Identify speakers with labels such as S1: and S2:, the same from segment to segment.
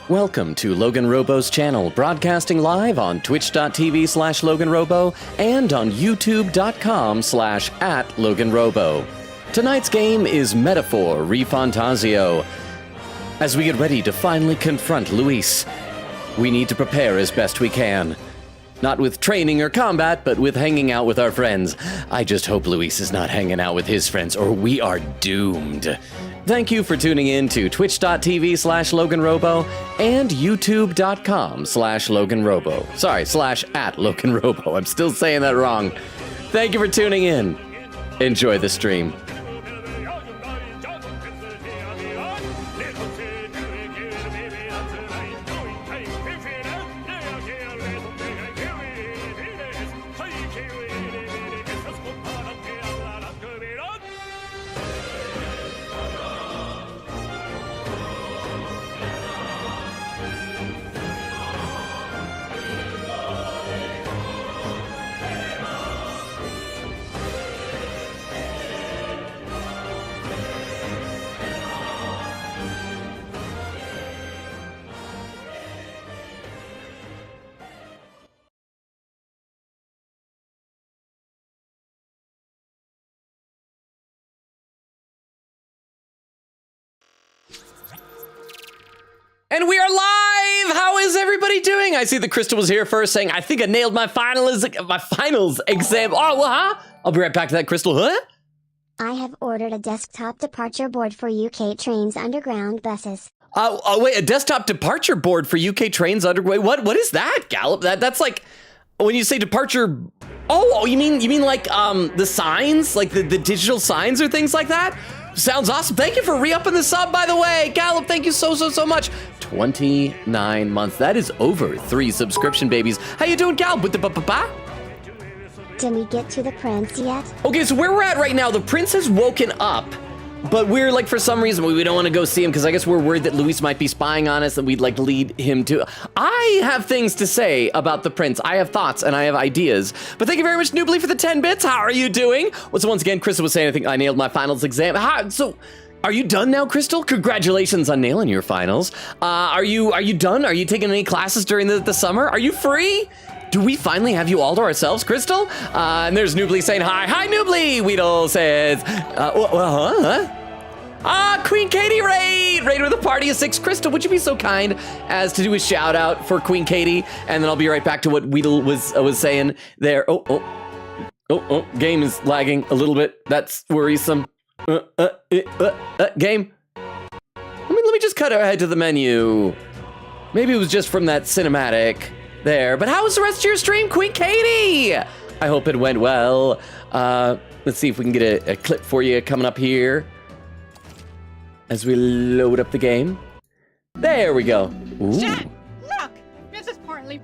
S1: Welcome to LoganRobo's channel, broadcasting live on twitch.tv/LoganRobo and on youtube.com/@LoganRobo. Tonight's game is Metaphor ReFantazio. As we get ready to finally confront Luis, we need to prepare as best we can. Not with training or combat, but with hanging out with our friends. I just hope Luis is not hanging out with his friends, or we are doomed. Thank you for tuning in to twitch.tv/LoganRobo and youtube.com/LoganRobo. Sorry, /@LoganRobo. I'm still saying that wrong. Thank you for tuning in. Enjoy the stream. And we are live! How is everybody doing? I see that Crystal was here first saying, I think I nailed my finals exam. Oh, well, huh? I'll be right back to that, Crystal. Huh?
S2: I have ordered a desktop departure board for UK trains underground buses.
S1: Wait, a desktop departure board for UK trains underground? What is that, Gallop? That's like, when you say departure, oh, you mean like the signs? Like the digital signs or things like that? Sounds awesome. Thank you for re-upping the sub, by the way. Gallop, thank you so much. 29 months. That is over 3 subscription babies. How you doing, Gallop, with the ba-ba-ba?
S2: Did we get to the prince yet?
S1: Okay, so where we're at right now, the prince has woken up, but we're like, for some reason, we don't want to go see him because I guess we're worried that Luis might be spying on us and we'd like lead him to. I have things to say about the prince. I have thoughts and I have ideas. But thank you very much, Noobly, for the 10 bits. How are you doing? Well, so once again, Crystal was saying, I think I nailed my finals exam. So are you done now, Crystal? Congratulations on nailing your finals. Are you done? Are you taking any classes during the summer? Are you free? Do we finally have you all to ourselves, Crystal? And there's Noobly saying hi. Hi, Noobly! Weedle says, Queen Katie raid with a party of 6. Crystal, would you be so kind as to do a shout out for Queen Katie? And then I'll be right back to what Weedle was saying there. Oh, game is lagging a little bit. That's worrisome. Game. Let me just cut ahead to the menu. Maybe it was just from that cinematic there. But how was the rest of your stream, Queen Katie? I hope it went well. Let's see if we can get a clip for you coming up here as we load up the game. There we go. Ooh.
S3: Chat, look, this is partly.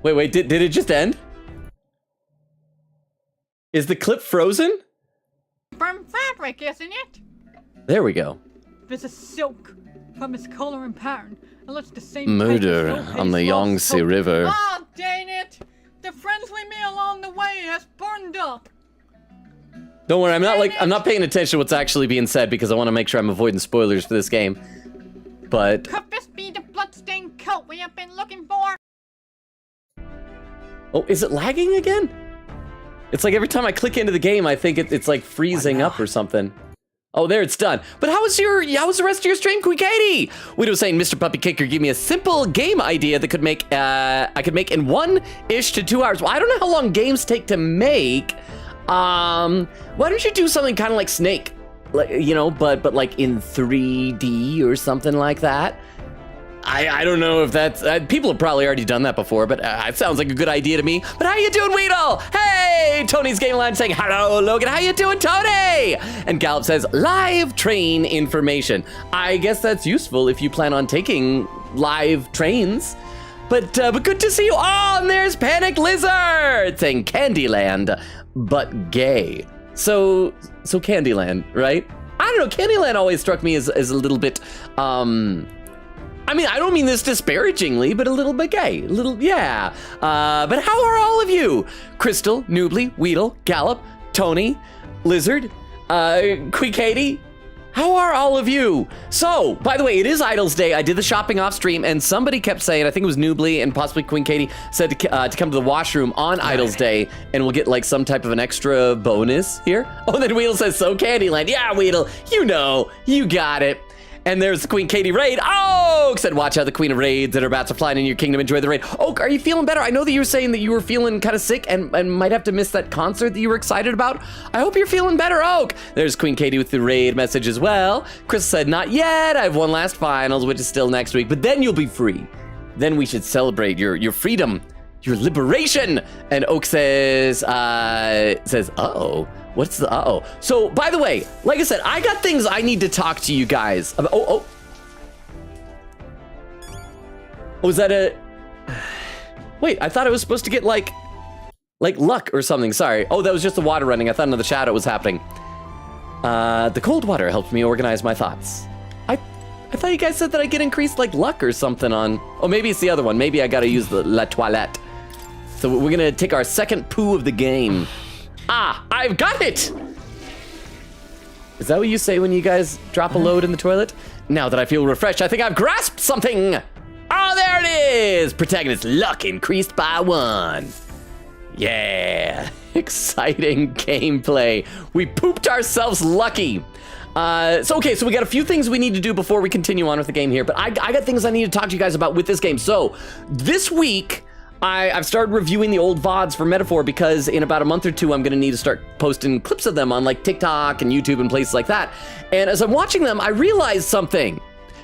S1: Wait, did it just end? Is the clip frozen?
S3: From fabric, isn't it?
S1: There we go.
S3: This is silk from its color and pattern. It looks the same.
S1: Murder on the Yangtze River.
S3: Ah, dang it! The friendly meal along the way has burned up.
S1: Don't worry, I'm not paying attention to what's actually being said because I want to make sure I'm avoiding spoilers for this game. But
S3: could this be the bloodstained coat we have been looking for?
S1: Oh, is it lagging again? It's like every time I click into the game, I think it's like freezing up or something. Oh, there, it's done. But how was the rest of your stream, Queen Katie? Widow was saying, Mr. Puppy Kicker, give me a simple game idea that could make I could make in 1-ish to 2 hours. Well, I don't know how long games take to make. Why don't you do something kind of like Snake, like, you know, but like in 3D or something like that? I don't know if that's, people have probably already done that before, but it sounds like a good idea to me. But how you doing, Weedle? Hey, Tony's Game Line saying, hello, Logan, how you doing, Tony? And Gallop says, live train information. I guess that's useful if you plan on taking live trains. But good to see you. Oh, and there's Panic Lizard saying Candyland, but gay. So Candyland, right? I don't know, Candyland always struck me as a little bit, I mean, I don't mean this disparagingly, but a little bit gay. A little, yeah. But how are all of you? Crystal, Noobly, Weedle, Gallop, Tony, Lizard, Queen Katie, How are all of you? So, by the way, it is Idols Day. I did the shopping off stream, and somebody kept saying, I think it was Noobly and possibly Queen Katie, said to come to the washroom on Idols Day, and we'll get like some type of an extra bonus here. Oh, and then Weedle says, so Candyland. Yeah, Weedle, you know, you got it. And there's the Queen Katie raid. Oak said, watch out, the Queen of Raids and her bats are flying in your kingdom. Enjoy the raid. Oak, are you feeling better? I know that you were saying that you were feeling kind of sick and might have to miss that concert that you were excited about. I hope you're feeling better, Oak. There's Queen Katie with the raid message as well. Chris said, not yet. I have one last finals, which is still next week, but then you'll be free. Then we should celebrate your freedom, your liberation. And Oak says, uh-oh. What's the uh-oh? So, by the way, like I said, I got things I need to talk to you guys about. Oh, was that a... Wait, I thought I was supposed to get, like luck or something. Sorry. Oh, that was just the water running. I thought another shadow was happening. The cold water helped me organize my thoughts. I thought you guys said that I get increased, like, luck or something on... Oh, maybe it's the other one. Maybe I gotta use the La Toilette. So we're gonna take our second poo of the game. Ah, I've got it! Is that what you say when you guys drop a load in the toilet? Now that I feel refreshed, I think I've grasped something! Oh, there it is! Protagonist luck increased by 1. Yeah, exciting gameplay. We pooped ourselves lucky. So we got a few things we need to do before we continue on with the game here, but I got things I need to talk to you guys about with this game. So, this week, I've started reviewing the old VODs for Metaphor because in about a month or two, I'm going to need to start posting clips of them on like TikTok and YouTube and places like that. And as I'm watching them, I realized something.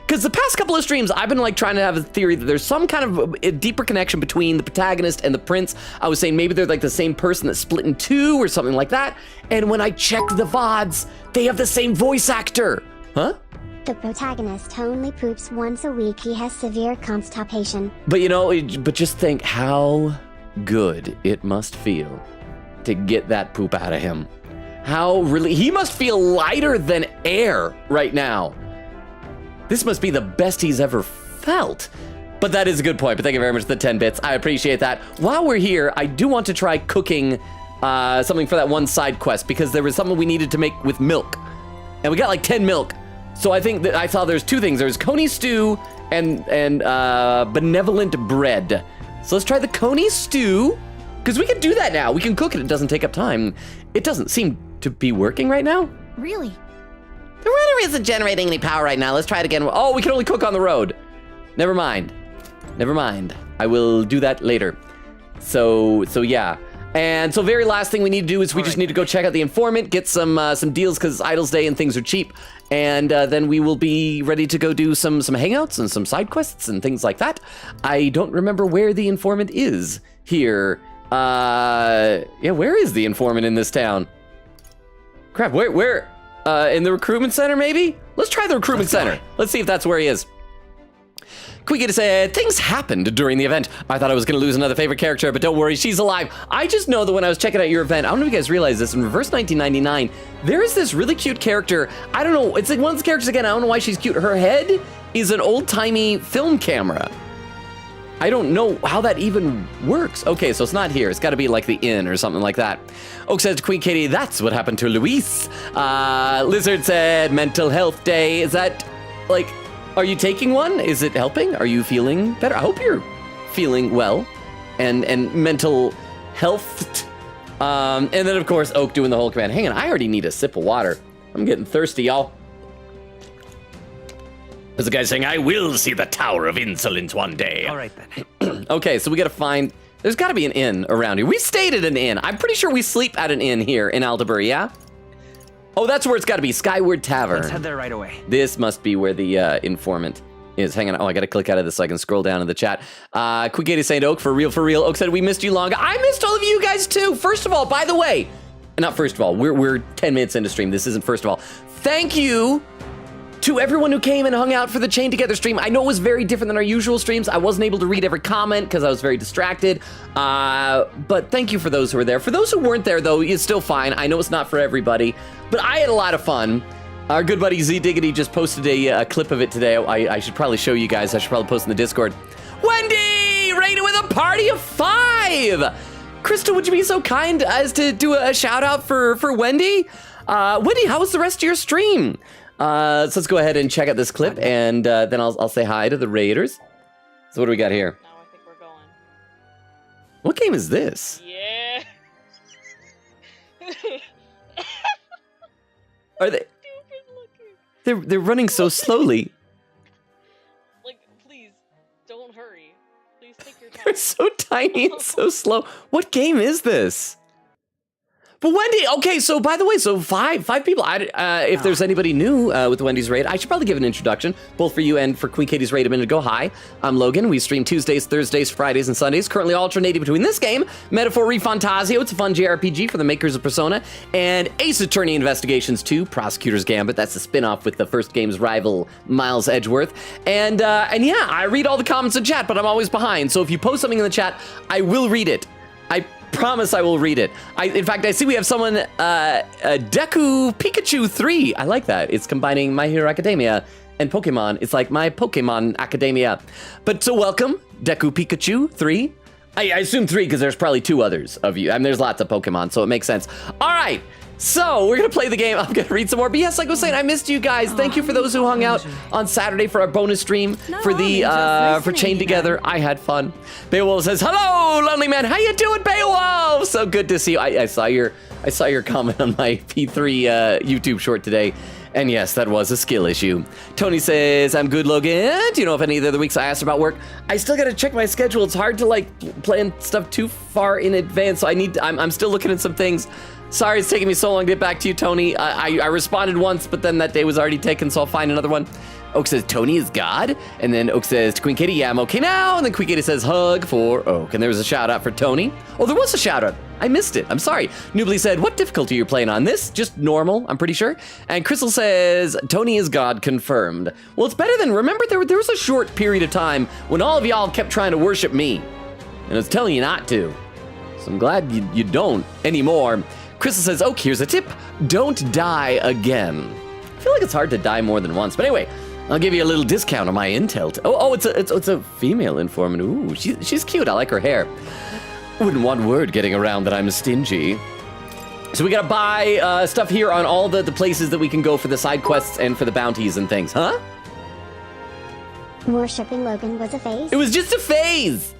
S1: Because the past couple of streams, I've been like trying to have a theory that there's some kind of a deeper connection between the protagonist and the prince. I was saying maybe they're like the same person that split in two or something like that. And when I checked the VODs, they have the same voice actor. Huh?
S2: The protagonist only poops once a week. He has severe constipation.
S1: But you know, but just think how good it must feel to get that poop out of him. He must feel lighter than air right now. This must be the best he's ever felt. But that is a good point, but thank you very much for the 10 bits. I appreciate that. While we're here, I do want to try cooking something for that one side quest because there was something we needed to make with milk. And we got like 10 milk. So I think that I saw there's two things. There's coney stew and benevolent bread. So let's try the coney stew, because we can do that now. We can cook it. It doesn't take up time. It doesn't seem to be working right now.
S4: Really?
S1: The router isn't generating any power right now. Let's try it again. Oh, we can only cook on the road. Never mind. Never mind. I will do that later. So yeah. And so very last thing we need to do is we just need to go check out the Informant, get some deals because it's Idols Day and things are cheap. And then we will be ready to go do some hangouts and some side quests and things like that. I don't remember where the Informant is here. Yeah, where is the Informant in this town? Crap, where? In the recruitment center, maybe? Let's try the recruitment center. Let's see if that's where he is. Quickly to say, things happened during the event. I thought I was going to lose another favorite character, but don't worry, she's alive. I just know that when I was checking out your event, I don't know if you guys realize this, in Reverse 1999, there is this really cute character. I don't know, it's like one of the characters again, I don't know why she's cute. Her head is an old-timey film camera. I don't know how that even works. Okay, so it's not here. It's got to be like the inn or something like that. Oak says to Queen Katie, that's what happened to Luis. Lizard said, mental health day. Is that, like, are you taking one? Is it helping? Are you feeling better? I hope you're feeling well and mental health. And then, of course, Oak doing the whole command. Hang on, I already need a sip of water. I'm getting thirsty, y'all. There's a guy saying, I will see the Tower of Insolence one day.
S5: All right, then.
S1: Okay, so we got to find... There's got to be an inn around here. We stayed at an inn. I'm pretty sure we sleep at an inn here in Aldeburgh, yeah? Oh, that's where it's got to be. Skyward Tavern.
S5: Let's head there right away.
S1: This must be where the informant is. Hang on. Oh, I got to click out of this so I can scroll down in the chat. Quick Katie St. Oak, for real. Oak said, we missed you long. I missed all of you guys, too. First of all, by the way, not first of all, we're 10 minutes into stream. This isn't first of all. Thank you to everyone who came and hung out for the Chain Together stream. I know it was very different than our usual streams. I wasn't able to read every comment because I was very distracted. But thank you for those who were there. For those who weren't there, though, it's still fine. I know it's not for everybody, but I had a lot of fun. Our good buddy Z Diggity just posted a clip of it today. I should probably show you guys. I should probably post in the Discord. Wendy, rated with a party of 5. Crystal, would you be so kind as to do a shout out for Wendy? Wendy, how was the rest of your stream? So let's go ahead and check out this clip, and then I'll say hi to the Raiders. So what do we got here?
S4: Now I think we're going.
S1: What game is this?
S4: Yeah.
S1: Are they?
S4: Stupid looking.
S1: They're running so slowly.
S4: Like, please, don't hurry. Please take your time.
S1: They're so tiny and so slow. What game is this? But Wendy, okay, so by the way, so five people. If there's anybody new with Wendy's Raid, I should probably give an introduction, both for you and for Queen Katie's Raid a minute ago. Hi, I'm Logan. We stream Tuesdays, Thursdays, Fridays, and Sundays, currently alternating between this game, Metaphor ReFantazio. It's a fun JRPG for the makers of Persona, and Ace Attorney Investigations 2, Prosecutor's Gambit. That's a spin-off with the first game's rival, Miles Edgeworth. And yeah, I read all the comments in chat, but I'm always behind. So if you post something in the chat, I will read it. I promise I will read it. In fact, I see we have someone, Deku Pikachu 3. I like that. It's combining My Hero Academia and Pokemon. It's like my Pokemon Academia. But so welcome, Deku Pikachu 3. I assume 3 because there's probably 2 others of you. I mean, there's lots of Pokemon, so it makes sense. All right. So we're gonna play the game. I'm gonna read some more. But yes, like I was saying, I missed you guys. Thank you for those who hung out on Saturday for our bonus stream for the for Chained Together. I had fun. Beowulf says, "Hello, lonely man. How you doing, Beowulf? So good to see you. I saw your comment on my P3 YouTube short today." And yes, that was a skill issue. Tony says, "I'm good, Logan. Do you know if any of the other weeks I asked about work? I still gotta check my schedule. It's hard to like plan stuff too far in advance. So I'm still looking at some things. Sorry it's taking me so long to get back to you, Tony. I responded once, but then that day was already taken, so I'll find another one." Oak says, "Tony is God." And then Oak says to Queen Katie, "Yeah, I'm okay now." And then Queen Katie says, "Hug for Oak." And there was a shout out for Tony. Oh, there was a shout out. I missed it. I'm sorry. Nubly said, "What difficulty are you playing on this?" "Just normal, I'm pretty sure." And Crystal says, "Tony is God confirmed." Well, it's better than, remember there was a short period of time when all of y'all kept trying to worship me. And I was telling you not to. So I'm glad you don't anymore. Crystal says, "Oh, here's a tip. Don't die again." I feel like it's hard to die more than once. But anyway, I'll give you a little discount on my intel. It's a female informant. Ooh, she's cute. I like her hair. Wouldn't want word getting around that I'm stingy. So we gotta buy stuff here on all the places that we can go for the side quests and for the bounties and things. Huh?
S2: Worshipping Logan was a phase?
S1: It was just a phase.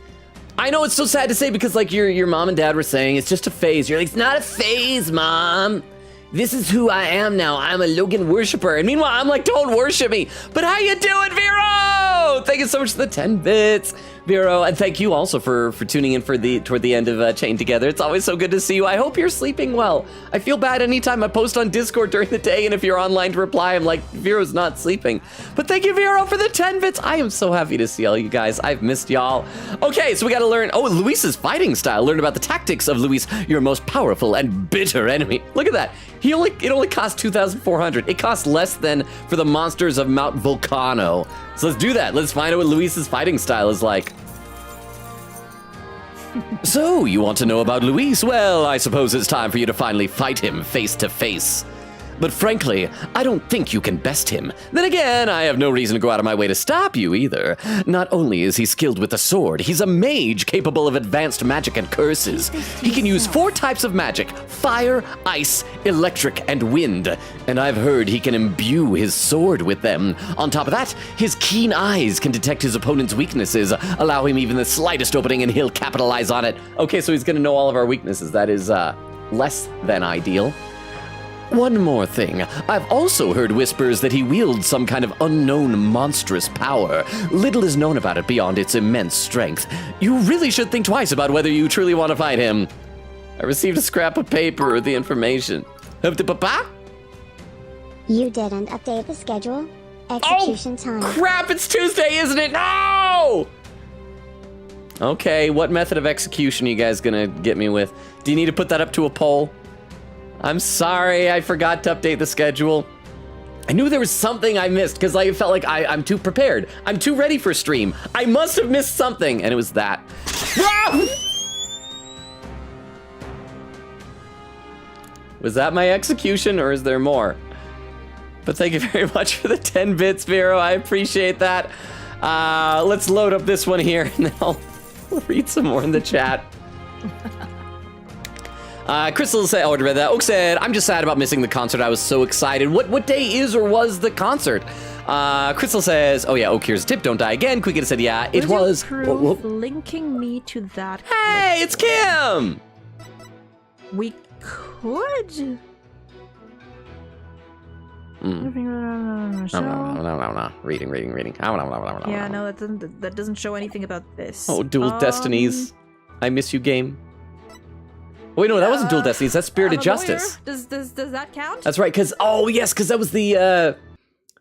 S1: I know it's so sad to say because like your mom and dad were saying it's just a phase. You're like, "It's not a phase, Mom. This is who I am now. I'm a Logan worshiper." And meanwhile, I'm like, "Don't worship me." But how you doing, Vero? Thank you so much for the 10 bits, Vero. And thank you also for tuning in toward the end of Chained Together. It's always so good to see you. I hope you're sleeping well. I feel bad anytime I post on Discord during the day, and if you're online to reply, I'm like, Vero's not sleeping. But thank you, Vero, for the 10 bits. I am so happy to see all you guys. I've missed y'all. Okay, so we got to learn, Luis's fighting style. Learn about the tactics of Luis, your most powerful and bitter enemy. Look at that. It only costs 2,400. It costs less than for the monsters of Mount Volcano. So let's do that. Let's find out what Luis's fighting style is like. So, you want to know about Luis? Well, I suppose it's time for you to finally fight him face to face. But frankly, I don't think you can best him. Then again, I have no reason to go out of my way to stop you either. Not only is he skilled with the sword, he's a mage capable of advanced magic and curses. He can use 4 types of magic: fire, ice, electric, and wind. And I've heard he can imbue his sword with them. On top of that, his keen eyes can detect his opponent's weaknesses, allow him even the slightest opening and he'll capitalize on it. Okay, so he's gonna know all of our weaknesses. That is less than ideal. One more thing. I've also heard whispers that he wields some kind of unknown monstrous power. Little is known about it beyond its immense strength. You really should think twice about whether you truly want to fight him. I received a scrap of paper with the information. Papa?
S2: You didn't update the schedule? Execution time.
S1: Crap, it's Tuesday, isn't it? No! Okay, what method of execution are you guys gonna get me with? Do you need to put that up to a poll? I'm sorry, I forgot to update the schedule. I knew there was something I missed because I felt like I'm too prepared. I'm too ready for stream. I must have missed something, and it was that. Was that my execution, or is there more? But thank you very much for the 10 bits, Vero. I appreciate that. Let's load up this one here, and then I'll read some more in the chat. Crystal said, oh, I read that. Oak said, I'm just sad about missing the concert. I was so excited. What day is or was the concert? Crystal says, oh yeah, Oak, here's a tip. Don't die again. Quickita said, yeah, it was.
S5: Prove linking me to that.
S1: Hey, it's Kim.
S5: We could.
S1: No. Reading.
S5: Yeah, no, that doesn't show anything about this.
S1: Oh, Dual Destinies. I miss you, game. Wait, no, that wasn't Dual Destinies. That's Spirited Justice.
S5: Does that count?
S1: That's right, because that was the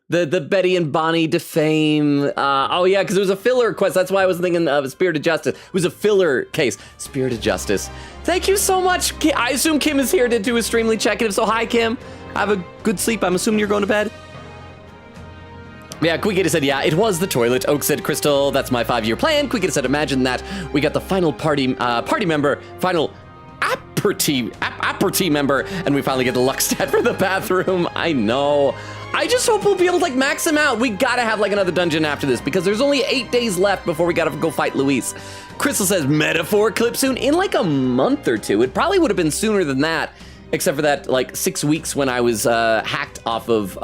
S1: Betty and Bonnie defame. Because it was a filler quest. That's why I was thinking of Spirited Justice. It was a filler case. Spirited Justice. Thank you so much. I assume Kim is here to do a streamly check-in. So hi, Kim. Have a good sleep. I'm assuming you're going to bed. Yeah, Quickita said, yeah, it was the toilet. Oak said, Crystal, that's my 5-year plan. Quickita said, imagine that. We got the final party member, final apperty member, and we finally get the luck stat for the bathroom. I know. I just hope we'll be able to max him out. We gotta have another dungeon after this because there's only 8 days left before we gotta go fight Luis. Crystal says, metaphor clip soon, in a month or two. It probably would have been sooner than that, except for that 6 weeks when I was hacked off of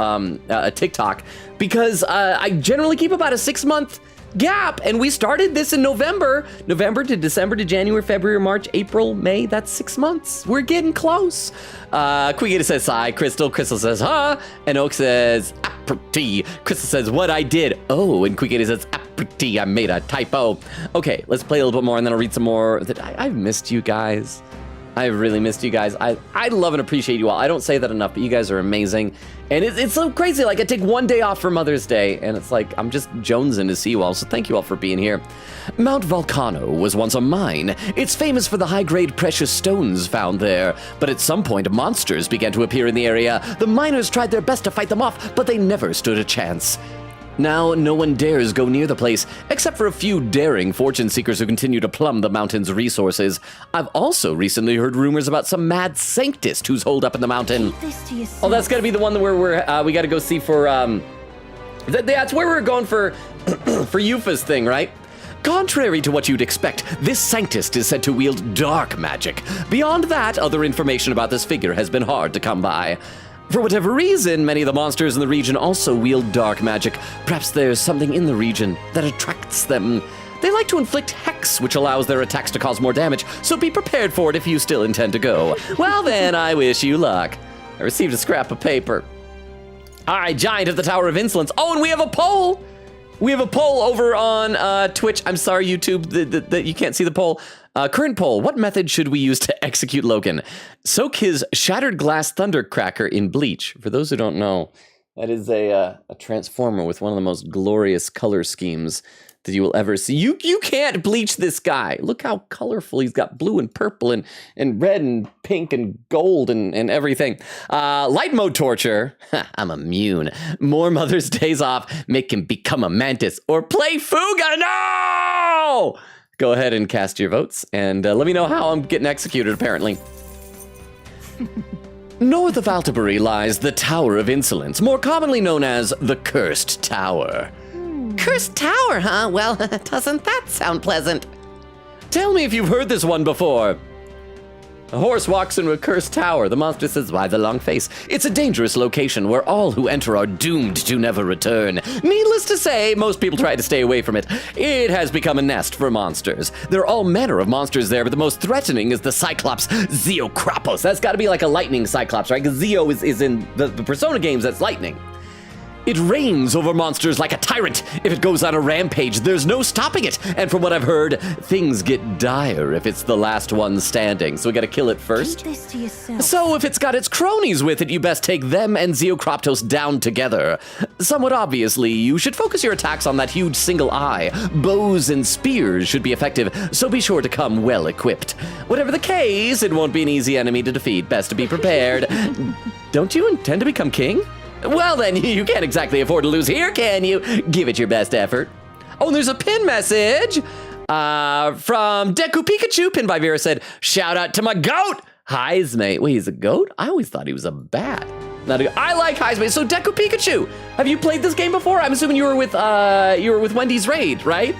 S1: TikTok, because I generally keep about a 6-month gap, and we started this in November to December to January, February, March, April, May. That's 6 months. We're getting close. Quickita says, sigh. Crystal says, huh? And Oak says, apperty. Crystal says, what I did. Oh, and Quickita says, apperty. I made a typo. Okay, let's play a little bit more, and then I'll read some more. I've missed you guys. I really missed you guys. I love and appreciate you all. I don't say that enough, but you guys are amazing. And it's so crazy. I take one day off for Mother's Day, and it's I'm just jonesing to see you all. So thank you all for being here. Mount Volcano was once a mine. It's famous for the high-grade precious stones found there. But at some point, monsters began to appear in the area. The miners tried their best to fight them off, but they never stood a chance. Now, no one dares go near the place, except for a few daring fortune seekers who continue to plumb the mountain's resources. I've also recently heard rumors about some mad sanctist who's holed up in the mountain. Oh, that's gotta be the one where we gotta go see for, that's where we're going for, for Yufa's thing, right? Contrary to what you'd expect, this sanctist is said to wield dark magic. Beyond that, other information about this figure has been hard to come by. For whatever reason, many of the monsters in the region also wield dark magic. Perhaps there's something in the region that attracts them. They like to inflict hex, which allows their attacks to cause more damage, so be prepared for it if you still intend to go. Well then, I wish you luck. I received a scrap of paper. All right, Giant of the Tower of Insolence. Oh, and we have a poll! We have a poll over on Twitch. I'm sorry, YouTube, that you can't see the poll. Current poll, what method should we use to execute Logan? Soak his shattered glass thundercracker in bleach. For those who don't know, that is a transformer with one of the most glorious color schemes that you will ever see. You can't bleach this guy. Look how colorful he's got, blue and purple and red and pink and gold and everything. Light mode torture, I'm immune. More Mother's Days off, make him become a mantis or play Fuga, no! Go ahead and cast your votes and let me know how I'm getting executed, apparently. North of Altabury lies the Tower of Insolence, more commonly known as the Cursed Tower. Cursed Tower, huh? Well, doesn't that sound pleasant? Tell me if you've heard this one before. A horse walks into a cursed tower. The monster says, why the long face? It's a dangerous location where all who enter are doomed to never return. Needless to say, most people try to stay away from it. It has become a nest for monsters. There are all manner of monsters there, but the most threatening is the Cyclops Zeocropos. That's got to be like a lightning Cyclops, right? Because Zeo is in the Persona games, that's lightning. It reigns over monsters like a tyrant. If it goes on a rampage, there's no stopping it. And from what I've heard, things get dire if it's the last one standing. So we gotta kill it first.
S5: Keep this to yourself.
S1: So if it's got its cronies with it, you best take them and Zeocroptos down together. Somewhat obviously, you should focus your attacks on that huge single eye. Bows and spears should be effective, so be sure to come well equipped. Whatever the case, it won't be an easy enemy to defeat. Best to be prepared. Don't you intend to become king? Well then, you can't exactly afford to lose here, can you? Give it your best effort. Oh, and there's a pin message from Deku Pikachu. Pinned by Vera said, shout out to my goat, Heismate. Wait, he's a goat? I always thought he was a bat. I like Heismate. So Deku Pikachu, have you played this game before? I'm assuming you were with Wendy's Raid, right?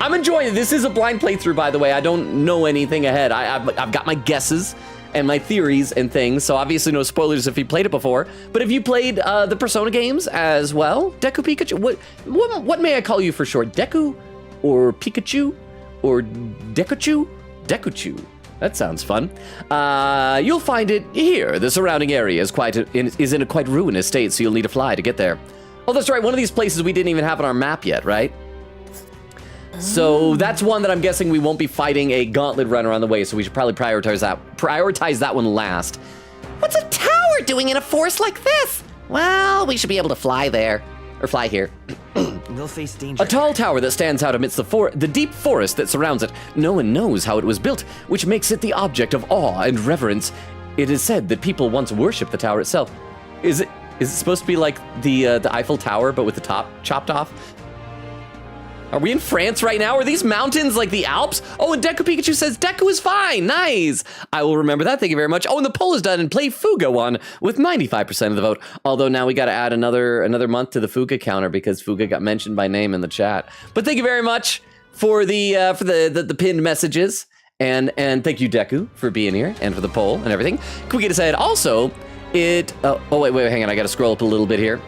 S1: I'm enjoying it. This is a blind playthrough, by the way. I don't know anything ahead. I've got my guesses. and my theories and things. So obviously no spoilers if you played it before. But have you played the Persona games as well? Deku Pikachu? What may I call you for short? Deku? Or Pikachu? Or Dekuchu? Dekuchu. That sounds fun. You'll find it here. The surrounding area is in a quite ruinous state, so you'll need to fly to get there. Oh, that's right. One of these places we didn't even have on our map yet, right? So that's one that I'm guessing we won't be fighting a gauntlet runner on the way, so we should probably prioritize that one last. What's a tower doing in a forest like this? Well, we should be able to fly there. Or fly here.
S6: They'll face danger.
S1: A tall tower that stands out amidst the deep forest that surrounds it. No one knows how it was built, which makes it the object of awe and reverence. It is said that people once worshipped the tower itself. Is it supposed to be like the Eiffel Tower, but with the top chopped off? Are we in France right now? Are these mountains like the Alps? Oh, and Deku Pikachu says Deku is fine. Nice. I will remember that. Thank you very much. Oh, and the poll is done, and Play Fuga won with 95% of the vote. Although now we got to add another month to the Fuga counter because Fuga got mentioned by name in the chat. But thank you very much for the pinned messages, and thank you Deku for being here and for the poll and everything. Can we get said also wait, hang on. I got to scroll up a little bit here.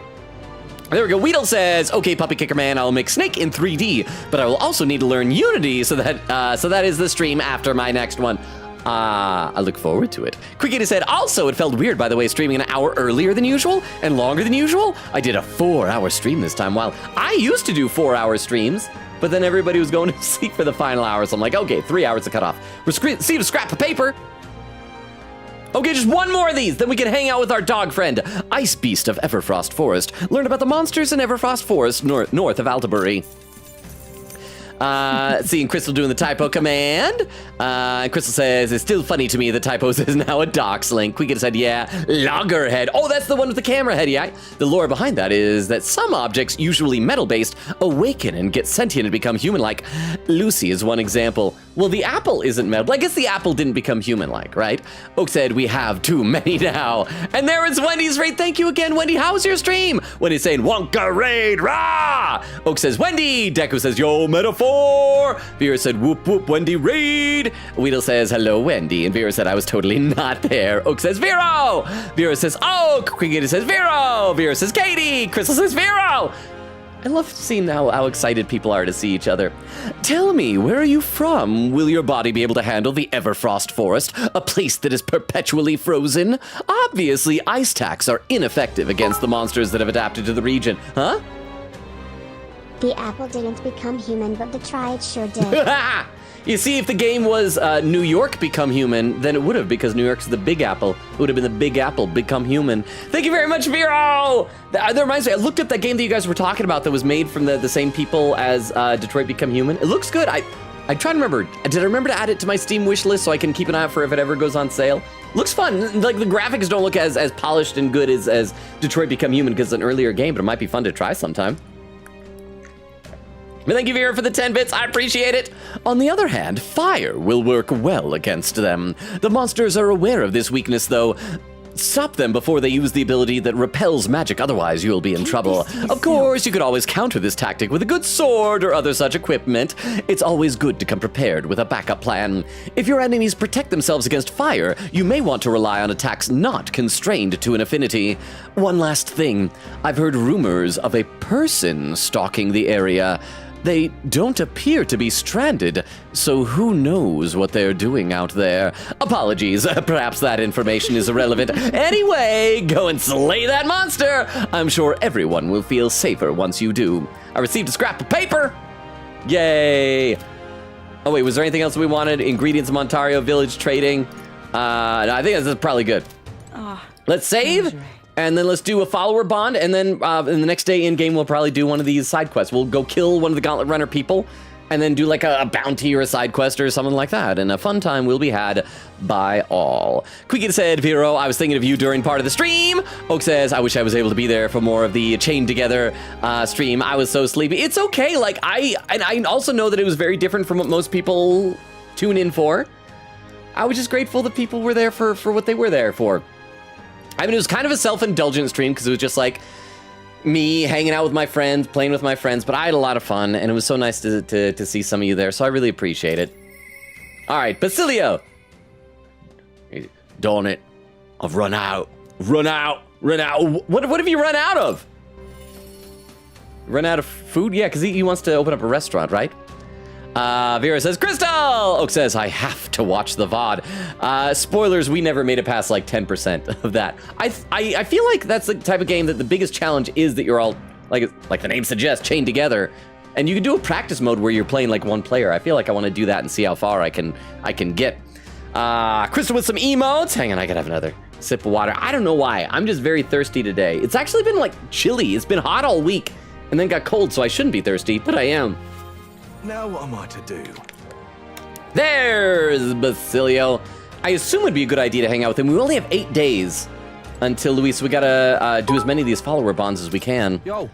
S1: There we go. Weedle says, okay, Puppy Kicker Man, I'll make Snake in 3D, but I will also need to learn Unity, so that is the stream after my next one. I look forward to it. Quickita said, also, it felt weird, by the way, streaming an hour earlier than usual and longer than usual. I did a 4-hour stream this time, while I used to do 4-hour streams, but then everybody was going to sleep for the final hour, so I'm like, okay, 3 hours to cut off. Receive a scrap of paper. Okay, just one more of these, then we can hang out with our dog friend, Ice Beast of Everfrost Forest. Learn about the monsters in Everfrost Forest, north of Altabury. Seeing Crystal doing the typo command. Crystal says, it's still funny to me that typos is now a dox link. Quickita said, yeah, loggerhead. Oh, that's the one with the camera head, yeah. The lore behind that is that some objects, usually metal-based, awaken and get sentient and become human-like. Lucy is one example. Well, the apple isn't metal. I guess the apple didn't become human-like, right? Oak said, we have too many now. And there is Wendy's raid. Thank you again, Wendy. How's your stream? Wendy's saying, Wonka raid, rah! Oak says, Wendy. Deku says, yo, metaphor. Vera said, whoop, whoop, Wendy raid. Weedle says, hello, Wendy. And Vera said, I was totally not there. Oak says, Vero. Vera says, Oak. Quickita says, Vero. Vera says, Katie. Crystal says, Vero. I love seeing how excited people are to see each other. Tell me, where are you from? Will your body be able to handle the Everfrost Forest, a place that is perpetually frozen? Obviously, ice attacks are ineffective against the monsters that have adapted to the region. Huh?
S2: The apple didn't become human, but the triad sure did.
S1: You see, if the game was New York Become Human, then it would have, because New York's the Big Apple. It would have been the Big Apple Become Human. Thank you very much, Vero! That reminds me, I looked up that game that you guys were talking about that was made from the same people as Detroit Become Human. It looks good. I'm trying to remember. Did I remember to add it to my Steam wish list so I can keep an eye out for if it ever goes on sale? Looks fun. Like, the graphics don't look as polished and good as Detroit Become Human because it's an earlier game, but it might be fun to try sometime. But thank you, Vera, for the 10 bits. I appreciate it. On the other hand, fire will work well against them. The monsters are aware of this weakness, though. Stop them before they use the ability that repels magic, otherwise you'll be in trouble. Of course, you could always counter this tactic with a good sword or other such equipment. It's always good to come prepared with a backup plan. If your enemies protect themselves against fire, you may want to rely on attacks not constrained to an affinity. One last thing. I've heard rumors of a person stalking the area. They don't appear to be stranded, so who knows what they're doing out there. Apologies, perhaps that information is irrelevant. Anyway, go and slay that monster! I'm sure everyone will feel safer once you do. I received a scrap of paper! Yay! Oh wait, was there anything else we wanted? Ingredients of Ontario Village trading? No, I think that's probably good. Let's save. And then let's do a follower bond, and then in the next day in-game, we'll probably do one of these side quests. We'll go kill one of the Gauntlet Runner people, and then do like a bounty or a side quest or something like that. And a fun time will be had by all. Quickita said, Vero, I was thinking of you during part of the stream. Oak says, I wish I was able to be there for more of the chained together stream. I was so sleepy. It's okay. Like, I also know that it was very different from what most people tune in for. I was just grateful that people were there for what they were there for. I mean, it was kind of a self-indulgent stream because it was just like me hanging out with my friends, playing with my friends, but I had a lot of fun, and it was so nice to see some of you there, so I really appreciate it. All right, Basilio. Darn it. I've run out. Run out. What have you run out of? Run out of food? Yeah, because he wants to open up a restaurant, right? Vera says, Crystal! Oak says, I have to watch the VOD. Spoilers, we never made it past like 10% of that. I feel like that's the type of game that the biggest challenge is that you're all, like the name suggests, chained together. And you can do a practice mode where you're playing like one player. I feel like I want to do that and see how far I can get. Crystal with some emotes. Hang on, I gotta have another sip of water. I don't know why. I'm just very thirsty today. It's actually been like chilly. It's been hot all week and then got cold, so I shouldn't be thirsty, but I am.
S6: Now what am I to do?
S1: There's Basilio. I assume it'd be a good idea to hang out with him. We only have 8 days until Luis. We gotta do as many of these follower bonds as we can.
S6: Yo.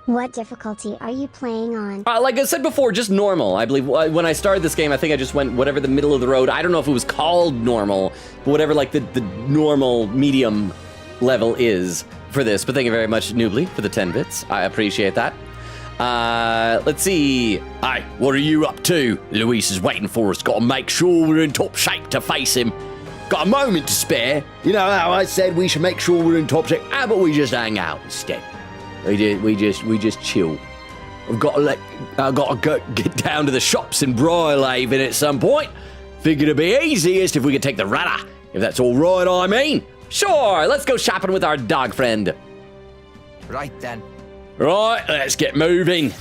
S2: What difficulty are you playing on?
S1: Like I said before, just normal. I believe when I started this game, I think I just went whatever the middle of the road. I don't know if it was called normal, but whatever like the normal medium level is for this. But thank you very much, Noobly, for the 10 bits. I appreciate that. Let's see. Hey, what are you up to? Luis is waiting for us. Got to make sure we're in top shape to face him. Got a moment to spare. You know how I said we should make sure we're in top shape? How about we just hang out instead? We just chill. I've got to get down to the shops in Briarhaven at some point. Figured it'd be easiest if we could take the rudder. If that's all right, I mean. Sure, let's go shopping with our dog friend.
S6: Right then.
S1: Right, let's get moving.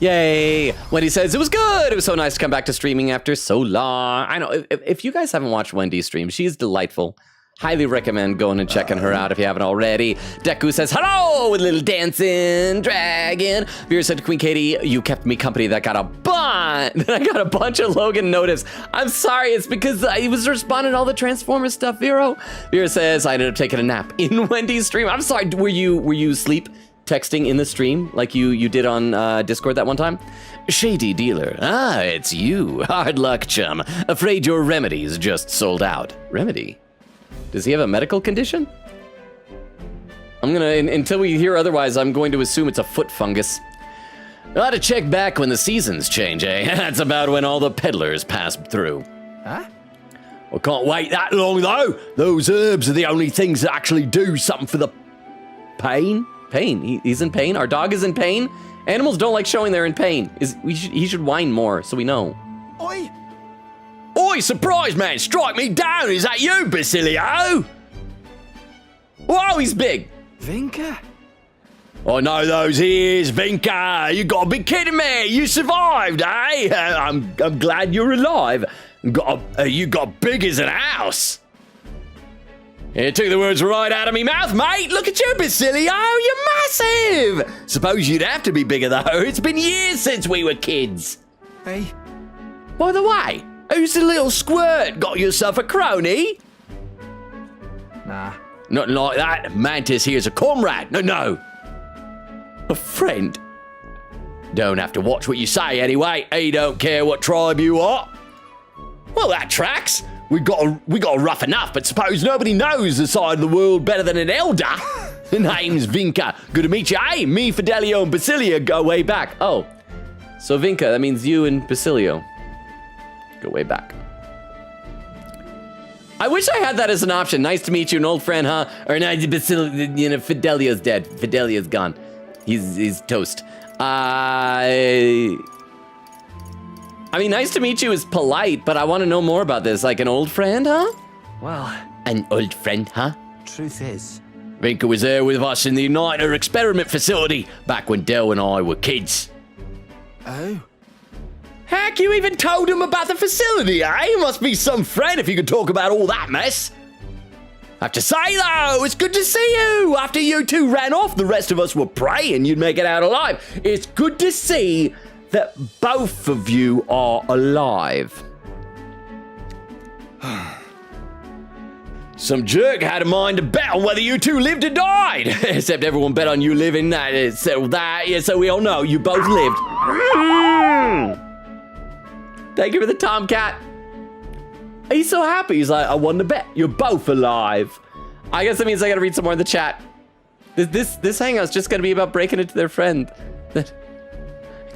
S1: Yay. Wendy says, it was good. It was so nice to come back to streaming after so long. I know, if you guys haven't watched Wendy's stream, she's delightful. Highly recommend going and checking her out if you haven't already. Deku says, hello, with a little dancing dragon. Vera said to Queen Katie, you kept me company. That got a bunch. I got a bunch of Logan notice. I'm sorry, it's because he was responding to all the Transformers stuff, Vero. Vera says, I ended up taking a nap in Wendy's stream. I'm sorry, were you asleep texting in the stream like you did on Discord that one time? Shady dealer. Ah, it's you. Hard luck, chum. Afraid your remedy's just sold out. Remedy? Does he have a medical condition? Until we hear otherwise, I'm going to assume it's a foot fungus. Ought to check back when the seasons change, eh? That's about when all the peddlers pass through.
S6: Huh?
S1: I can't wait that long, though. Those herbs are the only things that actually do something for the pain. Pain? He's in pain? Our dog is in pain? Animals don't like showing they're in pain. He should whine more, so we know.
S6: Oi!
S1: Oi, surprise, man! Strike me down! Is that you, Basilio? Whoa, he's big!
S6: Vinka?
S1: I know those ears, Vinka! You gotta be kidding me! You survived, eh? I'm glad you're alive. You got big as an house! You took the words right out of me mouth, mate! Look at you, Basilio! You're massive! Suppose you'd have to be bigger, though. It's been years since we were kids.
S6: Hey?
S1: By the way, who's the little squirt? Got yourself a crony?
S6: Nah.
S1: Nothing like that. Mantis here's a comrade. No. A friend. Don't have to watch what you say anyway. He don't care what tribe you are. Well, that tracks. We got rough enough, but suppose nobody knows the side of the world better than an elder. The name's Vinka. Good to meet you. Hey, me, Fidelio, and Basilio go way back. Oh, so Vinka, that means you and Basilio go way back. I wish I had that as an option. Nice to meet you, an old friend, huh? Or no, Fidelio's dead. Fidelio's gone. He's toast. I mean, nice to meet you is polite, but I want to know more about this. Like an old friend, huh?
S6: Well,
S1: An old friend, huh?
S6: truth is,
S1: Vinka was there with us in the Uniter experiment facility back when Del and I were kids.
S6: oh,
S1: Heck, you even told him about the facility, eh? You must be some friend if you could talk about all that mess. I have to say, though, it's good to see you. After you two ran off, the rest of us were praying you'd make it out alive. It's good to see that both of you are alive. Some jerk had a mind to bet on whether you two lived or died. Except everyone bet on you living. So we all know you both lived. Thank you for the Tomcat. He's so happy. He's like, I won the bet. You're both alive. I guess that means I gotta read some more in the chat. This hangout's just gonna be about breaking into their friend.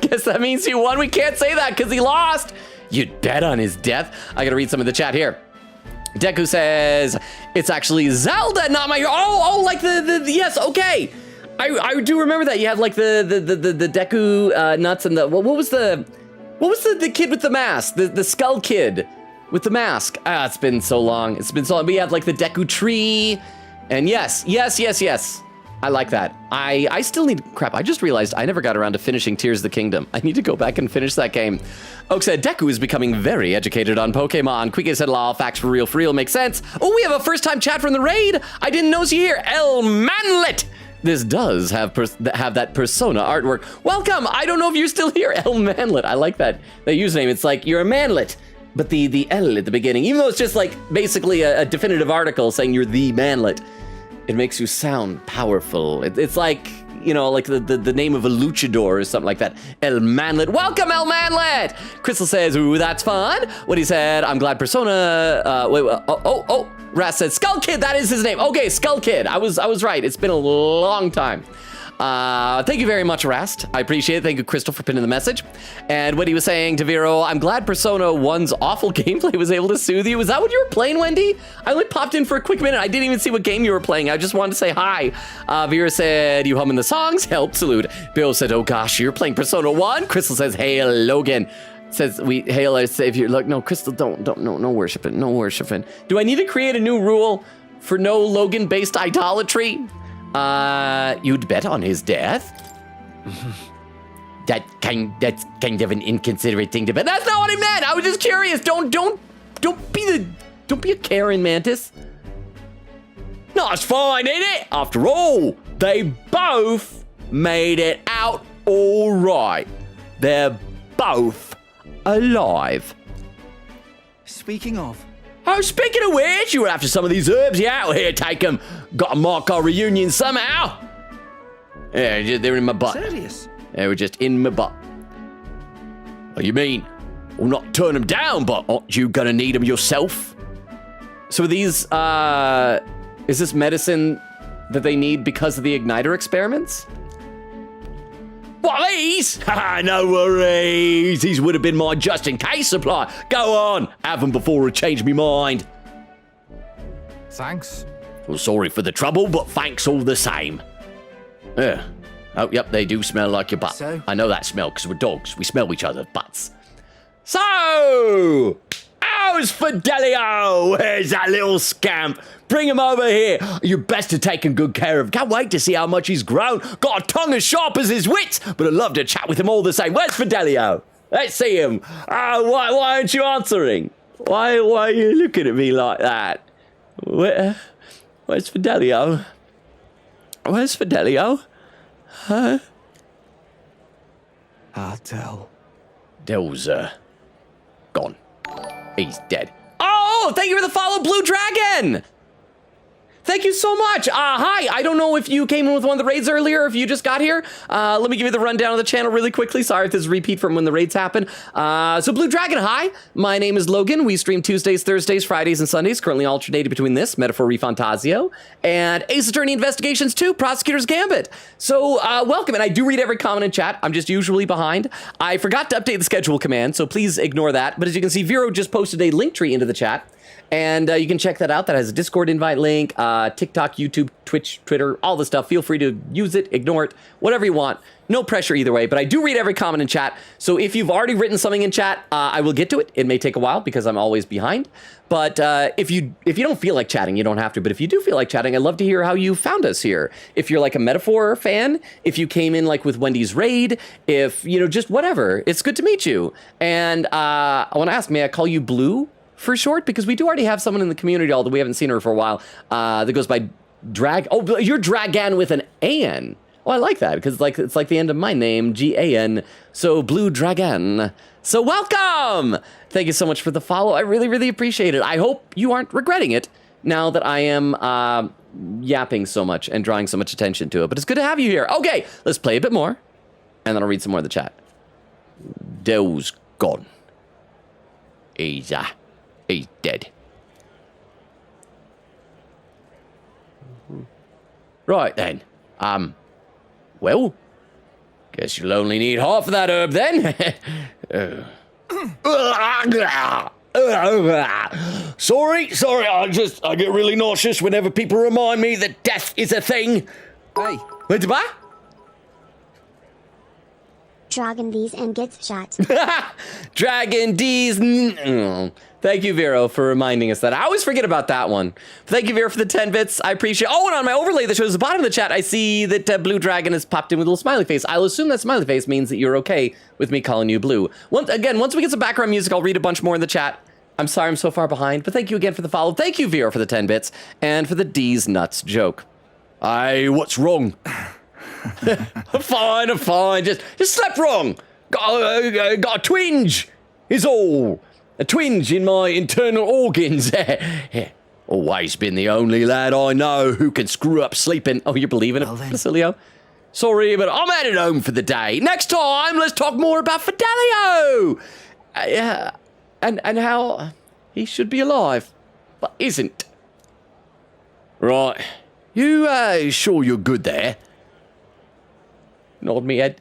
S1: Guess that means you won. We can't say that because he lost. You'd bet on his death. I gotta read some of the chat here. Deku says, it's actually Zelda, not my... Oh, like the yes, okay. I do remember that. You had like the Deku nuts and the... What was the kid with the mask? The skull kid with the mask. It's been so long. It's been so long. But you have like the Deku tree. And yes. I like that. I still need... Crap, I just realized I never got around to finishing Tears of the Kingdom. I need to go back and finish that game. Oak said, Deku is becoming very educated on Pokemon. Quickie said, lol, facts for real, makes sense. Oh, we have a first-time chat from the raid. I didn't know you here. El Manlet. This does have that Persona artwork. Welcome. I don't know if you're still here. El Manlet. I like that username. It's like, you're a manlet, but the L at the beginning, even though it's just like basically a definitive article saying you're the manlet. It makes you sound powerful. It's like, you know, like the name of a luchador or something like that. El Manlet. Welcome, El Manlet! Crystal says, ooh, that's fun. What he said, I'm glad Persona... Ras said, Skull Kid, that is his name. Okay, Skull Kid. I was right. It's been a long time. Thank you very much, Rast. I appreciate it. Thank you, Crystal, for pinning the message. And what he was saying to Vero, I'm glad Persona 1's awful gameplay was able to soothe you. Was that what you were playing, Wendy? I only popped in for a quick minute. I didn't even see what game you were playing. I just wanted to say hi. Vera said, you humming the songs? Help, salute. Bill said, oh gosh, you're playing Persona 1? Crystal says, hail, Logan. Says, we hail our savior. Look, no, Crystal, no worshiping, no worshiping. Do I need to create a new rule for no Logan-based idolatry? You'd bet on his death? That's kind of an inconsiderate thing to bet. That's not what I meant. I was just curious. Don't be a Karen, Mantis. No, it's fine, ain't it? After all, they both made it out all right. They're both alive.
S6: Speaking of,
S1: Oh, speaking of which, you were after some of these herbs. Yeah, well, here, take them. Got to mark our reunion somehow. Yeah, they're in my butt.
S6: serious?
S1: They were just in my butt. What do you mean? Well, not turn them down, but aren't you gonna need them yourself? So are these, is this medicine that they need because of the igniter experiments? What, these? Haha, no worries. These would have been my just-in-case supply. Go on, have them before I change my mind.
S6: Thanks.
S1: Well, sorry for the trouble, but thanks all the same. Yeah. Oh, yep, they do smell like your butt.
S6: So?
S1: I know that smell, because we're dogs. We smell each other's butts. So, how's Fidelio? Where's that little scamp? Bring him over here. You're best to taking good care of. Can't wait to see how much he's grown. Got a tongue as sharp as his wits, but I'd love to chat with him all the same. Where's Fidelio? Let's see him. Why aren't you answering? Why are you looking at me like that? Where's Fidelio? Where's Fidelio? Huh?
S6: I'll tell.
S1: Dell's, gone. He's dead. Oh, thank you for the follow, Blue Dragon! Thank you so much. Hi, I don't know if you came in with one of the raids earlier or if you just got here. Let me give you the rundown of the channel really quickly. Sorry if this is a repeat from when the raids happened. So Blue Dragon, hi. My name is Logan. We stream Tuesdays, Thursdays, Fridays, and Sundays, currently alternating between this, Metaphor ReFantazio, and Ace Attorney Investigations 2, Prosecutor's Gambit. So welcome, and I do read every comment in chat. I'm just usually behind. I forgot to update the schedule command, so please ignore that. But as you can see, Vero just posted a link tree into the chat. And you can check that out. That has a Discord invite link, TikTok, YouTube, Twitch, Twitter, all the stuff. Feel free to use it, ignore it, whatever you want. No pressure either way, but I do read every comment in chat. So if you've already written something in chat, I will get to it. It may take a while because I'm always behind. But if you don't feel like chatting, you don't have to. But if you do feel like chatting, I'd love to hear how you found us here. If you're like a Metaphor fan, if you came in like with Wendy's raid, if, you know, just whatever. It's good to meet you. And I want to ask, may I call you Blue for short? Because we do already have someone in the community, although we haven't seen her for a while, that goes by Drag. Oh, you're Dragan with an A-N. Oh, I like that, because it's like the end of my name, G-A-N. So Blue Dragan. So welcome! Thank you so much for the follow. I really, really appreciate it. I hope you aren't regretting it now that I am yapping so much and drawing so much attention to it. But it's good to have you here. Okay, let's play a bit more, and then I'll read some more of the chat. Dell's gone. He's dead. Right then. Well, guess you'll only need half of that herb then. Sorry, I get really nauseous whenever people remind me that death is a thing.
S6: Hey,
S1: Wait, what?
S2: Dragon these and gets shot.
S1: Dragon D's. Thank you, Vero, for reminding us that. I always forget about that one. Thank you, Vero, for the 10 bits. I appreciate it. Oh, and on my overlay that shows the bottom of the chat, I see that Blue Dragon has popped in with a little smiley face. I'll assume that smiley face means that you're okay with me calling you Blue. Once we get some background music, I'll read a bunch more in the chat. I'm sorry I'm so far behind, but thank you again for the follow. Thank you, Vero, for the 10 bits and for the D's nuts joke. What's wrong? I'm fine. Just slept wrong. Got a twinge. Is all. A twinge in my internal organs. Always been the only lad I know who can screw up sleeping. Oh, you believe in it, Basilio? Sorry, but I'm headed home for the day. Next time, let's talk more about Fidelio. And how he should be alive, but isn't. Right. You sure you're good there? Nod me head.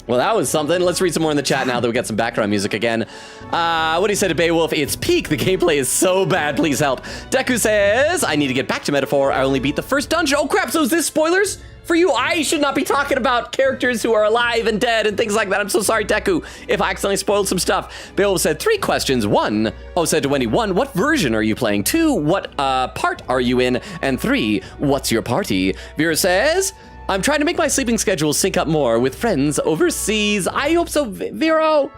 S1: Well, that was something. Let's read some more in the chat now that we got some background music again. What do you say to Beowulf? It's peak. The gameplay is so bad. Please help. Deku says, I need to get back to Metaphor. I only beat the first dungeon. Oh, crap. So is this spoilers? For you, I should not be talking about characters who are alive and dead and things like that. I'm so sorry, Deku, if I accidentally spoiled some stuff. Beowulf said 3 questions. 1, said to Wendy, 1, what version are you playing? 2, what part are you in? And 3, what's your party? Vera says, I'm trying to make my sleeping schedule sync up more with friends overseas. I hope so, Vero,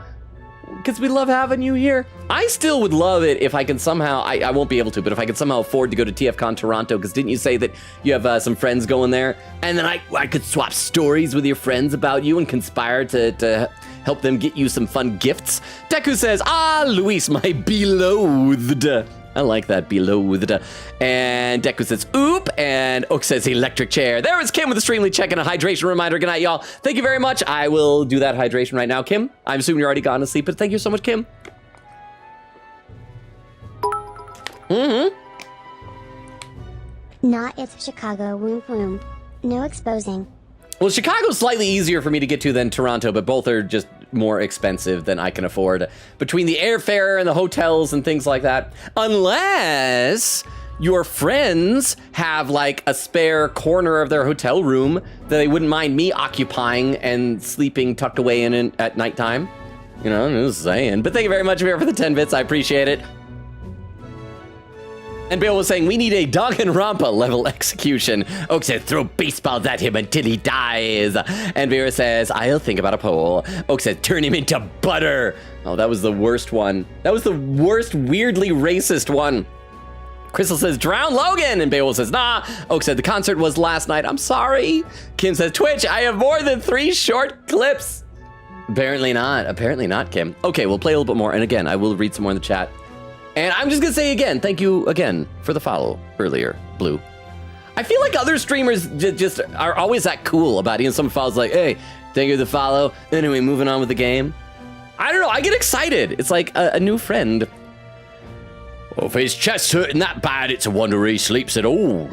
S1: because we love having you here. I still would love it if I can somehow, I won't be able to, but if I could somehow afford to go to TFCon Toronto, because didn't you say that you have some friends going there? And then I could swap stories with your friends about you and conspire to help them get you some fun gifts. Deku says, Luis, my beloved. I like that, beloved. And Deku says, oop, and Oak says electric chair. There is Kim with the Streamly checking a hydration reminder. Good night, y'all. Thank you very much. I will do that hydration right now. Kim, I'm assuming you're already gone to sleep, but thank you so much, Kim.
S2: Not it's Chicago, womp womp. No exposing.
S1: Well, Chicago's slightly easier for me to get to than Toronto, but both are just more expensive than I can afford. Between the airfare and the hotels and things like that. Unless your friends have like a spare corner of their hotel room that they wouldn't mind me occupying and sleeping tucked away in at nighttime. You know, I'm just saying. But thank you very much, Vera, for the 10 bits. I appreciate it. And Bill was saying, we need a Danganronpa level execution. Oak said, throw baseballs at him until he dies. And Vera says, I'll think about a poll. Oak said, turn him into butter. Oh, that was the worst one. That was the worst, weirdly racist one. Crystal says, drown Logan. And Beowulf says, nah. Oak said, the concert was last night. I'm sorry. Kim says, Twitch, I have more than 3 short clips. Apparently not, Kim. Okay, we'll play a little bit more. And again, I will read some more in the chat. And I'm just gonna say again, thank you again for the follow earlier, Blue. I feel like other streamers just are always that cool about it. And someone follows like, hey, thank you for the follow. Anyway, moving on with the game. I don't know, I get excited. It's like a new friend. Well, if his chest's hurting that bad, it's a wonder he sleeps at all.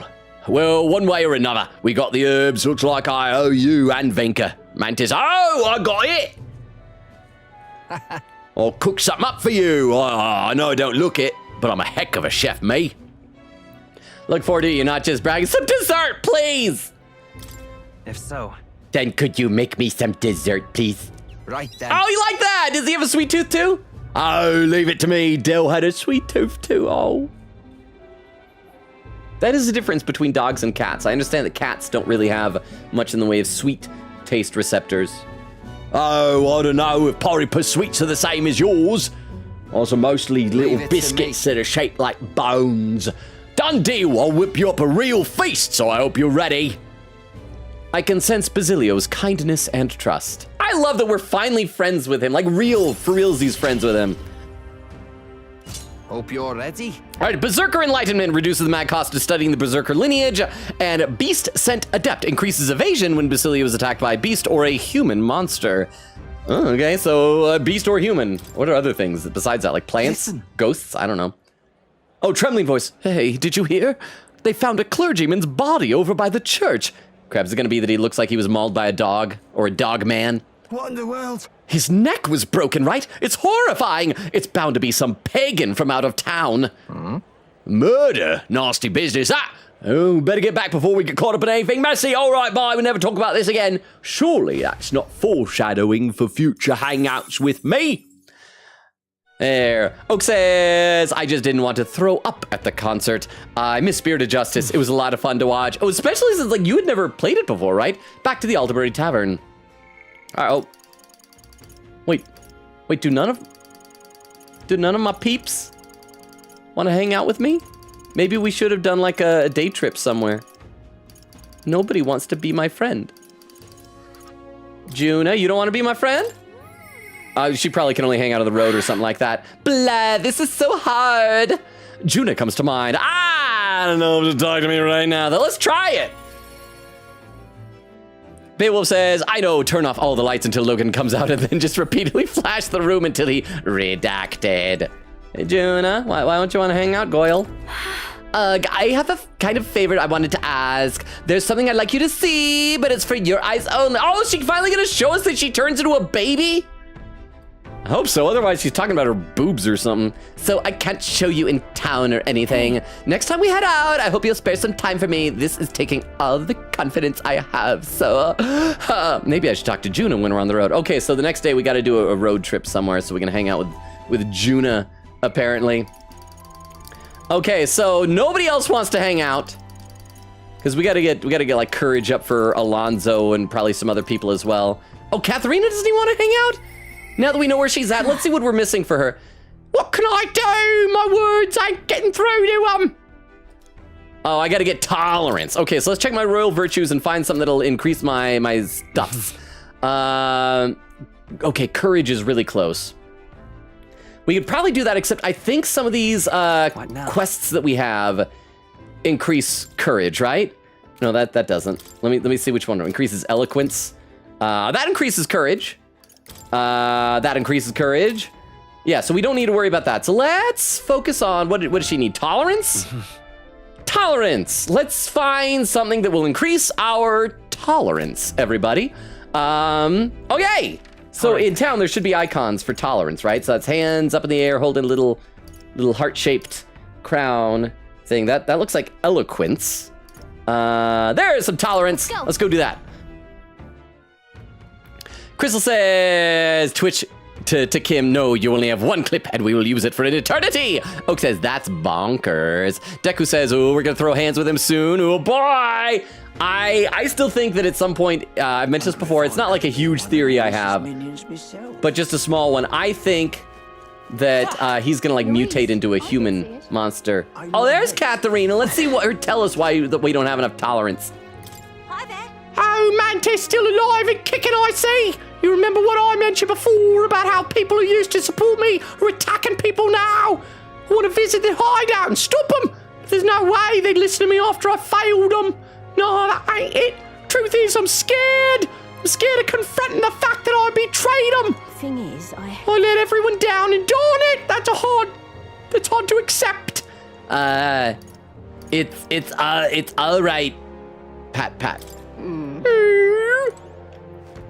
S1: Well, one way or another, we got the herbs. Looks like I owe you and Venka. Mantis, oh, I got it. I'll cook something up for you. I know I don't look it, but I'm a heck of a chef, me. Look forward to you, not just bragging. Some dessert, please.
S6: if so.
S1: Then could you make me some dessert, please?
S6: Right then.
S1: Oh, you like that? Does he have a sweet tooth too? Oh, leave it to me. Dell had a sweet tooth too. Oh. That is the difference between dogs and cats. I understand that cats don't really have much in the way of sweet taste receptors. Oh, I don't know if Poripus sweets are the same as yours. Those are mostly little biscuits that are shaped like bones. Done deal, I'll whip you up a real feast, so I hope you're ready. I can sense Basilio's kindness and trust. I love that we're finally friends with him, like real, for realsies friends with him.
S6: Hope you're ready.
S1: All right, Berserker Enlightenment reduces the mad cost of studying the Berserker lineage, and Beast Scent Adept increases evasion when Basilio is attacked by a beast or a human monster. Oh, okay, so beast or human. What are other things besides that, like plants?
S6: Listen.
S1: Ghosts? I don't know. Oh, trembling voice. Hey, did you hear? They found a clergyman's body over by the church. Crap, is it gonna be that he looks like he was mauled by a dog or a dog man?
S6: What in the world?
S1: His neck was broken, right? It's horrifying. It's bound to be some pagan from out of town. Murder? Nasty business. Oh, better get back before we get caught up in anything messy. All right, bye. We'll never talk about this again. Surely that's not foreshadowing for future hangouts with me. There. Oak says, I just didn't want to throw up at the concert. I miss Spirited Justice. It was a lot of fun to watch. Oh, especially since like you had never played it before, right? Back to the Alderbury Tavern. All right, oh. Wait, do none of my peeps want to hang out with me? Maybe we should have done like a day trip somewhere. Nobody wants to be my friend. Juna, you don't want to be my friend? She probably can only hang out on the road or something like that. Blah, this is so hard. Juna comes to mind. I don't know if to talk to me right now, though. Let's try it. Beowulf says, I know, turn off all the lights until Logan comes out and then just repeatedly flash the room until he redacted. Hey, Juna, why don't you want to hang out, Goyle? I have a kind of favor I wanted to ask. There's something I'd like you to see, but it's for your eyes only. Oh, is she finally gonna show us that she turns into a baby? I hope so, otherwise she's talking about her boobs or something. So I can't show you in town or anything. Next time we head out, I hope you'll spare some time for me. This is taking all the confidence I have, so... maybe I should talk to Juna when we're on the road. Okay, so the next day we gotta do a road trip somewhere so we can hang out with Juna, apparently. Okay, so nobody else wants to hang out. Because we gotta get like courage up for Alonzo and probably some other people as well. Oh, Katharina doesn't even want to hang out? Now that we know where she's at, let's see what we're missing for her. What can I do? My words ain't getting through to them. Oh, I gotta get tolerance. Okay, so let's check my royal virtues and find something that'll increase my stuff. Okay, courage is really close. We could probably do that, except I think some of these quests that we have increase courage, right? No, that doesn't. Let me see which one increases eloquence. That increases courage. That increases courage. Yeah, so we don't need to worry about that. So let's focus on, what does she need? Tolerance? Tolerance. Let's find something that will increase our tolerance, everybody. Okay. So in town, there should be icons for tolerance, right? So that's hands up in the air, holding a little heart-shaped crown thing. That looks like eloquence. There's some tolerance. Let's go do that. Crystal says, Twitch to Kim, no, you only have one clip and we will use it for an eternity. Oak says, that's bonkers. Deku says, oh, we're gonna throw hands with him soon. Oh boy. I still think that at some point, I've mentioned this before, it's not like a huge theory I have, but just a small one. I think that he's gonna like mutate into a human monster. Oh, there's Katharina. Let's see what her tell us why we don't have enough tolerance.
S2: Hi there.
S1: Oh, Mantis still alive and kicking, I see. You remember what I mentioned before about how people who used to support me are attacking people now? I want to visit their hideout and stop them. But there's no way they'd listen to me after I failed them. No, that ain't it. Truth is, I'm scared. I'm scared of confronting the fact that I betrayed them.
S2: Thing is, I
S1: let everyone down, and darn it, that's hard to accept. It's all right. Pat.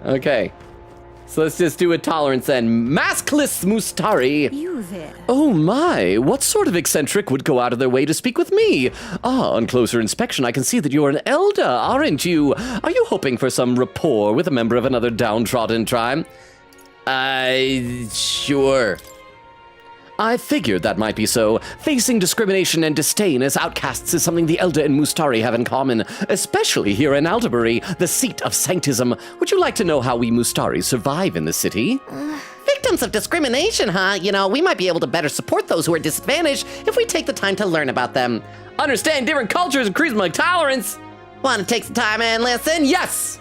S1: Okay. So let's just do a tolerance then. Maskless Mustari.
S2: You there.
S1: Oh my, what sort of eccentric would go out of their way to speak with me? On closer inspection, I can see that you're an elder, aren't you? Are you hoping for some rapport with a member of another downtrodden tribe? Sure. I figured that might be so. Facing discrimination and disdain as outcasts is something the Elder and Mustari have in common, especially here in Alderbury, the seat of sanctism. Would you like to know how we Mustari survive in the city? Victims of discrimination, huh? You know, we might be able to better support those who are disadvantaged if we take the time to learn about them. Understand different cultures, increase my tolerance. Want to take some time and listen? Yes!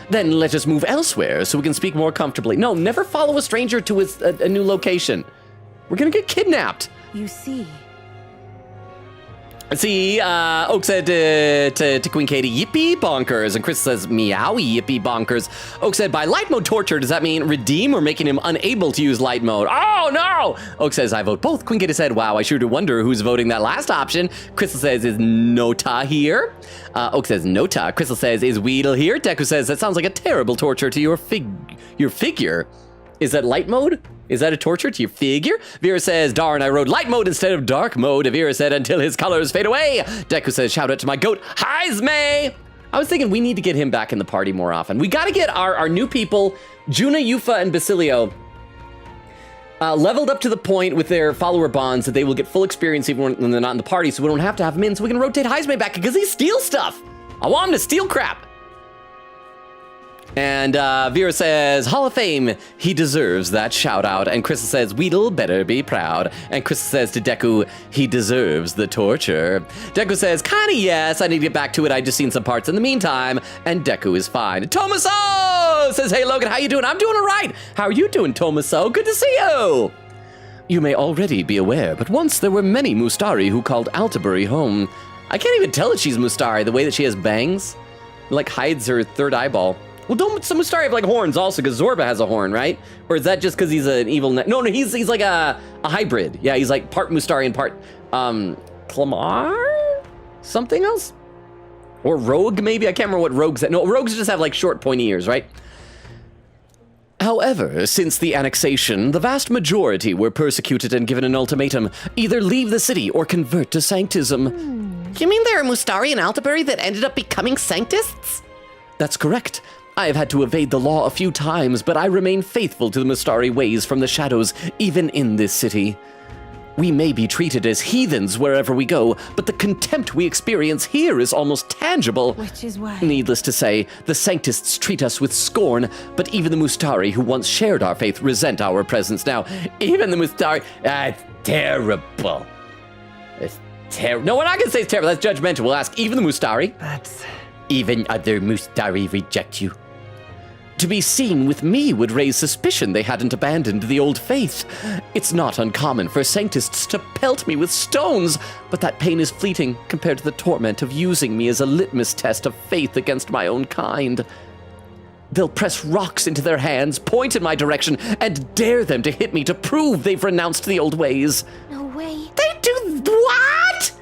S1: Then let us move elsewhere so we can speak more comfortably. No, never follow a stranger to a new location. We're gonna get kidnapped.
S2: You see.
S1: See, Oak said to Queen Katie, yippee bonkers. And Chris says, meowie yippee bonkers. Oak said, by light mode torture, does that mean redeem or making him unable to use light mode? Oh, no! Oak says, I vote both. Queen Katie said, wow, I sure do wonder who's voting that last option. Crystal says, is Nota here? Oak says, Nota. Crystal says, is Weedle here? Deku says, that sounds like a terrible torture to your figure. Is that light mode? Is that a torture to your figure? Vera says, darn, I wrote light mode instead of dark mode. Vera said, until his colors fade away. Deku says, shout out to my goat, Heizme. I was thinking we need to get him back in the party more often. We got to get our new people, Juna, Yufa, and Basilio, leveled up to the point with their follower bonds that they will get full experience even when they're not in the party, so we don't have to have him in, so we can rotate Heizme back because he steals stuff. I want him to steal crap. And Vera says, Hall of Fame, he deserves that shout out. And Crystal says, Weedle better be proud. And Crystal says to Deku, he deserves the torture. Deku says, kinda yes, I need to get back to it. I just seen some parts in the meantime. And Deku is fine. Tomaso says, hey Logan, how you doing? I'm doing all right. How are you doing, Tomaso? Good to see you. You may already be aware, but once there were many Mustari who called Altabury home. I can't even tell that she's Mustari, the way that she has bangs. Like hides her third eyeball. Well, don't some Mustari have like horns also? Because Zorba has a horn, right? Or is that just because he's an evil? No, he's like a hybrid. Yeah, he's like part Mustari and part Clamar, something else, or Rogue maybe. I can't remember what Rogues. No, Rogues just have like short pointy ears, right? However, since the annexation, the vast majority were persecuted and given an ultimatum: either leave the city or convert to Sanctism. You mean there are Mustari in Altabury that ended up becoming Sanctists? That's correct. I have had to evade the law a few times, but I remain faithful to the Mustari ways from the shadows, even in this city. We may be treated as heathens wherever we go, but the contempt we experience here is almost tangible.
S5: Which is why.
S1: Needless to say, the Sanctists treat us with scorn, but even the Mustari who once shared our faith resent our presence now. Even the Mustari, it's terrible. It's terrible. No, we're not gonna say it's terrible, that's judgmental. We'll ask even the Mustari.
S6: That's...
S1: Even other Mustari reject you. To be seen with me would raise suspicion they hadn't abandoned the old faith. It's not uncommon for Sanctists to pelt me with stones, but that pain is fleeting compared to the torment of using me as a litmus test of faith against my own kind. They'll press rocks into their hands, point in my direction, and dare them to hit me to prove they've renounced the old ways.
S2: No way.
S1: They do what?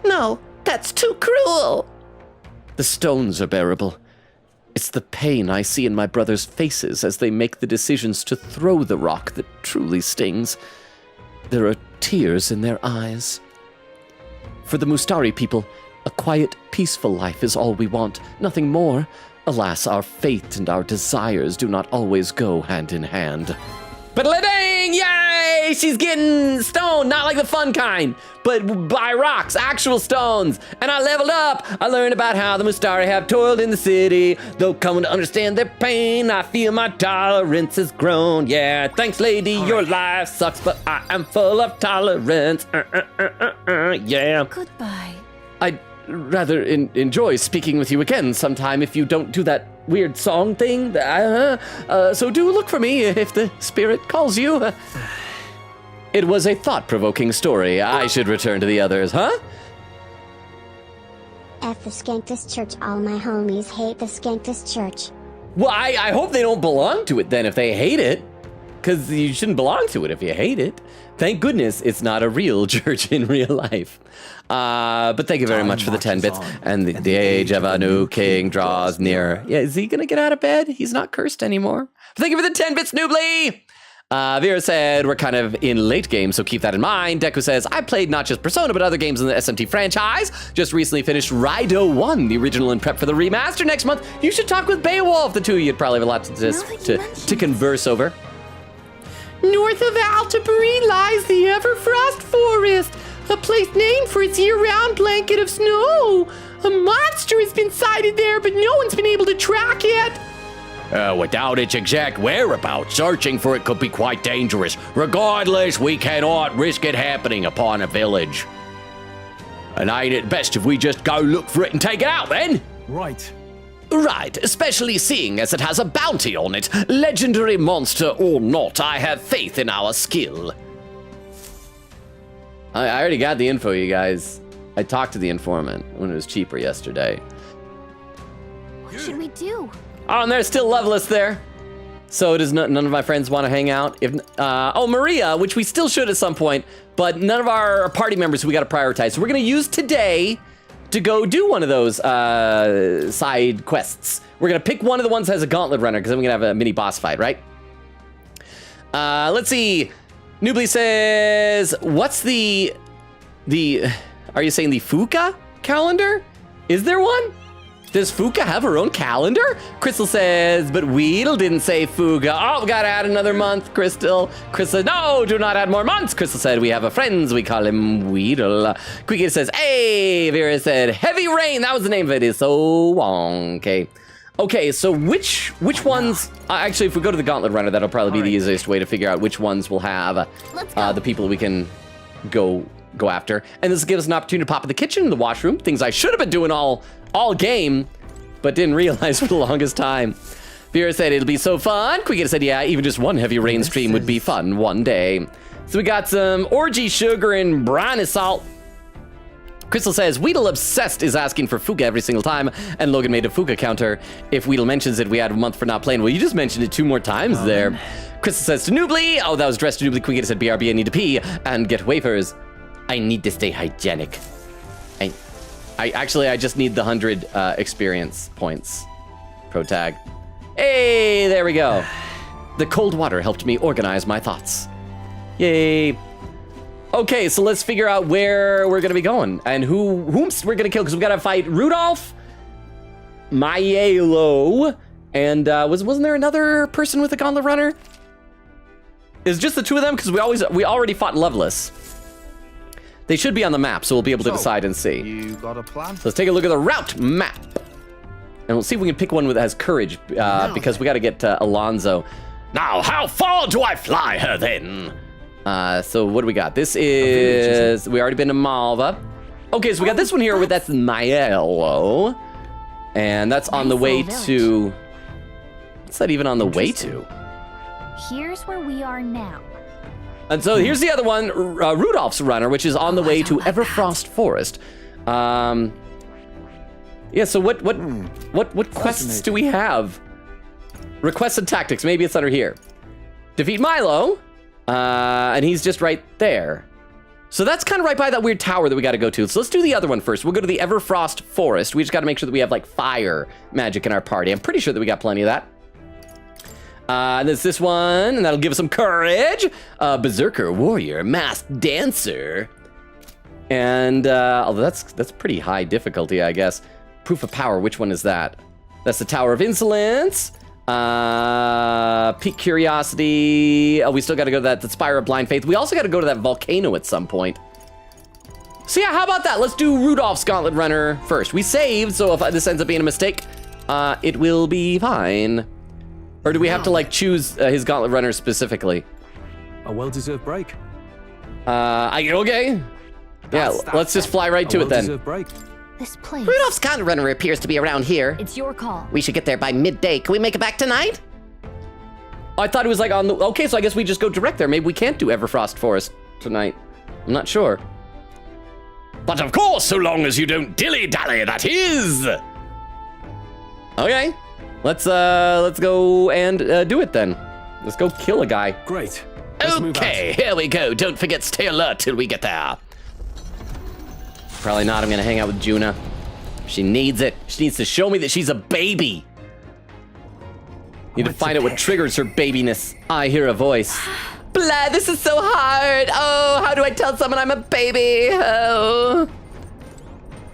S1: No, that's too cruel. The stones are bearable. It's the pain I see in my brothers' faces as they make the decisions to throw the rock that truly stings. There are tears in their eyes. For the Mustari people, a quiet, peaceful life is all we want, nothing more. Alas, our faith and our desires do not always go hand in hand. But living, yay! She's getting stoned, not like the fun kind, but by rocks, actual stones. And I leveled up. I learned about how the Mustari have toiled in the city. Though coming to understand their pain, I feel my tolerance has grown. Yeah, thanks, lady, your life sucks, but I am full of tolerance. Yeah.
S5: Goodbye.
S1: I'd rather enjoy speaking with you again sometime if you don't do that weird song thing. So do look for me if the spirit calls you. It was a thought-provoking story. I should return to the others, huh?
S2: F the Skanktus Church. All my homies hate the Skanktus Church.
S1: Well, I hope they don't belong to it then if they hate it. Because you shouldn't belong to it if you hate it. Thank goodness it's not a real church in real life. But thank you very much for the 10 bits. And the age of a new king draws near. Yeah, is he going to get out of bed? He's not cursed anymore. Thank you for the 10 bits, Noobly. Vera said, we're kind of in late game, so keep that in mind. Deku says, I played not just Persona, but other games in the SMT franchise. Just recently finished Raido 1, the original, and prep for the remaster next month. You should talk with Beowulf. The two of you'd probably have a lot to converse over. North of Altabury lies the Everfrost Forest, a place named for its year-round blanket of snow. A monster has been sighted there, but no one's been able to track it. Without its exact whereabouts, searching for it could be quite dangerous. Regardless, we cannot risk it happening upon a village. And ain't it best if we just go look for it and take it out, then?
S7: Right.
S1: Right, especially seeing as it has a bounty on it. Legendary monster or not, I have faith in our skill. I already got the info, you guys. I talked to the informant when it was cheaper yesterday.
S7: What should we do?
S1: Oh, and there's still Loveless there. So does none of my friends want to hang out? If oh, Maria, which we still should at some point, but none of our party members we got to prioritize. So we're going to use today to go do one of those side quests. We're going to pick one of the ones that has a gauntlet runner because then we're going to have a mini boss fight, right? Let's see. Nubly says, what's the, are you saying the Fuka calendar? Is there one? Does Fuka have her own calendar? Crystal says, but Weedle didn't say Fuga. Oh, we gotta add another month, Crystal. Crystal says, no, do not add more months. Crystal said, we have a friends, we call him Weedle. Quickie says, hey. Vera said, heavy rain. That was the name of it. It's so wonky. Okay, so which ones, actually, if we go to the Gauntlet Runner, that'll probably be the easiest way to figure out which ones will have the people we can go after. And this will give us an opportunity to pop in the kitchen, the washroom, things I should have been doing all game, but didn't realize for the longest time. Vera said, it'll be so fun. Quickie said, yeah, even just one heavy rain stream would be fun one day. So we got some orgy sugar and briny salt. Crystal says, Weedle Obsessed is asking for Fuga every single time, and Logan made a Fuga counter. If Weedle mentions it, we add a month for not playing. Well, you just mentioned it 2 more times there. Crystal says to Noobly, oh, that was dressed to Noobly. Quickie said, BRB, I need to pee and get wafers. I need to stay hygienic. I just need the 100 experience points. Pro tag. Hey, there we go. The cold water helped me organize my thoughts. Yay. Okay, so let's figure out where we're gonna be going and whom we're gonna kill, because we gotta fight Rudolph, Mayelo, and wasn't there another person with a gauntlet runner? Is just the 2 of them? Because we already fought Loveless. They should be on the map, so we'll be able to decide and see.
S6: You got a plan?
S1: So let's take a look at the route map, and we'll see if we can pick one that has courage, because we got to get Alonzo. Now, how far do I fly her then? So what do we got? This is, we already been to Malva. Okay, so we got this one here, that's Mayelo. And that's on the way to, what's that even on the way to?
S7: Here's where we are now.
S1: And so here's the other one, Rudolph's Runner, which is on the way to Everfrost Forest. Yeah, so what quests do we have? Requests and tactics, maybe it's under here. Defeat Milo. And he's just right there. So that's kind of right by that weird tower that we got to go to. So let's do the other one first. We'll go to the Everfrost Forest. We just got to make sure that we have like fire magic in our party. I'm pretty sure that we got plenty of that. And there's this one, and that'll give us some courage. Berserker, warrior, masked dancer. And although that's pretty high difficulty, I guess. Proof of power, which one is that? That's the Tower of Insolence. Peak Curiosity. Oh, we still got to go to that Spire of Blind Faith. We also got to go to that volcano at some point. So yeah, how about that? Let's do Rudolph's Gauntlet Runner first. We saved, so if this ends up being a mistake, it will be fine. Or do we have to like choose his Gauntlet Runner specifically?
S8: A well-deserved break.
S1: Okay. Yeah, let's just fly right to it then.
S8: Break.
S7: This place.
S9: Rudolph's Gauntlet Runner appears to be around here.
S7: It's your call.
S9: We should get there by midday. Can we make it back tonight?
S1: Oh, I thought it was like on the... Okay, so I guess we just go direct there. Maybe we can't do Everfrost Forest tonight. I'm not sure. But of course, so long as you don't dilly-dally, that is! Okay. Let's go and do it then. Let's go kill a guy.
S8: Great.
S9: Okay, here we go. Don't forget, stay alert till we get there.
S1: Probably not. I'm gonna hang out with Juna. She needs it. She needs to show me that she's a baby. Need to find out what triggers her babiness. I hear a voice. Blah, this is so hard. Oh, how do I tell someone I'm a baby? Oh,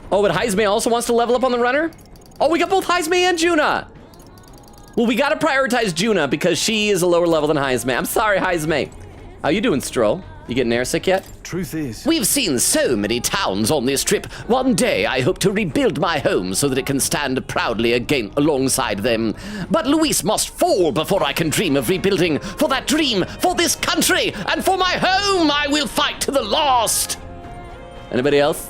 S1: but Heisme also wants to level up on the runner? Oh, we got both Heisme and Juna. Well, we gotta prioritize Juna because she is a lower level than Heisme. I'm sorry, Heisme. How you doing, Stroll? You getting airsick yet?
S8: Truth is,
S9: we've seen so many towns on this trip. One day I hope to rebuild my home so that it can stand proudly again alongside them. But Luis must fall before I can dream of rebuilding. For that dream, for this country, and for my home, I will fight to the last. Anybody else?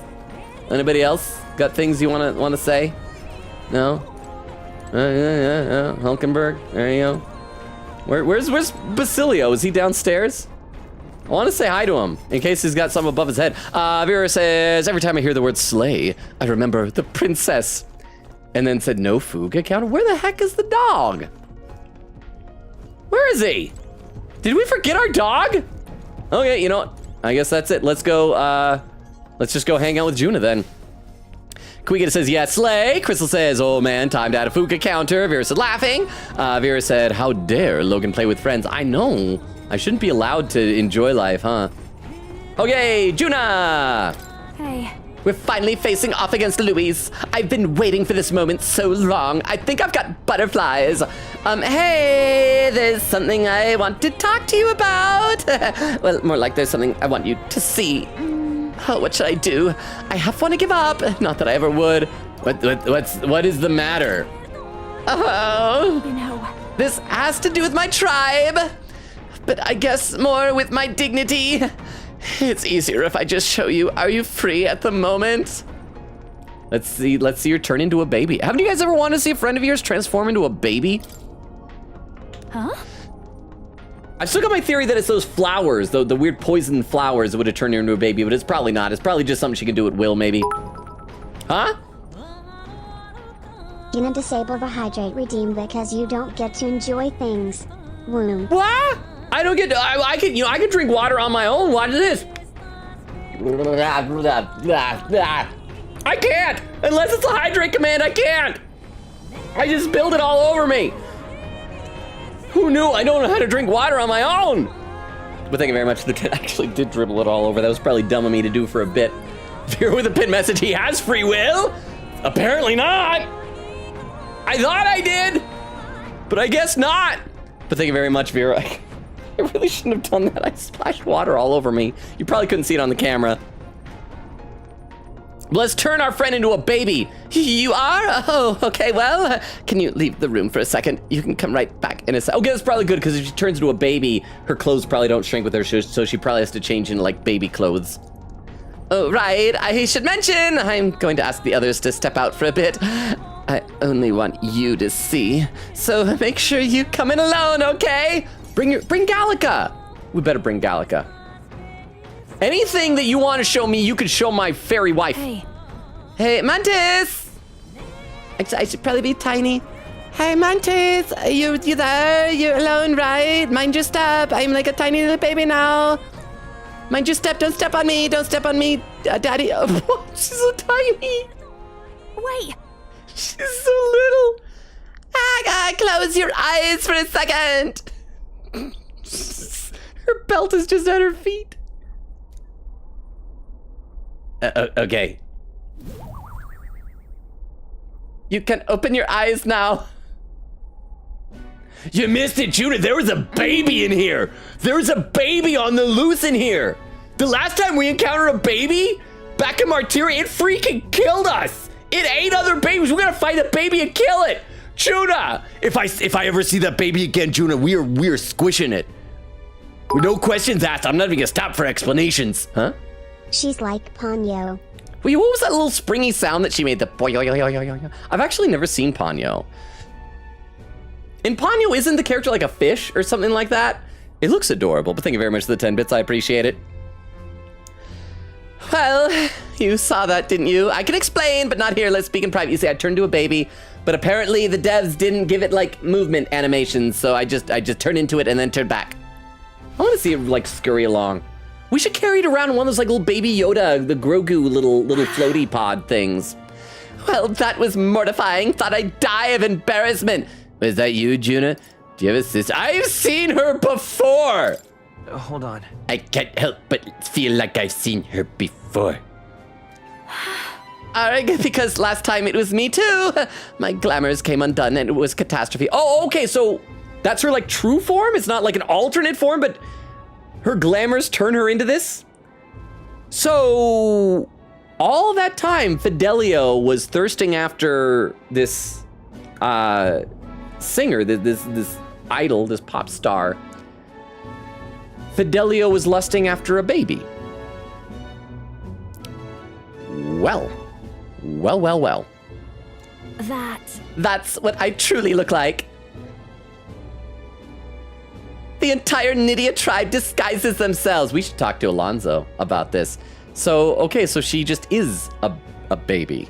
S9: Anybody else got things you wanna say? No? Yeah. Hulkenberg. There you go. Where's Basilio? Is he downstairs?
S1: I want to say hi to him in case he's got something above his head. Vera says, every time I hear the word slay, I remember the princess. And then said, no Fuga counter. Where the heck is the dog? Where is he? Did we forget our dog? Okay, you know what? I guess that's it. Let's go, let's just go hang out with Juna then. Quigita says, yeah, slay. Crystal says, oh man, time to add a Fuga counter. Vera said, laughing. Vera said, how dare Logan play with friends? I know. I shouldn't be allowed to enjoy life, huh? Okay, Juna.
S7: Hey.
S9: We're finally facing off against Louise. I've been waiting for this moment so long. I think I've got butterflies. Hey, there's something I want to talk to you about. Well, more like there's something I want you to see. Oh, what should I do? I half want to give up. Not that I ever would. What is the matter? Oh,
S7: You know,
S9: this has to do with my tribe, but I guess more with my dignity. It's easier if I just show you. Are you free at the moment? Let's see her turn into a baby. Haven't you guys ever wanted to see a friend of yours transform into a baby?
S7: huh?
S1: I've still got my theory that it's those flowers, the weird poison flowers that would have turned her into a baby, but it's probably not. It's probably just something she can do at will, maybe. Huh?
S2: Gonna disable the hydrate redeem because you don't get to enjoy things. Womb.
S1: What? I don't get to, I can drink water on my own. Watch this. I can't, unless it's a hydrate command, I can't. I just spilled it all over me. Who knew I don't know how to drink water on my own? But thank you very much. The kid actually did dribble it all over. That was probably dumb of me to do for a bit. Vera with a pin message, he has free will? Apparently not. I thought I did, but I guess not. But thank you very much, Vera. I really shouldn't have done that. I splashed water all over me. You probably couldn't see it on the camera. Let's turn our friend into a baby. You are? Oh, okay, well, can you leave the room for a second? You can come right back in a sec. Okay, that's probably good, because if she turns into a baby, her clothes probably don't shrink with her, so she probably has to change into, like, baby clothes. Oh, right, I should mention, I'm going to ask the others to step out for a bit. I only want you to see, so make sure you come in alone, okay? Bring Gallica. We better bring Gallica. Anything that you want to show me, you could show my fairy wife.
S7: Hey.
S9: Hey, Mantis! I should probably be tiny. Hey, Mantis! You there? You're alone, right? Mind your step. I'm like a tiny little baby now. Mind your step. Don't step on me. Don't step on me, Daddy. Oh, she's so tiny.
S7: Wait.
S9: She's so little. Close your eyes for a second. Her belt is just at her feet. Okay. You can open your eyes now. You missed it, Juna. There was a baby in here. There was a baby on the loose in here. The last time we encountered a baby, back in Martyria, it freaking killed us. It ate other babies. We're gonna find the baby and kill it. Juna, if I ever see that baby again, Juna, we're squishing it. With no questions asked. I'm not even gonna stop for explanations, huh?
S2: She's like Ponyo.
S1: Wait, what was that little springy sound that she made? The boy. I've actually never seen Ponyo. And Ponyo, isn't the character like a fish or something like that? It looks adorable, but thank you very much for the 10 bits. I appreciate it. Well, you saw that, didn't you? I can explain, but not here. Let's speak in private. You see, I turned into a baby, but apparently the devs didn't give it like movement animations, so I just turned into it and then turned back. I want to see it like scurry along. We should carry it around in one of those like little baby Yoda, the Grogu little floaty pod things. Well, that was mortifying. Thought I'd die of embarrassment. Was that you, Juna? Do you have a sister? I've seen her before.
S6: Hold on.
S1: I can't help but feel like I've seen her before. Because last time it was me too. My glamours came undone and it was catastrophe. Oh, okay, so that's her like true form? It's not like an alternate form, but her glamours turn her into this? So all that time, Fidelio was thirsting after this singer, this idol, this pop star. Fidelio was lusting after a baby. Well.
S7: That.
S1: That's what I truly look like. The entire Nydia tribe disguises themselves. We should talk to Alonzo about this. So, okay, so she just is a baby.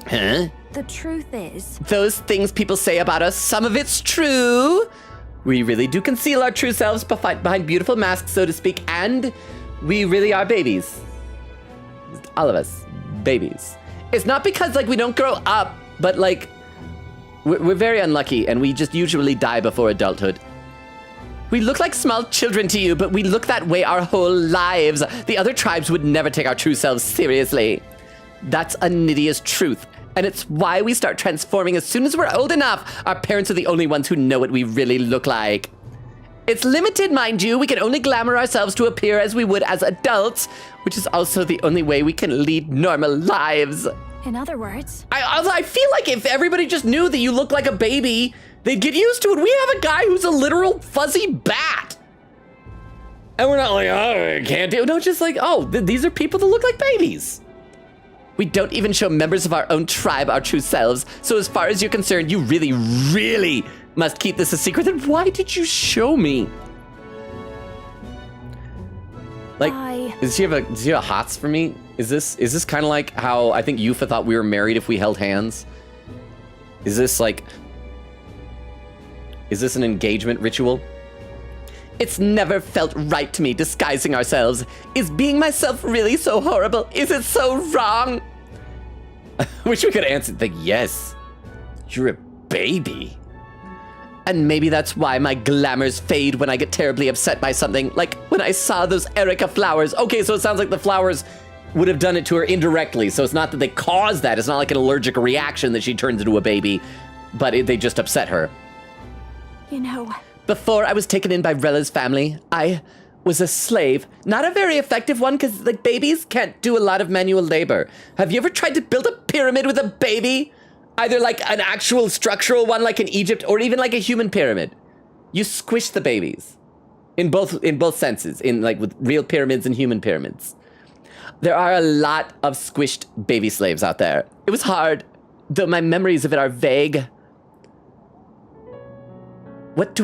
S1: Huh?
S7: The truth is,
S1: Those things people say about us, some of it's true. We really do conceal our true selves behind beautiful masks, so to speak, and we really are babies. All of us, babies. It's not because, like, we don't grow up, but, like, we're very unlucky, and we just usually die before adulthood. We look like small children to you, but we look that way our whole lives. The other tribes would never take our true selves seriously. That's a Nydia's truth, and it's why we start transforming as soon as we're old enough. Our parents are the only ones who know what we really look like. It's limited, mind you. We can only glamour ourselves to appear as we would as adults, which is also the only way we can lead normal lives.
S7: in other words,
S1: I feel like if everybody just knew that you look like a baby, they'd get used to it. We have a guy who's a literal fuzzy bat. And we're not like, oh, I can't do it. No, just like, oh, these are people that look like babies. We don't even show members of our own tribe our true selves. So as far as you're concerned, you really, really must keep this a secret. Then why did you show me? Like, does she have hots for me? Is this kind of like how I think Yufa thought we were married if we held hands? Is this an engagement ritual? It's never felt right to me disguising ourselves. Is being myself really so horrible? Is it so wrong? I wish we could answer like, yes, you're a baby. And maybe that's why my glamours fade when I get terribly upset by something, like when I saw those Erica flowers. Okay, so it sounds like the flowers would have done it to her indirectly, so it's not that they caused that. It's not like an allergic reaction that she turns into a baby, but they just upset her.
S7: you know,
S1: Before I was taken in by Rella's family, I was a slave. Not a very effective one, because like babies can't do a lot of manual labor. Have you ever tried to build a pyramid with a baby? Either like an actual structural one like in Egypt, or even like a human pyramid. You squish the babies. In both senses, in like with real pyramids and human pyramids. There are a lot of squished baby slaves out there. It was hard, though my memories of it are vague. What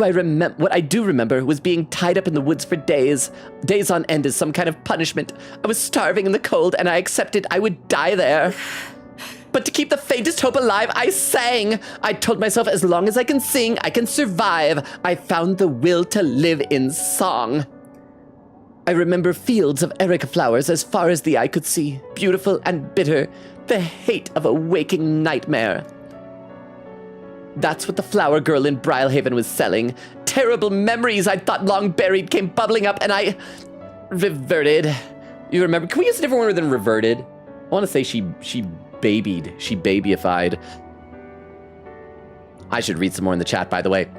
S1: I do remember was being tied up in the woods for days on end as some kind of punishment. I was starving in the cold, and I accepted I would die there. But to keep the faintest hope alive, I sang. I told myself, as long as I can sing, I can survive. I found the will to live in song. I remember fields of Erica flowers as far as the eye could see, beautiful and bitter, the hate of a waking nightmare. That's what the flower girl in Brilehaven was selling. Terrible memories I'd thought long buried came bubbling up, and I reverted. You remember? Can we use a different word than reverted? I want to say she babied. She babyified. I should read some more in the chat, by the way.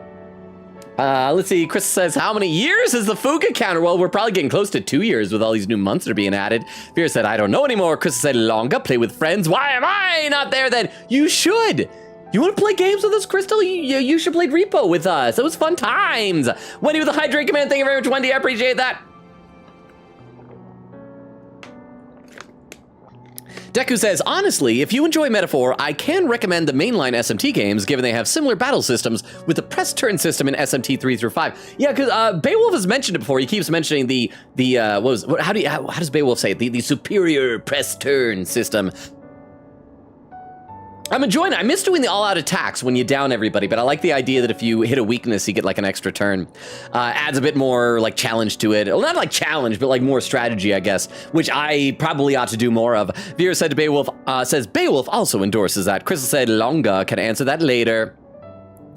S1: Let's see. Chris says, how many years is the Fuga counter? Well, we're probably getting close to 2 years with all these new months that are being added. Vera said, I don't know anymore. Chris said, Longa, play with friends. Why am I not there then? You should. You want to play games with us, Crystal? You should play Repo with us. It was fun times. Wendy with the hydrate command. Thank you very much, Wendy. I appreciate that. Deku says, honestly, if you enjoy Metaphor, I can recommend the mainline SMT games, given they have similar battle systems with the press turn system in SMT 3 through 5. Yeah, because Beowulf has mentioned it before. He keeps mentioning how does Beowulf say it? The superior press turn system. I'm enjoying it. I miss doing the all-out attacks when you down everybody, but I like the idea that if you hit a weakness, you get like an extra turn. Adds a bit more like challenge to it. Well, not like challenge, but like more strategy, I guess, which I probably ought to do more of. Vera said to Beowulf, Beowulf also endorses that. Crystal said Longa can answer that later.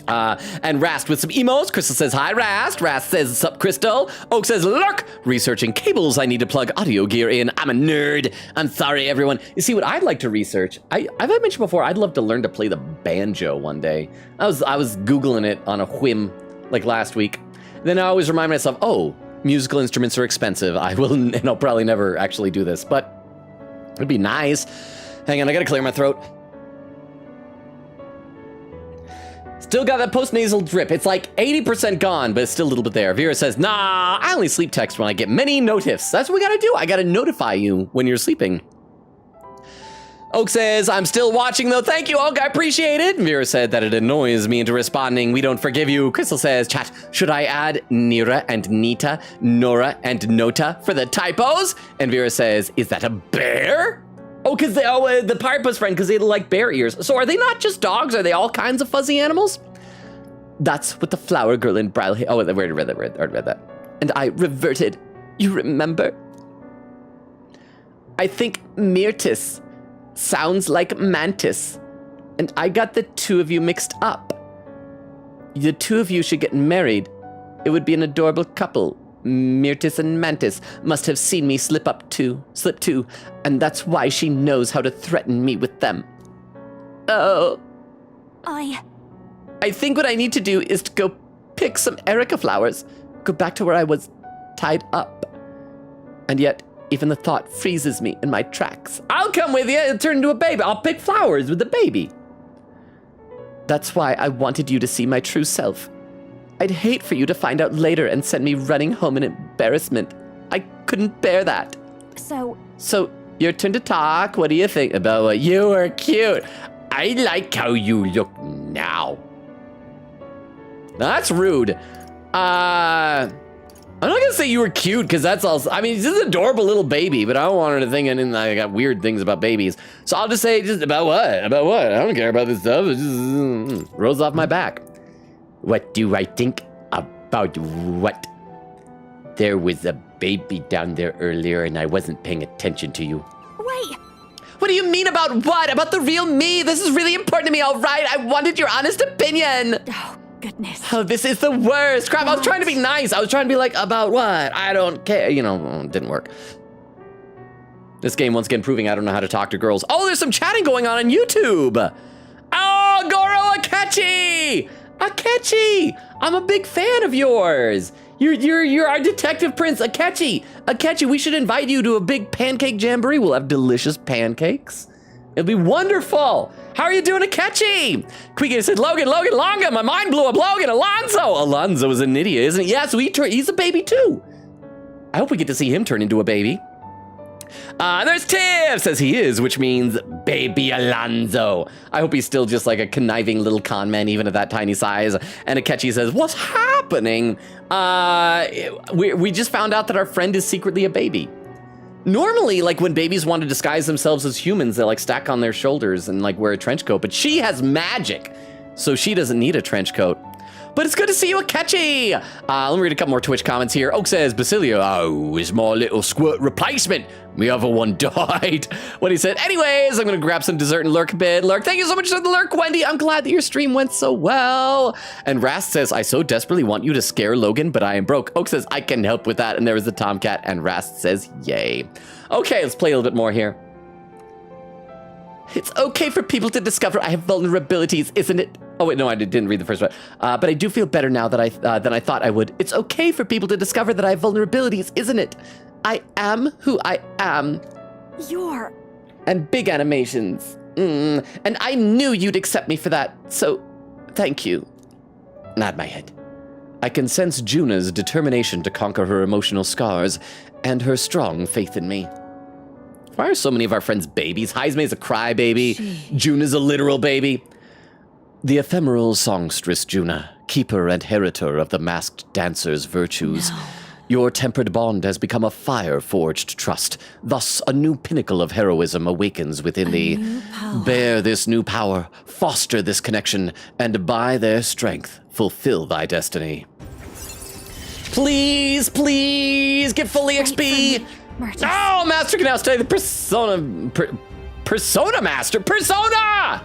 S1: And Rast with some emos. Crystal says, hi, Rast. Rast says, sup, Crystal. Oak says, lurk. Researching cables. I need to plug audio gear in. I'm a nerd. I'm sorry, everyone. You see, what I'd like to research, I've mentioned before, I'd love to learn to play the banjo one day. I was Googling it on a whim, like last week. Then I always remind myself, oh, musical instruments are expensive. And I'll probably never actually do this, but it'd be nice. Hang on, I gotta clear my throat. Still got that post-nasal drip. It's like 80% gone, but it's still a little bit there. Vera says, nah, I only sleep text when I get many notifs. That's what we gotta do. I gotta notify you when you're sleeping. Oak says, I'm still watching though. Thank you, Oak. I appreciate it. Vera said that it annoys me into responding, we don't forgive you. Crystal says, chat, should I add Nira and Nita, Nora and Nota for the typos? And Vera says, is that a bear? Oh, because the pirate best friend, because they like bear ears. So are they not just dogs? Are they all kinds of fuzzy animals? That's what the flower girl in Brile. Oh, I already read that. And I reverted. You remember? I think Myrtis sounds like Mantis, and I got the two of you mixed up. The two of you should get married. It would be an adorable couple. Myrtis and Mantis must have seen me slip too, and that's why she knows how to threaten me with them. Oh. I think what I need to do is to go pick some Erica flowers, go back to where I was tied up. And yet, even the thought freezes me in my tracks. I'll come with you and turn into a baby. I'll pick flowers with the baby. That's why I wanted you to see my true self. I'd hate for you to find out later and send me running home in embarrassment. I couldn't bear that. So, your turn to talk. What do you think about what you are cute? I like how you look now. Now that's rude. I'm not gonna say you were cute, because that's also, I mean, she's an adorable little baby, but I don't want her to think I got weird things about babies. So I'll just say, just about what? About what? I don't care about this stuff. It just rolls off my back. What do I think about what? There was a baby down there earlier, and I wasn't paying attention to you.
S7: Wait.
S1: What do you mean about what? About the real me? This is really important to me, all right? I wanted your honest opinion.
S7: Oh, goodness.
S1: Oh, this is the worst. Crap, I was trying to be nice. I was trying to be like, about what? I don't care. You know, it didn't work. This game, once again, proving I don't know how to talk to girls. Oh, there's some chatting going on YouTube. Oh, Goro Akechi! Akechi! I'm a big fan of yours. You're our detective prince, Akechi. Akechi, we should invite you to a big pancake jamboree. We'll have delicious pancakes. It'll be wonderful. How are you doing, Akechi? Queegator said, Logan, Longa, my mind blew up. Logan, Alonzo is an idiot, isn't he? Yeah, so he's a baby too. I hope we get to see him turn into a baby. And there's Tiff, says he is, which means baby Alonzo. I hope he's still just like a conniving little con man, even at that tiny size. And Akechi says, what's happening? We just found out that our friend is secretly a baby. Normally, like when babies want to disguise themselves as humans, they like stack on their shoulders and like wear a trench coat, but she has magic, so she doesn't need a trench coat. But it's good to see you, Akechi. Let me read a couple more Twitch comments here. Oak says, Basilio, oh, is my little squirt replacement. The other one died. What he said. Anyways, I'm going to grab some dessert and lurk a bit. Lurk, thank you so much for the lurk, Wendy. I'm glad that your stream went so well. And Rast says, I so desperately want you to scare Logan, but I am broke. Oak says, I can help with that. And there was the Tomcat. And Rast says, yay. Okay, let's play a little bit more here. It's okay for people to discover I have vulnerabilities, isn't it? Oh, wait, no, I didn't read the first one. But I do feel better now than I thought I would. It's okay for people to discover that I have vulnerabilities, isn't it? I am who I am.
S7: You're...
S1: And big animations. And I knew you'd accept me for that, so thank you. Nod my head. I can sense Juna's determination to conquer her emotional scars and her strong faith in me. Why are so many of our friends babies? Heisme's a crybaby. Juna's a literal baby. The ephemeral songstress Juna, keeper and heritor of the masked dancer's virtues. No. Your tempered bond has become a fire-forged trust. Thus, a new pinnacle of heroism awakens within thee. Bear this new power, foster this connection, and by their strength, fulfill thy destiny. Please, please, get fully XP! Oh, Master can now study the Persona Master! Persona!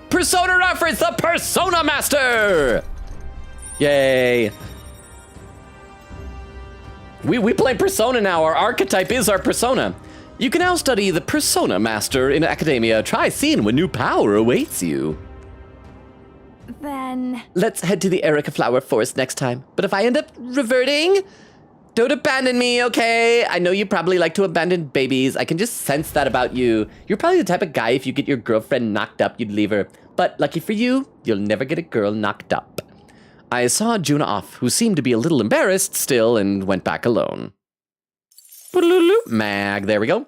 S1: Persona reference, the Persona Master! Yay. We play Persona now. Our archetype is our Persona. You can now study the Persona Master in Academia. Try seeing what new power awaits you.
S7: Then...
S1: Let's head to the Erica Flower Forest next time. But if I end up reverting, don't abandon me, okay? I know you probably like to abandon babies. I can just sense that about you. You're probably the type of guy, if you get your girlfriend knocked up, you'd leave her. But lucky for you, you'll never get a girl knocked up. I saw Juna off, who seemed to be a little embarrassed still, and went back alone. Mag, there we go.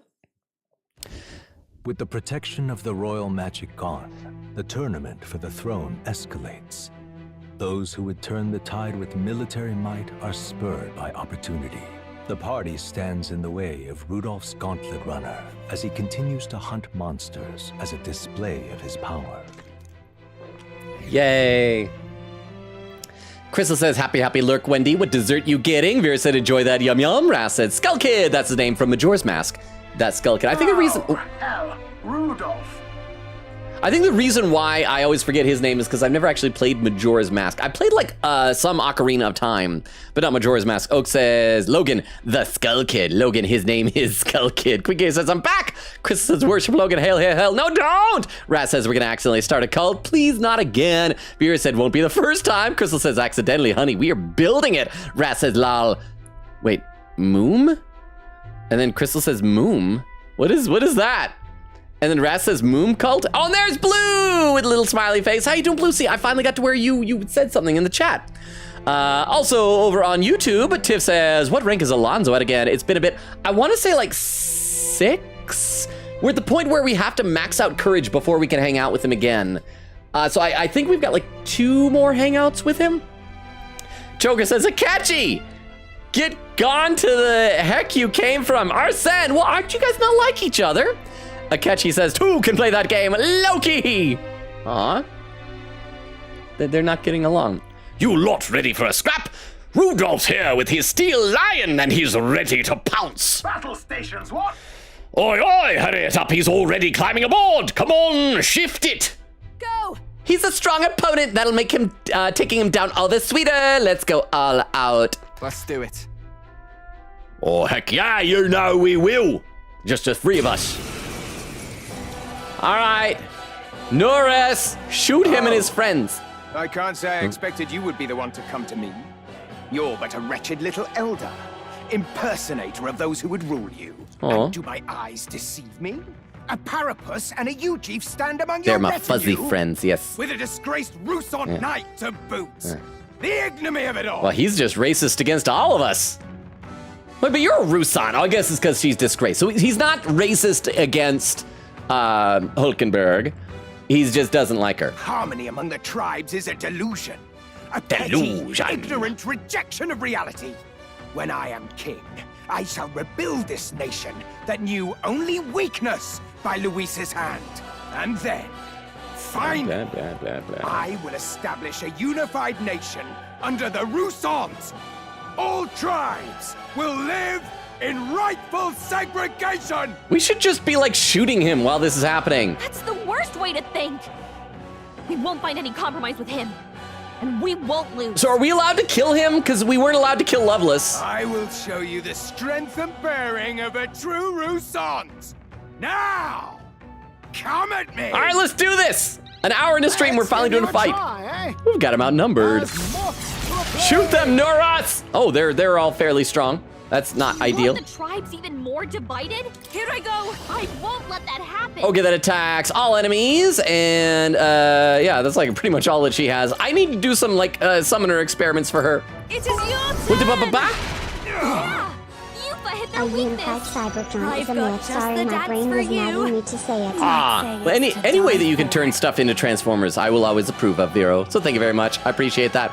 S8: With the protection of the royal magic gone, the tournament for the throne escalates. Those who would turn the tide with military might are spurred by opportunity. The party stands in the way of Rudolph's Gauntlet Runner as he continues to hunt monsters as a display of his power.
S1: Yay. Crystal says, happy lurk, Wendy. What dessert you getting? Vera said, enjoy that yum yum. Raz said, Skull Kid. That's the name from Majora's Mask. That's Skull Kid. I think the reason...
S10: hell, Rudolph.
S1: I think the reason why I always forget his name is because I've never actually played Majora's Mask. I played like some Ocarina of Time, but not Majora's Mask. Oak says, Logan, the Skull Kid. Logan, his name is Skull Kid. Quick says, I'm back. Chris says, worship Logan. Hail, hail, hail. No, don't. Raz says, we're going to accidentally start a cult. Please, not again. Vera said, won't be the first time. Crystal says, accidentally, honey. We are building it. Raz says, lol. Wait, Moom? And then Crystal says, Moom? What is that? And then Raz says, Moom cult? Oh, and there's Blue with a little smiley face. How you doing, Blue? See, I finally got to where you said something in the chat. Also, over on YouTube, Tiff says, what rank is Alonzo at again? It's been a bit, I want to say like 6? We're at the point where we have to max out courage before we can hang out with him again. So I think we've got like 2 more hangouts with him. Choker says, Akachi! Get gone to the heck you came from. Arsene, well, aren't you guys not like each other? Akachi says, 2 can play that game. Loki! Aw. They're not getting along.
S9: You lot ready for a scrap? Rudolph's here with his steel lion and he's ready to pounce.
S10: Battle stations, what?
S9: Oi, oi, hurry it up. He's already climbing aboard. Come on, shift it.
S7: Go!
S1: He's a strong opponent. That'll make him, taking him down all the sweeter. Let's go all out.
S6: Let's do it.
S9: Oh, heck yeah, you know we will. Just the 3 of us.
S1: All right. Norris, shoot him and his friends.
S11: I can't say I expected you would be the one to come to me. You're but a wretched little elder, impersonator of those who would rule you.
S1: Aw.
S11: And do my eyes deceive me? A Parapus and a Uchief stand among
S1: They're
S11: your
S1: my
S11: retinue,
S1: fuzzy friends, yes.
S11: with a disgraced Rousson knight to boot. The ignominy of it all.
S1: Well, he's just racist against all of us. Wait, but you're a Roussan. Oh, I guess it's because she's disgraced. So he's not racist against Hulkenberg. He just doesn't like her.
S11: Harmony among the tribes is a delusion. A petty, ignorant rejection of reality. When I am king, I shall rebuild this nation that knew only weakness by Luis's hand. And then, finally, I will establish a unified nation under the Roussons. All tribes will live in rightful segregation!
S1: We should just be like shooting him while this is happening.
S12: That's the worst way to think. We won't find any compromise with him. And we won't lose.
S1: So are we allowed to kill him? Because we weren't allowed to kill Lovelace.
S11: I will show you the strength and bearing of a true Roussons. Now, come at me!
S1: All right, let's do this. An hour into stream, we're finally doing a fight. We've got him outnumbered. Shoot them, Noras! Oh, they're all fairly strong. That's not ideal.
S12: Want the tribes even more divided? Here I go. I won't let that happen.
S1: Okay, that attacks all enemies, and yeah, that's like pretty much all that she has. I need to do some like summoner experiments for her.
S12: It is your
S1: What the
S12: Yeah, Yuffie hit their
S2: A
S12: weakness.
S2: unified Cybertron is a
S12: I've got
S2: myth.
S12: just
S2: Sorry,
S12: the
S2: my
S12: dance
S2: brain
S12: for
S2: was
S12: you.
S2: nagging me to say it.
S1: Well, any way that you can turn stuff into Transformers, I will always approve of, Vero. So thank you very much. I appreciate that.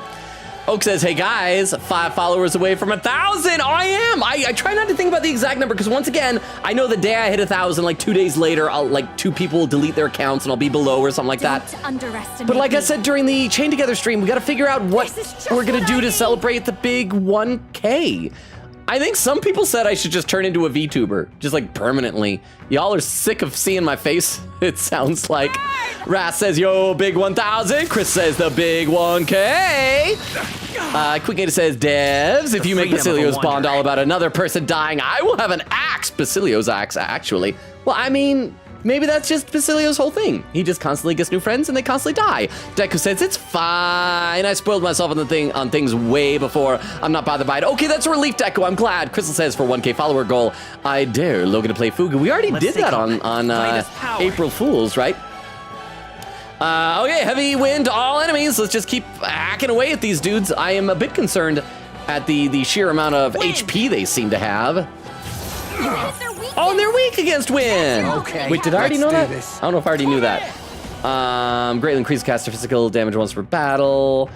S1: Oak says, hey guys, 5 followers away from 1,000. I am. I try not to think about the exact number because once again, I know the day I hit 1,000, like 2 days later, I'll like 2 people will delete their accounts and I'll be below or something like that.
S12: Underestimate
S1: But like I
S12: me.
S1: said during the Chain Together stream, we got to figure out what
S12: This is just
S1: we're gonna
S12: what
S1: do
S12: I
S1: to
S12: need.
S1: celebrate the big 1K. I think some people said I should just turn into a VTuber, just like permanently. Y'all are sick of seeing my face, it sounds like. Raz says, yo, big 1,000. Chris says the big 1K. Quickgator says, devs, if you make Basilio's Bond all about another person dying, I will have an axe. Basilio's axe, actually. Well, I mean, maybe that's just Basilio's whole thing. He just constantly gets new friends and they constantly die. Deku says, it's fine. I spoiled myself on things way before. I'm not bothered by it. Okay, that's a relief, Deku. I'm glad. Crystal says, for 1K follower goal, I dare Logan to play Fugu. We already did that on April Fools, right? Okay, heavy wind to all enemies. Let's just keep hacking away at these dudes. I am a bit concerned at the sheer amount of HP they seem to have.
S12: You hit their weakness.
S1: Oh, and they're weak against wind.
S11: Okay,
S1: Wait, did I already
S11: let's
S1: know
S11: do
S1: that?
S11: this.
S1: I don't know if I already knew that. Greatly increase caster physical damage once per battle.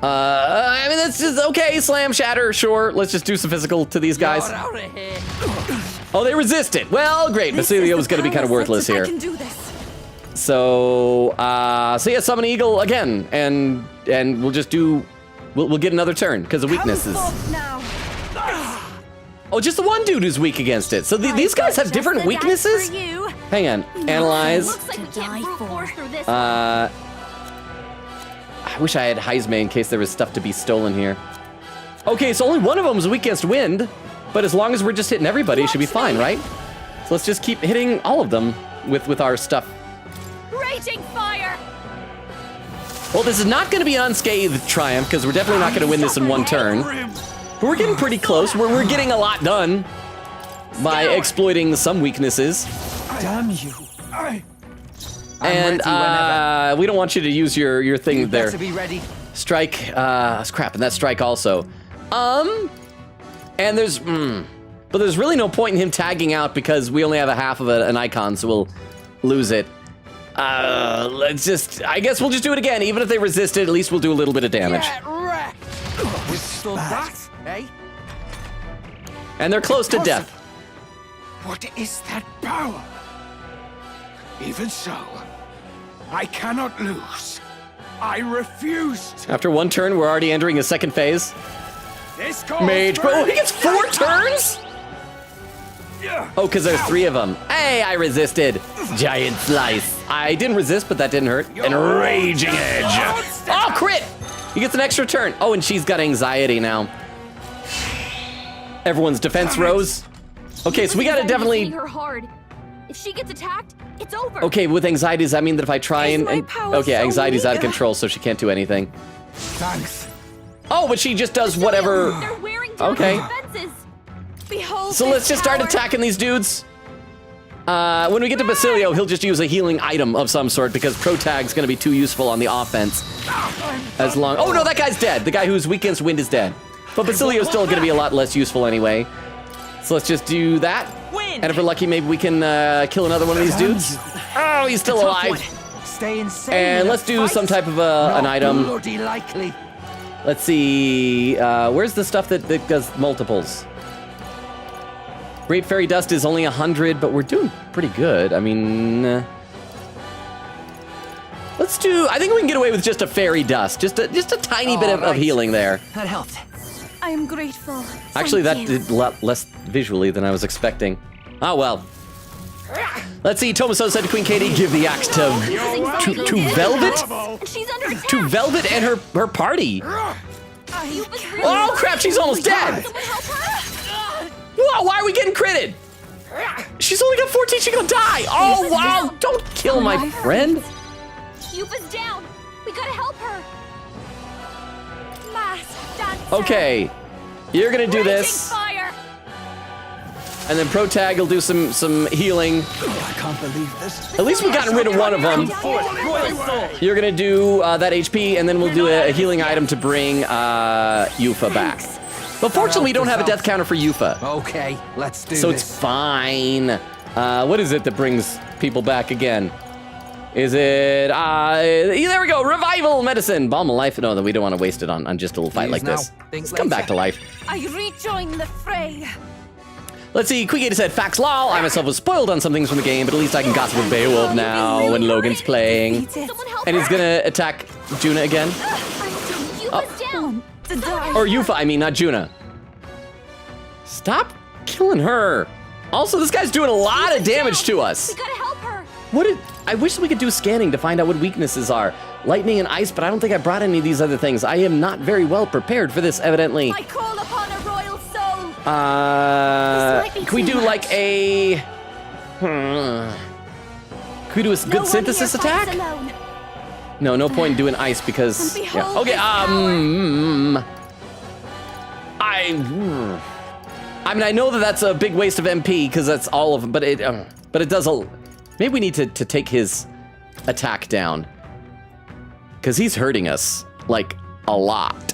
S1: I mean, that's just okay. Slam, shatter, sure. Let's just do some physical to these guys. Oh, they resisted. Well, great. Basilio is going to be kind of worthless here.
S7: I can do this.
S1: So, yeah, summon Eagle again, and we'll just do. We'll get another turn because of weaknesses.
S7: Now.
S1: Oh, just the one dude who's weak against it. So these guys have different weaknesses? Hang on. Analyze.
S12: Looks like we can't brute force through this.
S1: I wish I had Heisme in case there was stuff to be stolen here. Okay, so only one of them is weak against wind, but as long as we're just hitting everybody, it should be fine, right? So let's just keep hitting all of them with our stuff.
S12: Raging fire!
S1: Well, this is not going to be an unscathed triumph because we're definitely not going to win this in one turn. But we're getting pretty close. We're getting a lot done by exploiting some weaknesses.
S11: Damn you.
S1: And we don't want you to use your thing
S11: You
S1: there.
S11: better be ready.
S1: Strike, crap, and that's strike also. And there's, but there's really no point in him tagging out because we only have a half of an icon, so we'll lose it. Let's just, I guess we'll just do it again. Even if they resist it, at least we'll do a little bit of damage.
S11: Withstood that, eh?
S1: And they're close to death.
S11: What is that power? Even so, I cannot lose. I refuse to.
S1: After one turn, we're already entering a second phase.
S11: This calls
S1: Mage,
S11: for
S1: oh, he gets 4 turns? Oh, because there's 3 of them. Hey, I resisted. Giant slice. I didn't resist, but that didn't hurt. And raging edge. Oh, crit! He gets an extra turn. Oh, and she's got anxiety now. Everyone's defense rose. Okay, so we gotta definitely.
S12: Hitting her hard. If she gets attacked, it's over.
S1: Okay, with anxiety, does that mean that if I try and okay,
S7: so
S1: anxiety's out of
S7: weak?
S1: control, so she can't do anything.
S11: Thanks.
S1: Oh, but she just does whatever.
S12: They're wearing down
S1: Okay.
S12: their defenses.
S7: Behold.
S1: So
S7: this
S1: let's just start
S7: power.
S1: attacking these dudes. When we get to Basilio, he'll just use a healing item of some sort because Pro Tag's gonna be too useful on the offense. As long. Oh no, that guy's dead. The guy who's weak against wind is dead. But Basilio's still gonna be a lot less useful anyway. So let's just do that. And if we're lucky, maybe we can kill another one of these dudes. Oh, he's still alive.
S11: Stay insane.
S1: And let's do some type of an item.
S11: Bloody likely.
S1: Let's see. Where's the stuff that does multiples? Great Fairy Dust is only 100, but we're doing pretty good. I mean, let's do. I think we can get away with just a Fairy Dust, just a tiny bit of healing there.
S11: That helped.
S7: I am grateful.
S1: Actually, that
S7: Thank you.
S1: did a lot less visually than I was expecting. Oh well. Let's see. Tomaso said to Queen Katie, "Give the axe to Velvet,
S12: And she's under attack.
S1: to Velvet and her party."
S12: Yuba's really
S1: Oh crap! She's almost dead.
S12: Someone help her.
S1: Whoa, why are we getting critted? She's only got 14, she's gonna die! Oh, wow! Don't kill my friend!
S12: Yuba's down. We gotta help her.
S7: Masked dancer.
S1: Okay, you're gonna do
S12: Raging
S1: this,
S12: fire.
S1: and then Pro Tag will do some healing.
S11: I can't believe this.
S1: At least we've gotten rid of one of them. You're gonna do that HP, and then we'll do a healing item to bring Yufa back. But fortunately, we don't have a death counter for Yufa.
S11: Okay, let's do
S1: So
S11: this.
S1: it's fine. What is it that brings people back again? Is it, there we go, revival medicine. Balm of life. No, we don't want to waste it on just a little fight like this. Let's come back to life.
S7: I rejoin the fray.
S1: Let's see, Queen Gator said, facts lol. I myself was spoiled on some things from the game, but at least I can gossip with Beowulf now when Logan's playing.
S12: Someone help
S1: And
S12: her.
S1: he's gonna attack Juna again.
S12: Yuba's down.
S7: To die.
S1: Or Yufa, I mean, not Juna. Stop killing her. Also, this guy's doing a lot of damage to us.
S12: We gotta help her.
S1: I wish we could do scanning to find out what weaknesses are. Lightning and ice, but I don't think I brought any of these other things. I am not very well prepared for this, evidently.
S7: I call upon a royal soul.
S1: Can we do like a... Can we do a good synthesis attack? No, no point in doing ice because...
S7: And
S1: Yeah.
S7: behold
S1: Okay,
S7: this
S1: I mean, I know that that's a big waste of MP because that's all of them, but it does a... Maybe we need to take his attack down because he's hurting us like a lot.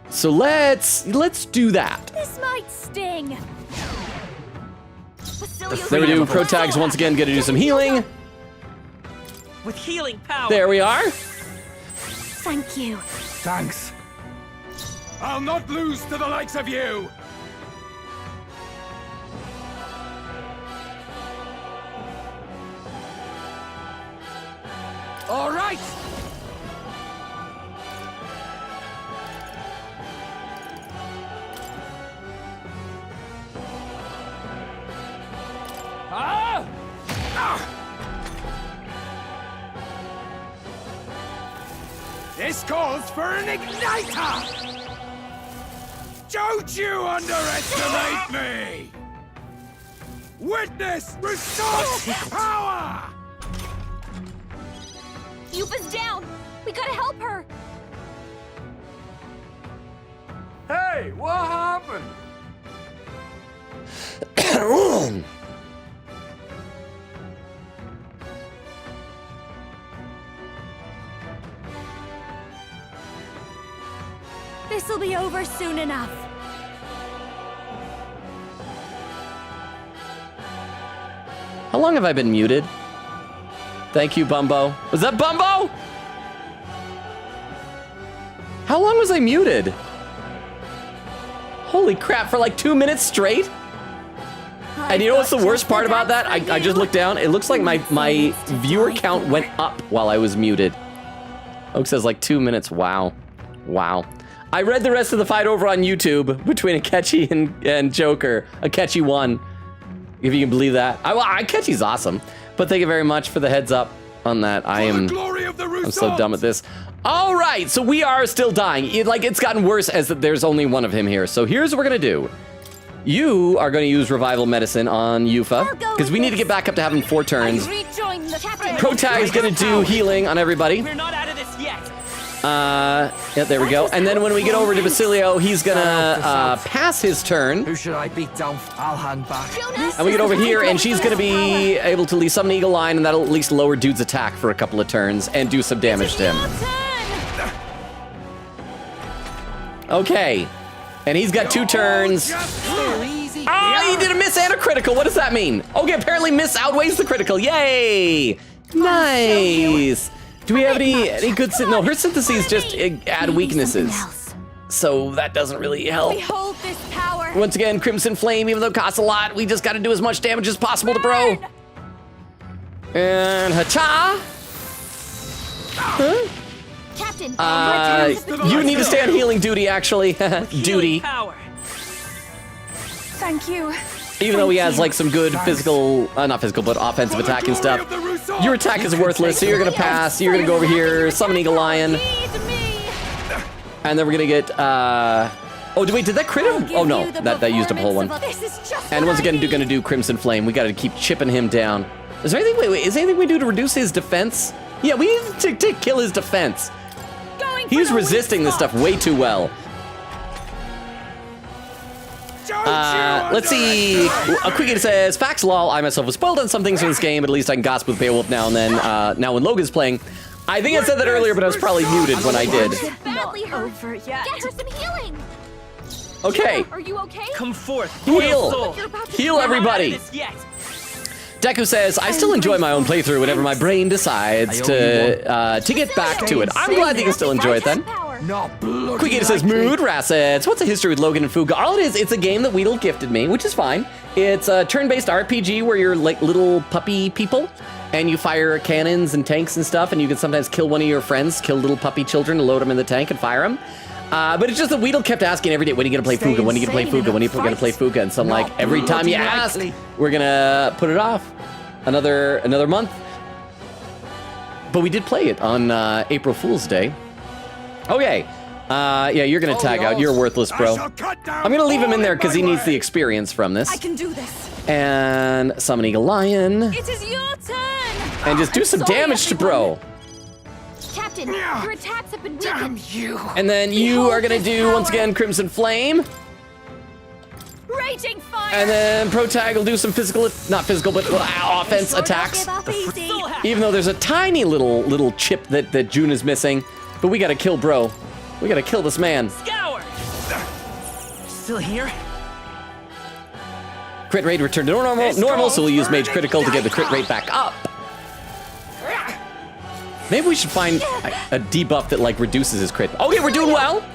S1: So let's do that.
S12: This might sting.
S1: There we do. Protag's once again gonna do some healing.
S6: With healing power.
S1: There we are.
S7: Thank you.
S11: Thanks. I'll not lose to the likes of you! All right! This calls for an igniter! Don't you underestimate me! Witness resource power!
S12: Yuba's down! We gotta help her!
S11: Hey, what happened?
S7: This'll be over soon enough.
S1: How long have I been muted? Thank you, Bumbo. Was that Bumbo? How long was I muted? Holy crap, for like 2 minutes straight? And you know what's the worst part about that? I just looked down. It looks like my viewer count went up while I was muted. Oak says like 2 minutes. Wow. Wow. I read the rest of the fight over on YouTube between Akechi and Joker. Akechi won. If you can believe that. Akechi's awesome. But thank you very much for the heads up on that. I'm so dumb at this. All right, so we are still dying. It's gotten worse as that there's only one of him here. So here's what we're gonna do. You are gonna use revival medicine on Yufa because we need to get back up to having 4 turns. Protag's gonna do healing on everybody.
S6: We're not out of this yet.
S1: Yeah, there we go. And then when we get over to Basilio, he's gonna pass his turn.
S6: Who should I beat down? I'll hang back.
S1: And we get over here, and she's gonna be able to leave summon Eagle Line, and that'll at least lower dude's attack for a couple of turns and do some damage to him. Okay. And he's got 2 turns. Oh, he did a miss and a critical. What does that mean? Okay, apparently miss outweighs the critical. Yay! Nice. Do we have any good... No, her syntheses just add weaknesses. So that doesn't really help.
S7: We hold this power.
S1: Once again, Crimson Flame, even though it costs a lot, we just got to do as much damage as possible to bro. And hacha. Huh?
S7: Captain,
S1: you need to stay on healing duty, actually. Duty.
S7: thank you.
S1: Even though he has like some good physical, not physical, but offensive attack and stuff. Your attack is worthless, so you're gonna pass. You're gonna go over here, summon Eagle Lion. And then we're gonna get, oh, wait, did that crit him? Oh no, that used up a whole one. And once again, gonna do Crimson Flame. We gotta keep chipping him down. Is there anything, wait, is there anything we do to reduce his defense? Yeah, we need to kill his defense. He's resisting this stuff way too well. Let's see. A quickie says, facts lol, I myself was spoiled on some things in this game, but at least I can gossip with Beowulf now and then. Now when Logan's playing. I think I said that earlier, but I was probably muted when I did.
S12: Badly hurt. Get her some healing.
S1: Okay.
S12: Are you okay?
S6: Come forth.
S1: Heal. Heal everybody. Deku says, I still enjoy my own playthrough whenever my brain decides to get back to it. I'm glad that you can still enjoy it then. Quickie says, mood, Rassets. What's the history with Logan and Fuga? All it is, it's a game that Weedle gifted me, which is fine. It's a turn-based RPG where you're like little puppy people, and you fire cannons and tanks and stuff, and you can sometimes kill one of your friends, kill little puppy children, and load them in the tank and fire them. But it's just that Weedle kept asking every day, when are you gonna play Fuga? When are you gonna play Fuga? When are you gonna play Fuga? And so I'm like, every time you ask, we're gonna put it off another month. But we did play it on April Fool's Day. Okay. Yeah, you're gonna tag out. You're worthless, bro. I'm gonna leave him in there because he needs the experience from this.
S7: I can do this.
S1: And summon Eagle Lion.
S7: It is your turn.
S1: And just do some damage to bro.
S12: Captain, your attacks have been weakened.
S1: And then you are gonna do, once again, Crimson Flame.
S7: Raging fire.
S1: And then Protag will do some physical, not physical, but offense attacks. Even though there's a tiny little chip that June is missing. But we gotta kill bro. We gotta kill this man.
S6: Scour. Still here?
S1: crit rate returned to normal, so we'll use Mage Critical to get the crit rate back up. Maybe we should find a debuff that like reduces his crit. Okay, we're doing well.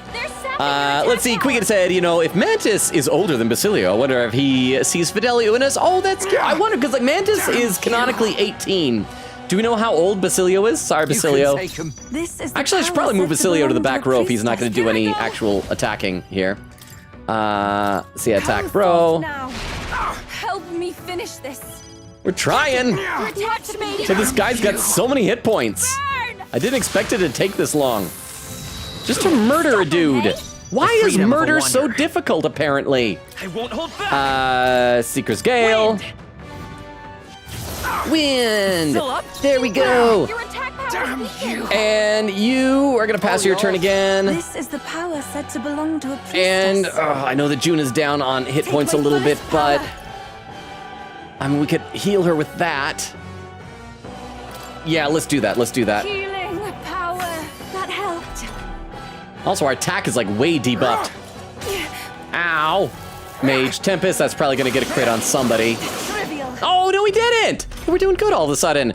S1: Let's see. Quiggin said, you know, if Mantis is older than Basilio, I wonder if he sees Fidelio in us. Oh, that's cute. I wonder because like Mantis is canonically 18. Do we know how old Basilio is? Sorry, Basilio.
S5: This is
S1: Actually, I should probably move Basilio to the back row if he's not going to do any actual attacking here. See, attack, bro.
S7: Help me finish this.
S1: We're trying.
S7: Protect me.
S1: So this guy's got so many hit points. I didn't expect it to take this long. Just to murder a dude. Why is murder so difficult, apparently?
S6: I won't hold back.
S1: Seeker's Gale. Wind. There we go.
S7: Your attack power is weakened.
S1: And you are going to pass your turn again.
S5: This is the power said to belong to a priestess.
S1: And I know that June is down on hit points a little bit, but I mean, we could heal her with that. Yeah, let's do that. Let's do that.
S7: Healing power. That helped.
S1: Also, our attack is like way debuffed. Ow. Mage Tempest, that's probably going to get a crit on somebody. Oh, no, we didn't. We're doing good all of a sudden.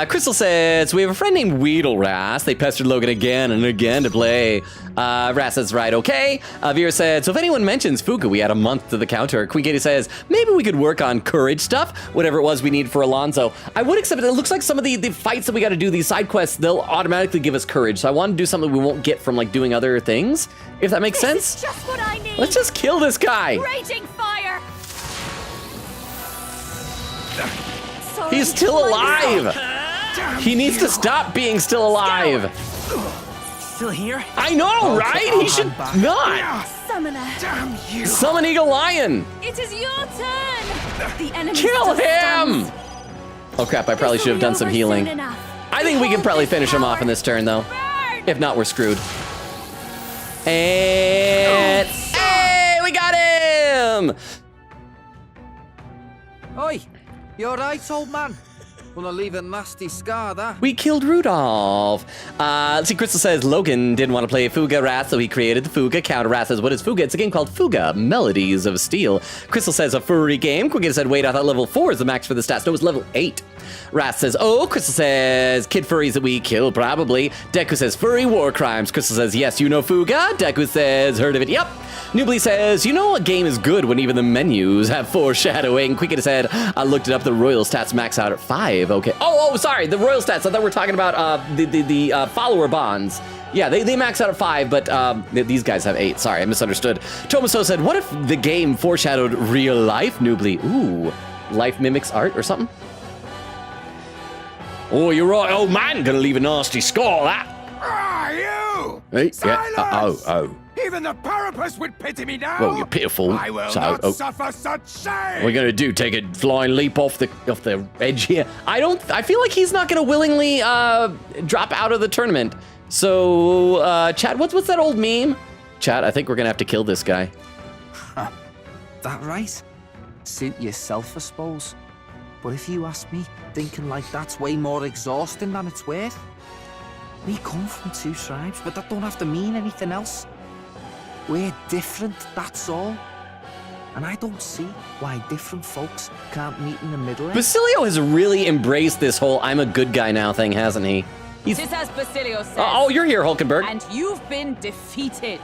S1: Crystal says, we have a friend named Weedleras. They pestered Logan again and again to play. Ras says, right, okay. Vera said, so if anyone mentions Fuga, we add a month to the counter. Queen Katie says, maybe we could work on courage stuff, whatever it was we need for Alonzo. I would accept it. It looks like some of the fights that we got to do, these side quests, they'll automatically give us courage. So I want to do something we won't get from like doing other things, if that makes sense.
S7: This is just what I need.
S1: Let's just kill this guy.
S7: Raging fire. Sorry,
S1: He's still alive. He needs to stop being still alive.
S6: Still here?
S1: I know, right? He should not.
S7: Summoner.
S11: Damn you!
S1: Summon Eagle Lion.
S7: It is your turn. The enemy
S1: Kill
S7: still
S1: him.
S7: stands.
S1: Oh crap, I probably
S7: This
S1: should
S7: will
S1: have
S7: be
S1: done some
S7: over
S1: healing.
S7: soon enough.
S1: I think we can
S7: Behold
S1: probably
S7: this
S1: finish him off
S7: power.
S1: in this turn though.
S7: Burn.
S1: If not, we're screwed. And hey, we got him.
S6: Oi, you alright, old man? Gonna leave a nasty scar, that.
S1: We killed Rudolph. Let's see, Crystal says Logan didn't want to play Fuga Wrath, so he created the Fuga counter. Wrath says, what is Fuga? It's a game called Fuga, Melodies of Steel. Crystal says, a furry game. Quiggin said, wait, I thought level 4 is the max for the stats. No, it's level 8. Wrath says, oh. Crystal says, kid furries that we kill, probably. Deku says, furry war crimes. Crystal says, yes, you know Fuga. Deku says, heard of it, yep. Nubly says, you know a game is good when even the menus have foreshadowing. Quiggin said, I looked it up, the royal stats max out at 5. Okay. Oh, sorry, the royal stats. I thought we were talking about the follower bonds. Yeah, they max out at 5, but these guys have 8. Sorry, I misunderstood. Tomaso said, what if the game foreshadowed real life, Nubly? Ooh, life mimics art or something? Oh, you're right, old man. Gonna leave a nasty scar, that.
S11: Ah, you!
S1: Hey,
S11: Silence!
S1: yeah. Oh.
S11: Even the Parapus would pity me now!
S1: Well, you're pitiful.
S11: I will
S1: so,
S11: not suffer such shame!
S1: What are we gonna do? Take a flying leap off the edge here? I feel like he's not gonna willingly drop out of the tournament. So, Chad, what's that old meme? Chad, I think we're gonna have to kill this guy.
S6: That right? Suit yourself, I suppose. But if you ask me, thinking like that's way more exhausting than it's worth. We come from 2 tribes, but that don't have to mean anything else. We're different, that's all. And I don't see why different folks can't meet in the middle.
S1: Basilio has really embraced this whole I'm a good guy now thing, hasn't he?
S13: Just as Basilio says.
S1: Oh, you're here, Hulkenberg.
S13: And you've been defeated.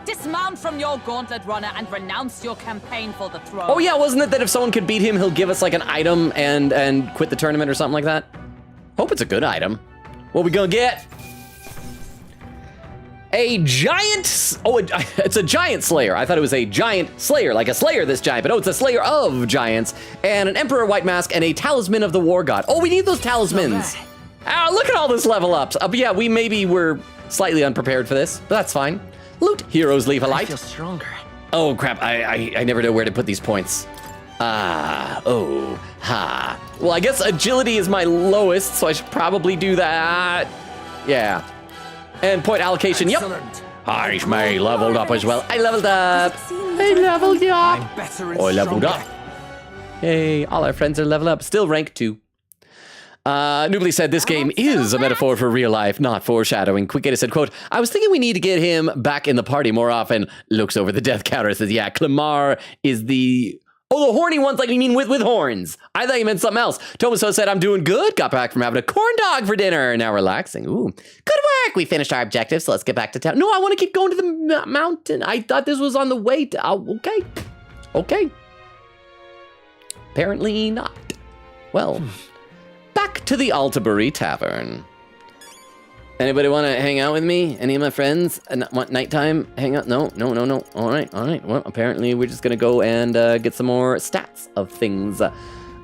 S13: Dismount from your gauntlet runner and renounce your campaign for the throne.
S1: Oh yeah, wasn't it that if someone could beat him, he'll give us like an item and quit the tournament or something like that? Hope it's a good item. What we gonna get? A giant, it's a giant slayer. I thought it was a giant slayer, like a slayer this giant, but no, it's a slayer of giants, and an emperor white mask, and a talisman of the war god. Oh, we need those talismans. Oh, look at all this level ups. But yeah, we maybe were slightly unprepared for this, but that's fine. Loot, heroes leave a light.
S6: I feel stronger.
S1: Oh crap, I never know where to put these points. Well, I guess agility is my lowest, so I should probably do that. Yeah. And point allocation,
S11: Excellent.
S1: yep. Harish May leveled up as well. I leveled up. I leveled up.
S11: I'm better and
S1: I leveled
S11: stronger.
S1: up. Hey, all our friends are leveled up. Still rank 2. Nubly said this game is a metaphor for real life, not foreshadowing. Quickgator said, quote, I was thinking we need to get him back in the party more often. Looks over the death counter, says, yeah, Clamar is the Oh, the horny ones, like you mean with horns. I thought you meant something else. Tomaso said, I'm doing good. Got back from having a corn dog for dinner. Now relaxing. Ooh, good work. We finished our objective, so let's get back to town. No, I want to keep going to the mountain. I thought this was on the way to... Oh, okay. Apparently not. Well, back to the Altabury Tavern. Anybody want to hang out with me? Any of my friends? Want nighttime hang out? No. All right. Well, apparently we're just gonna go and get some more stats of things.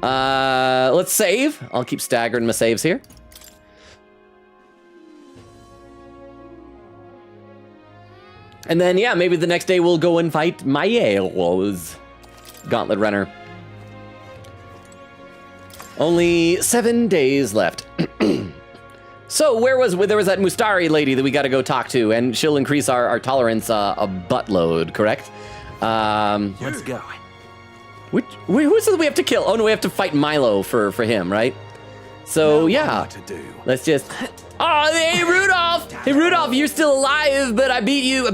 S1: Let's save. I'll keep staggering my saves here. And then, yeah, maybe the next day we'll go and fight Maielo's Gauntlet Runner. Only 7 days left. So there was that Mustari lady that we got to go talk to, and she'll increase our tolerance a buttload, correct?
S6: Let's go.
S1: Who is it that we have to kill? Oh no, we have to fight Milo for him, right? So yeah, let's just. Oh, hey Rudolph! Hey Rudolph, you're still alive, but I beat you,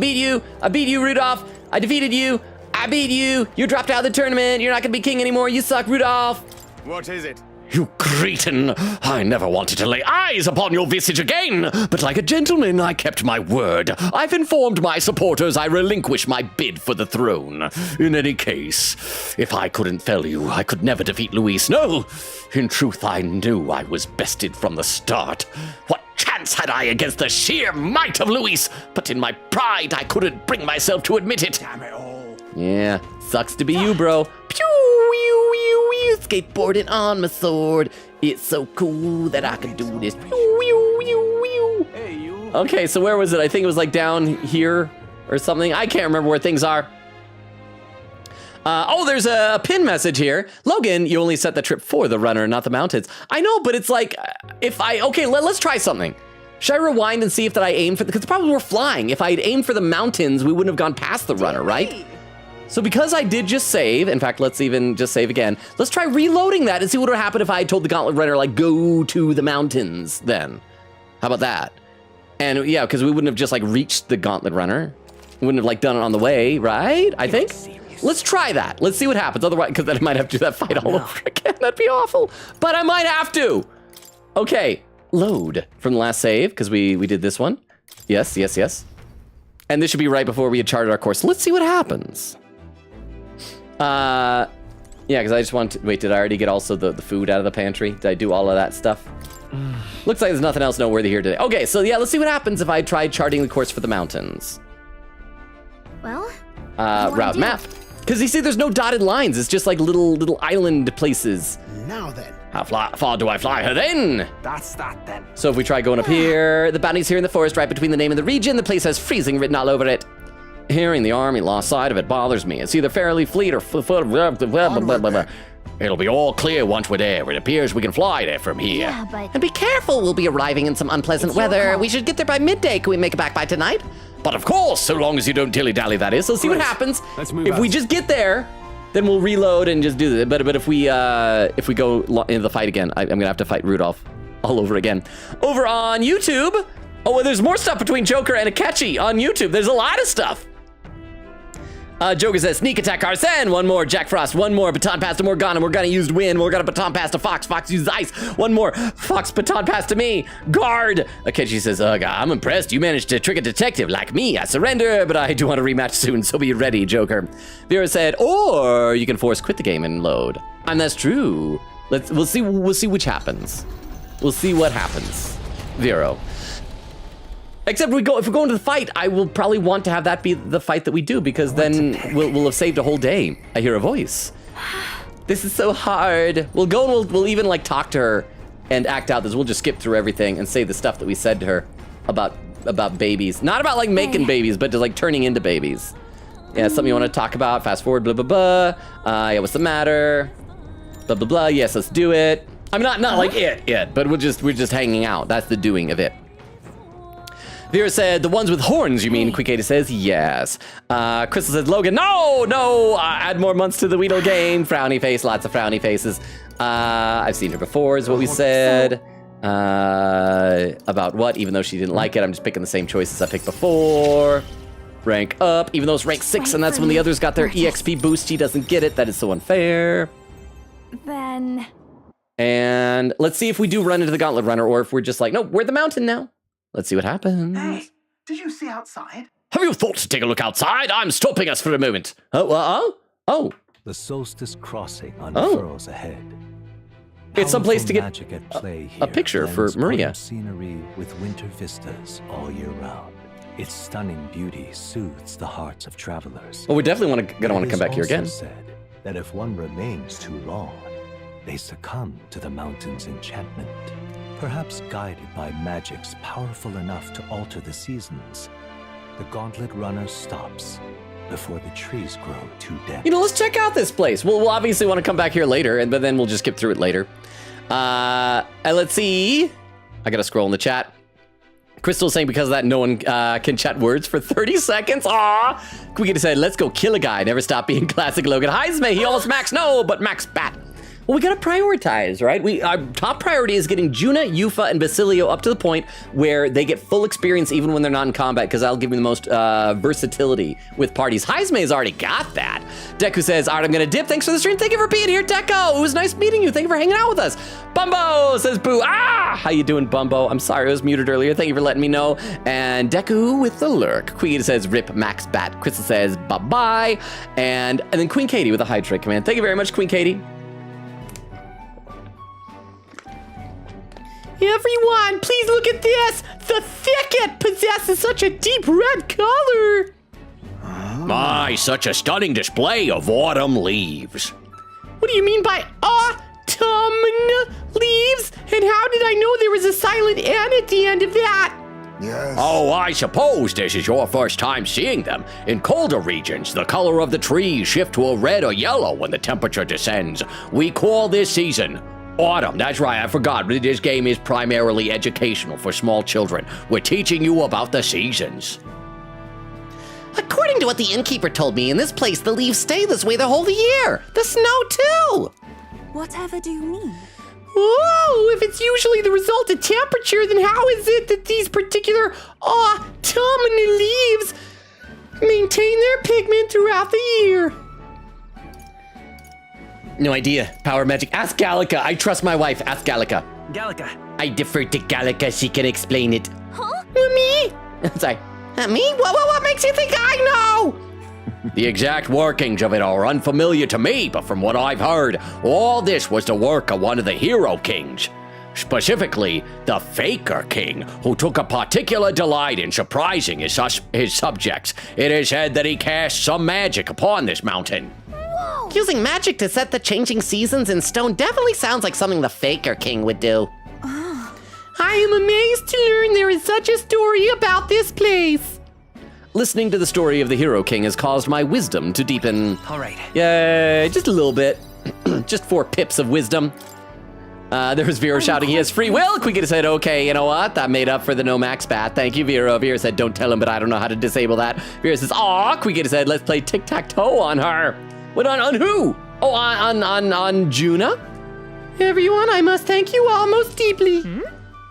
S1: Rudolph. I defeated you. I beat you. You dropped out of the tournament. You're not gonna be king anymore. You suck, Rudolph.
S11: What is it?
S9: You cretin! I never wanted to lay eyes upon your visage again, but like a gentleman, I kept my word. I've informed my supporters I relinquish my bid for the throne. In any case, if I couldn't fell you, I could never defeat Luis. No! In truth, I knew I was bested from the start. What chance had I against the sheer might of Luis? But in my pride, I couldn't bring myself to admit it.
S11: Damn it all.
S1: Yeah, sucks to be you, bro. Pew! Skateboarding on my sword. It's so cool that I can do this.
S6: Hey, you.
S1: Okay, so where was it? I think it was like down here or something. I can't remember where things are. Oh, there's a pin message here. Logan, you only set the trip for the runner, not the mountains. I know, but it's like, let's try something. Should I rewind and see if that I aimed for, because probably we're flying. If I had aimed for the mountains, we wouldn't have gone past the runner, right? So because I did just save, in fact, let's even just save again. Let's try reloading that and see what would happen if I had told the Gauntlet Runner, like, go to the mountains then. How about that? And yeah, because we wouldn't have just like reached the Gauntlet Runner. We wouldn't have like done it on the way, right? I think. Let's try that. Let's see what happens. Otherwise, because then I might have to do that fight all over again. That'd be awful. But I might have to. Okay, load from the last save, because we did this one. Yes. And this should be right before we had charted our course. Let's see what happens. Yeah, because I just want to... Wait, did I already get also the food out of the pantry? Did I do all of that stuff? Looks like there's nothing else noteworthy here today. Okay, so yeah, let's see what happens if I tried charting the course for the mountains.
S2: Well,
S1: route map. Because you see, there's no dotted lines. It's just like little island places.
S11: Now then.
S9: How far do I fly her then?
S6: That's that then.
S1: So if we try going up here, the bounty's here in the forest right between the name and the region. The place has freezing written all over it. Hearing the army lost sight of it bothers me. It's either fairly fleet or
S9: It'll be all clear once we're there. It appears we can fly there from here.
S2: yeah, but
S1: And be careful, we'll be arriving in some unpleasant weather. We should get there by midday. Can we make it back by tonight?
S9: But of course, so long as you don't dilly-dally, that is.
S1: So see what happens.
S6: Let's move
S1: if we
S6: out.
S1: just get there, then we'll reload and just do it. But if we go into the fight again, I'm gonna have to fight Rudolph all over again. Over on YouTube. Oh, well, there's more stuff between Joker and Akechi on YouTube. There's a lot of stuff. Joker says, sneak attack Arsene. One more, Jack Frost. One more, baton pass to Morgana. Morgana used wind. Morgana baton pass to Fox. Fox used ice. One more, Fox baton pass to me. Guard. Akechi says, ugh, I'm impressed. You managed to trick a detective like me. I surrender, but I do want a rematch soon, so be ready, Joker. Vera said, or you can force quit the game and load. And that's true. We'll see which happens. We'll see what happens. Vero. Except if we go into the fight, I will probably want to have that be the fight that we do, because then we'll have saved a whole day. I hear a voice. This is so hard. We'll go and we'll even like talk to her and act out this. We'll just skip through everything and say the stuff that we said to her about babies. Not about like making babies, but just like turning into babies. Yeah, something you want to talk about. Fast forward, blah, blah, blah. Yeah, what's the matter? Blah, blah, blah. Yes, let's do it. I'm not like it, but we're just hanging out. That's the doing of it. Vera said, the ones with horns, you mean? Quick80 says, yes. Crystal says, Logan, no, add more months to the Weedle game. Frowny face, lots of frowny faces. I've seen her before, is what we said. About what? Even though she didn't like it, I'm just picking the same choices I picked before. rank up, even though it's rank 6, and that's when the others got their EXP boost. He doesn't get it. That is so unfair.
S7: Then...
S1: And let's see if we do run into the Gauntlet Runner, or if we're just like, no, we're the mountain now. Let's see what happens.
S10: Hey, did you see outside?
S9: Have you thought to take a look outside? I'm stopping us for a moment.
S1: Oh.
S8: The solstice crossing unfurls ahead.
S1: It's someplace to get
S8: magic at play here
S1: a picture for
S8: blends
S1: Maria.
S8: autumn scenery with winter vistas all year round. Its stunning beauty soothes the hearts of travelers.
S1: Well, we definitely gonna want to come back here again.
S8: It is also said that if one remains too long, they succumb to the mountain's enchantment. Perhaps guided by magics powerful enough to alter the seasons, the Gauntlet Runner stops before the trees grow too dense.
S1: You know, let's check out this place. We'll obviously want to come back here later, but then we'll just skip through it later. And let's see. I gotta scroll in the chat. Crystal's saying because of that, no one can chat words for 30 seconds. Aw! Quicky said, let's go kill a guy. Never stop being classic Logan. Heisme, he almost maxed. No, but max bat. Well, we gotta prioritize, right? Our top priority is getting Juna, Yufa, and Basilio up to the point where they get full experience even when they're not in combat, because that'll give me the most versatility with parties. Heisme's already got that. Deku says, all right, I'm gonna dip. Thanks for the stream. Thank you for being here, Deku. It was nice meeting you. Thank you for hanging out with us. Bumbo says, boo. How you doing, Bumbo? I'm sorry, I was muted earlier. Thank you for letting me know. And Deku with the lurk. Queen says, rip max bat. Crystal says, bye-bye. And then Queen Katie with a high trick command. Thank you very much, Queen Katie. Everyone, please look at this! The thicket possesses such a deep red color!
S9: My, such a stunning display of autumn leaves.
S1: What do you mean by autumn leaves? And how did I know there was a silent N at the end of that?
S10: Yes.
S9: Oh, I suppose this is your first time seeing them. In colder regions, the color of the trees shift to a red or yellow when the temperature descends. We call this season autumn. That's right, I forgot. This game is primarily educational for small children. We're teaching you about the seasons.
S14: According to what the innkeeper told me, in this place the leaves stay this way the whole year. The snow too.
S7: Whatever do you mean?
S1: Whoa, if it's usually the result of temperature, then how is it that these particular autumnal leaves maintain their pigment throughout the year? No idea. Power magic. Ask Gallica. I trust my wife. Ask Gallica.
S6: Gallica.
S1: I defer to Gallica. She can explain it.
S7: Huh?
S1: Me? Sorry. Me? What makes you think I know?
S9: The exact workings of it are unfamiliar to me, but from what I've heard, all this was the work of one of the Hero Kings. Specifically, the Faker King, who took a particular delight in surprising his subjects. It is said that he cast some magic upon this mountain.
S14: Using magic to set the changing seasons in stone definitely sounds like something the Faker King would do.
S1: I am amazed to learn there is such a story about this place. Listening to the story of the Hero King has caused my wisdom to deepen.
S6: All right.
S1: Yeah, just a little bit. Just 4 pips of wisdom. There's Vero shouting he has free will. Quicket said, okay, you know what? That made up for the no max bat. Thank you, Vero. Vero said, don't tell him, but I don't know how to disable that. Vero says, aw, Quicket said, let's play tic-tac-toe on her. What, on who? Oh, on Juna? Everyone, I must thank you all most deeply.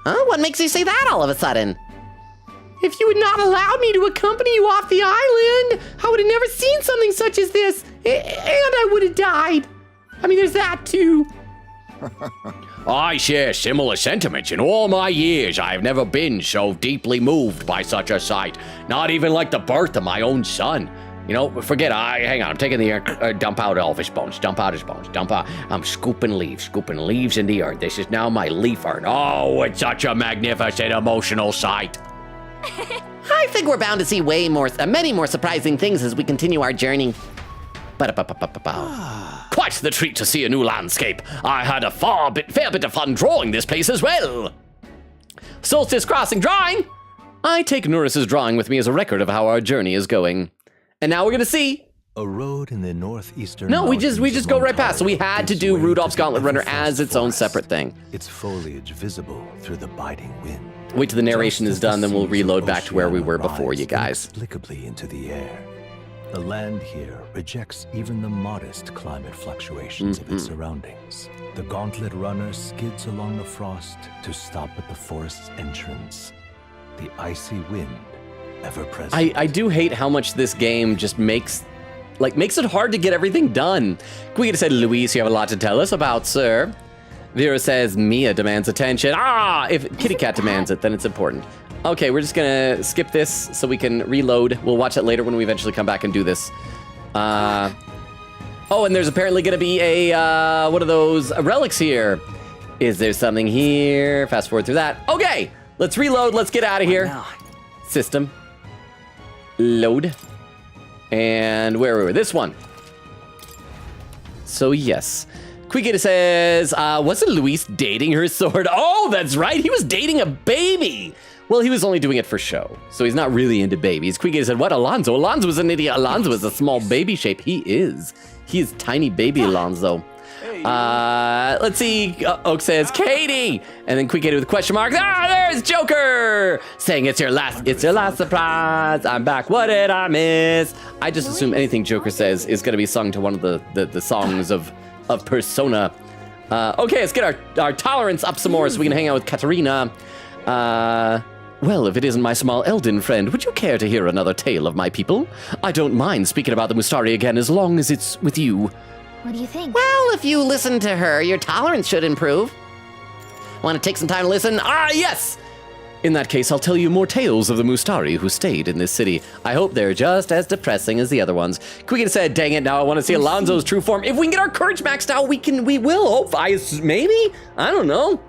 S14: Huh? What makes you say that all of a sudden?
S1: If you had not allowed me to accompany you off the island, I would have never seen something such as this, and I would have died. I mean, there's that too.
S9: I share similar sentiments. In all my years, I have never been so deeply moved by such a sight. Not even like the birth of my own son. You know, forget, hang on, I'm taking the air, dump out all of his bones, dump out his bones, I'm scooping leaves in the earth. This is now my leaf urn. Oh, it's such a magnificent emotional sight.
S14: I think we're bound to see many more surprising things as we continue our journey.
S9: Quite the treat to see a new landscape. I had a fair bit of fun drawing this place as well.
S1: Solstice Crossing drawing! I take Norris's drawing with me as a record of how our journey is going. And now we're gonna see.
S8: A road in the northeastern.
S1: No, we just go right past. So we had to do Rudolph's Gauntlet Runner as its own separate thing.
S8: Its foliage visible through the biting wind.
S1: Wait till the narration is done, then we'll reload back to where we were before, you guys.
S8: Inexplicably into the air. The land here rejects even the modest climate fluctuations of its surroundings. The Gauntlet Runner skids along the frost to stop at the forest's entrance. The icy wind ever present.
S1: I do hate how much this game just makes it hard to get everything done. Quigita said, Luis, you have a lot to tell us about, sir. Vera says, Mia demands attention. If Kitty Cat demands it, then it's important. Okay, we're just gonna skip this so we can reload. We'll watch it later when we eventually come back and do this. Oh, and there's apparently gonna be a, one of those relics here. Is there something here? Fast forward through that. Okay, let's reload. Let's get out of here. System. Load. And where were we? This one. So, yes. Quigita says, wasn't Luis dating her sword? Oh, that's right. He was dating a baby. Well, he was only doing it for show, so he's not really into babies. Quigita said, what, Alonzo? Alonzo was an idiot. Alonzo is a small baby shape. He is. He is tiny baby Alonzo. Let's see. Oak says, Katie. And then Quigita with a question mark. There's Joker. Saying it's your last surprise. I'm back. What did I miss? I just assume anything Joker says is going to be sung to one of the songs of Persona. Okay, let's get our tolerance up some more so we can hang out with Katarina. Well, if it isn't my small Elden friend, would you care to hear another tale of my people? I don't mind speaking about the Mustari again as long as it's with you.
S2: What do you think?
S14: Well, if you listen to her, your tolerance should improve. Want to take some time to listen?
S1: Yes! In that case, I'll tell you more tales of the Mustari who stayed in this city. I hope they're just as depressing as the other ones. Quigita said, dang it, now I want to see Alonzo's true form. If we can get our courage maxed out, we will. Oh, maybe? I don't know.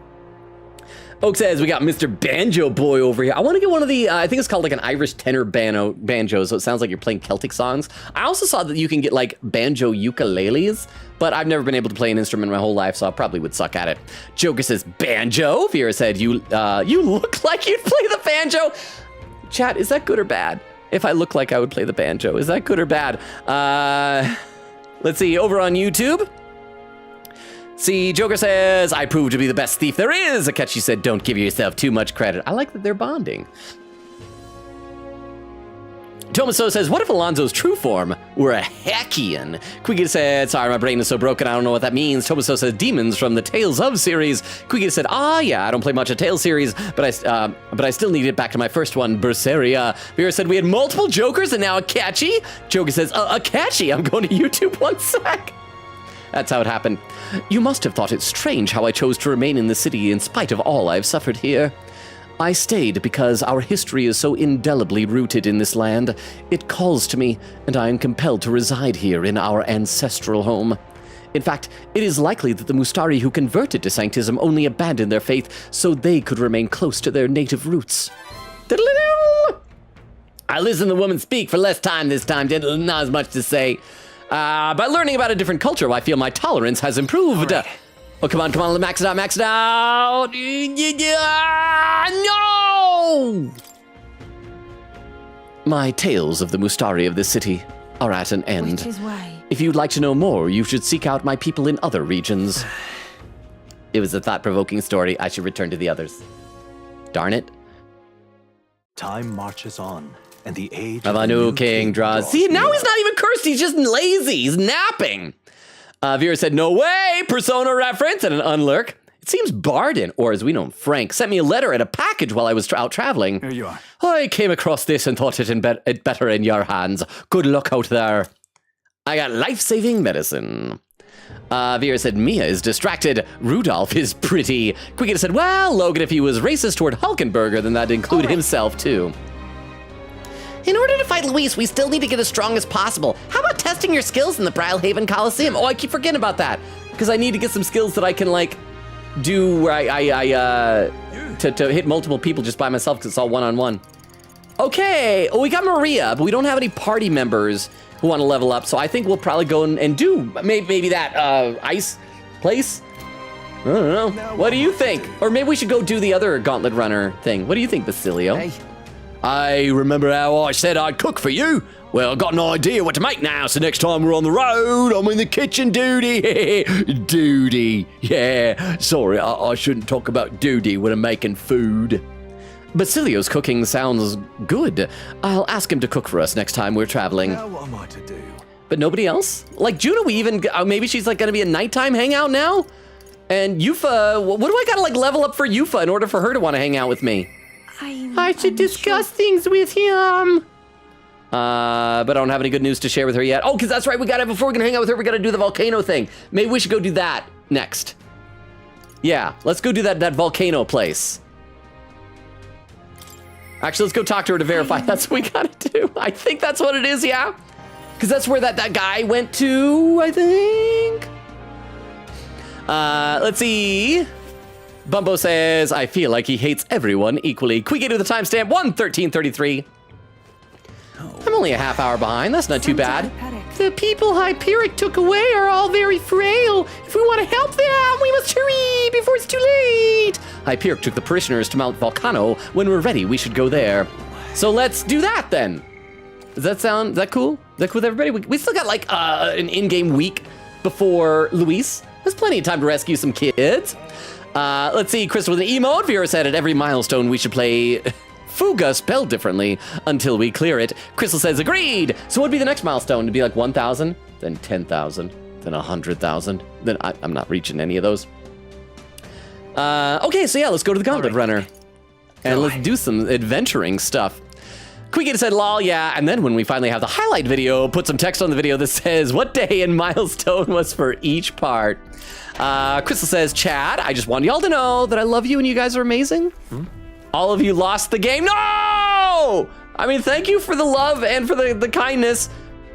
S1: Oak says, we got Mr. Banjo Boy over here. I want to get one of the, I think it's called like an Irish tenor banjo, so it sounds like you're playing Celtic songs. I also saw that you can get like banjo ukuleles, but I've never been able to play an instrument my whole life, so I probably would suck at it. Joker says, banjo. Vera said, you look like you'd play the banjo. Chat, is that good or bad? If I look like I would play the banjo, is that good or bad? Let's see, over on YouTube. See, Joker says, I prove to be the best thief there is. Akechi said, don't give yourself too much credit. I like that they're bonding. Tomaso says, what if Alonzo's true form were a Hackian? Quigita said, sorry, my brain is so broken, I don't know what that means. Tomaso says, demons from the Tales of series. Quigita said, yeah, I don't play much of Tales series, but I still need to get back to my first one, Berseria. Vera said, we had multiple Jokers and now Akechi. Joker says, Akechi, I'm going to YouTube one sec. That's how it happened. You must have thought it strange how I chose to remain in the city in spite of all I've suffered here. I stayed because our history is so indelibly rooted in this land. It calls to me, and I am compelled to reside here in our ancestral home. In fact, it is likely that the Mustari who converted to Sanctism only abandoned their faith so they could remain close to their native roots. I listened to the woman speak for less time this time, not as much to say. By learning about a different culture, I feel my tolerance has improved. Right. Oh, come on, max it out. No! My tales of the Mustari of this city are at an end.
S7: Which is why.
S1: If you'd like to know more, you should seek out my people in other regions. It was a thought-provoking story. I should return to the others. Darn it.
S8: Time marches on. And the age
S1: of a new king draws. See, now he's not even cursed. He's just lazy. He's napping. Vera said, no way. Persona reference and an unlurk. It seems Barden, or as we know him, Frank, sent me a letter and a package while I was out traveling.
S10: Here you are.
S1: I came across this and thought it better in your hands. Good luck out there. I got life-saving medicine. Vera said, Mia is distracted. Rudolph is pretty. Quigita said, well, Logan, if he was racist toward Hulkenberger, then that'd include himself, too.
S14: In order to fight Luis, we still need to get as strong as possible. How about testing your skills in the Brilhaven Coliseum?
S1: Oh, I keep forgetting about that. Because I need to get some skills that I can, like, do where to hit multiple people just by myself because it's all one-on-one. Okay, we got Maria, but we don't have any party members who want to level up, so I think we'll probably go and do maybe that ice place. I don't know. What do you think? Or maybe we should go do the other Gauntlet Runner thing. What do you think, Basilio?
S6: Hey.
S1: I remember how I said I'd cook for you? Well, I got an idea what to make now, so next time we're on the road, I'm in the kitchen, duty. Duty. Yeah, sorry, I shouldn't talk about duty when I'm making food. Basilio's cooking sounds good. I'll ask him to cook for us next time we're traveling.
S8: Now what am I to do?
S1: But nobody else? Like Juno, we even, maybe she's like gonna be a nighttime hangout now? And Yufa, what do I gotta like level up for Yufa in order for her to want to hang out with me?
S14: I should discuss things with him.
S1: But I don't have any good news to share with her yet. Oh, because that's right, before we can hang out with her, we gotta do the volcano thing. Maybe we should go do that next. Yeah, let's go do that volcano place. Actually, let's go talk to her to verify that's what we gotta do. I think that's what it is, yeah? Because that's where that guy went to, I think. Let's see. Bumbo says, I feel like he hates everyone equally. Quick to the timestamp, 1:13:33. I'm only a half hour behind. That's not too bad.
S14: The people Hyperic took away are all very frail. If we want to help them, we must hurry before it's too late.
S1: Hyperic took the parishioners to Mount Volcano. When we're ready, we should go there. So let's do that then. Is that cool? Is that cool with everybody? We still got like an in-game week before Luis. There's plenty of time to rescue some kids. Let's see, Crystal with an emote. Vera said at every milestone we should play Fuga spelled differently until we clear it. Crystal says agreed. So what'd be the next milestone? To be like 1,000, then 10,000, then 100,000. Then I'm not reaching any of those. Okay, so yeah, let's go to the Gauntlet Runner. And let's do some adventuring stuff. Queekita said, lol, yeah, and then when we finally have the highlight video, put some text on the video that says what day and milestone was for each part. Crystal says, Chad, I just want y'all to know that I love you and you guys are amazing. All of you lost the game. No! I mean, thank you for the love and for the kindness,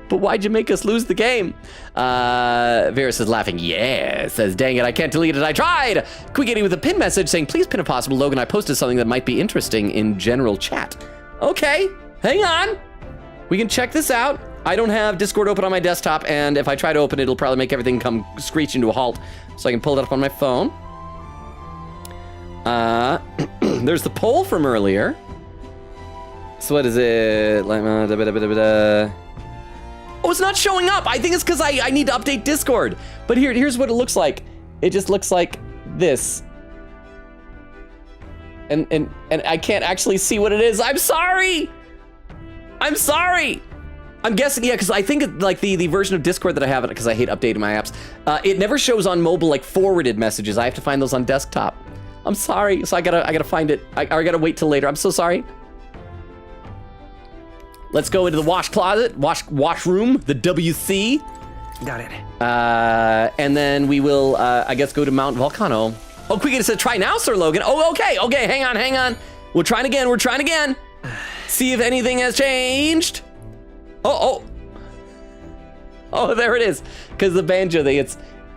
S1: but why'd you make us lose the game? Vera says, laughing, yeah. Says, dang it, I can't delete it, I tried. Queekita with a pin message saying, please pin if possible, Logan, I posted something that might be interesting in general chat. Okay, hang on. We can check this out. I don't have Discord open on my desktop, and if I try to open it, it'll probably make everything come screeching to a halt. So I can pull it up on my phone. There's the poll from earlier. So what is it? Oh, it's not showing up. I think it's because I need to update Discord. But here's what it looks like. It just looks like this. And I can't actually see what it is. I'm sorry. I'm sorry. I'm guessing, yeah, because I think like the version of Discord that I have, because I hate updating my apps, it never shows on mobile like forwarded messages. I have to find those on desktop. I'm sorry, so I gotta find it. I gotta wait till later. I'm so sorry. Let's go into the wash closet, washroom, the WC.
S6: Got it.
S1: And then we will, I guess, go to Mount Volcano. Oh, Queekita said, try now, Sir Logan. Oh, okay, hang on. We're trying again. See if anything has changed. Oh, there it is. Because the banjo thing,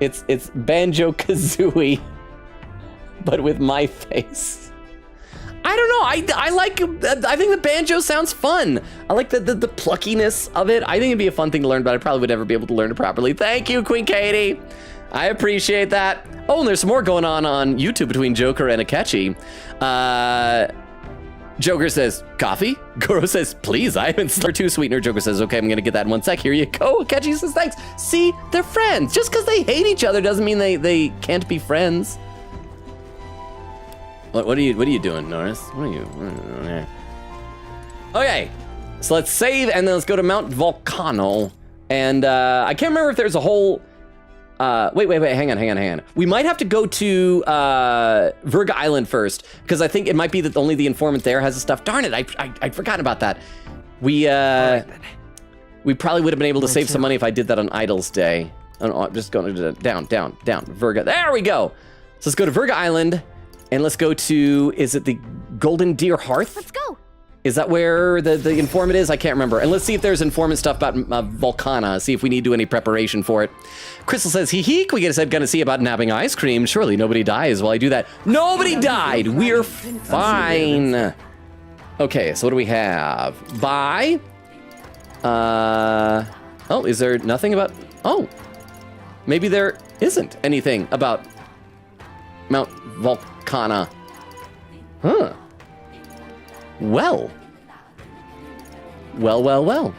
S1: it's Banjo-Kazooie, but with my face. I don't know, I think the banjo sounds fun. I like the pluckiness of it. I think it'd be a fun thing to learn, but I probably would never be able to learn it properly. Thank you, Queen Katie. I appreciate that. Oh, and there's some more going on YouTube between Joker and Akechi. Joker says, coffee? Goro says, please, I haven't started too sweetener. Joker says, okay, I'm gonna get that in 1 sec. Here you go. Akechi says, thanks. See, they're friends. Just because they hate each other doesn't mean they can't be friends. What are you doing, Norris? What are you doing there? Okay, so let's save and then let's go to Mount Volcano. And I can't remember if there's a whole... wait, hang on. We might have to go to Virga Island first, because I think it might be that only the informant there has the stuff. Darn it, I'd forgotten about that. We probably would have been able to save some money if I did that on Idle's Day. I'm just going to down, Virga. There we go. So let's go to Virga Island, and let's go to, is it the Golden Deer Hearth?
S12: Let's go.
S1: Is that where the informant is? I can't remember. And let's see if there's informant stuff about Volcana, see if we need to do any preparation for it. Crystal says, hee, we get said, gonna see about nabbing ice cream. Surely nobody dies while I do that. Nobody died, we're fine. Okay, so what do we have? Buy. Oh, is there nothing about, oh. Maybe there isn't anything about Mount Volcana. Huh. Well.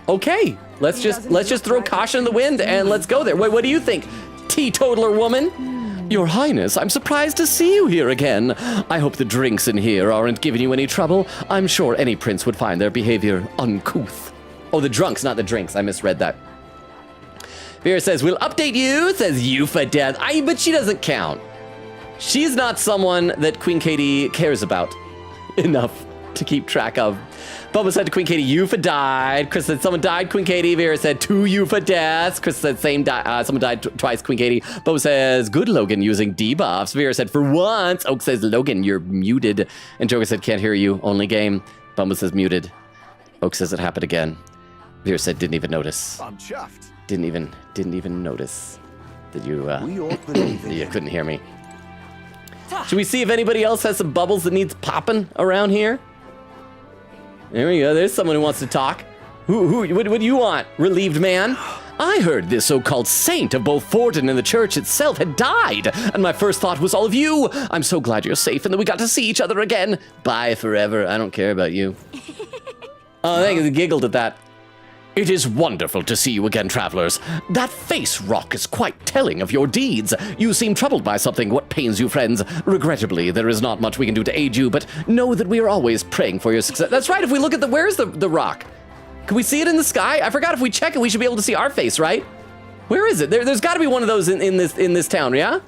S1: Okay, let's just throw caution in the wind and let's go there. Wait, what do you think, teetotaler woman? Your Highness, I'm surprised to see you here again. I hope the drinks in here aren't giving you any trouble. I'm sure any prince would find their behavior uncouth. Oh, the drunks, not the drinks. I misread that. Vera says, we'll update you, says Yufa Death. But she doesn't count. She's not someone that Queen Katie cares about enough to keep track of. Bubba said to Queen Katie, Yufa died. Chris said someone died, Queen Katie. Vera said 2 Yufa deaths. Chris said someone died twice, Queen Katie. Bubba says good Logan using debuffs. Vera said for once. Oak says Logan, you're muted. And Joker said can't hear you, only game. Bubba says muted. Oak says it happened again. Vera said didn't even notice.
S11: I'm chuffed.
S1: Didn't even notice that you you couldn't hear me. Should we see if anybody else has some bubbles that needs popping around here? There we go. There's someone who wants to talk. What do you want, relieved man? I heard this so-called saint of both Forden and the church itself had died, and my first thought was all of you. I'm so glad you're safe and that we got to see each other again. Bye forever. I don't care about you. Oh, thank you. They giggled at that. It is wonderful to see you again, travelers. That face rock is quite telling of your deeds. You seem troubled by something. What pains you, friends? Regrettably, there is not much we can do to aid you, but know that we are always praying for your success. That's right, if we look at where's the rock? Can we see it in the sky? I forgot if we check it, we should be able to see our face, right? Where is it? There's gotta be one of those in this town, yeah?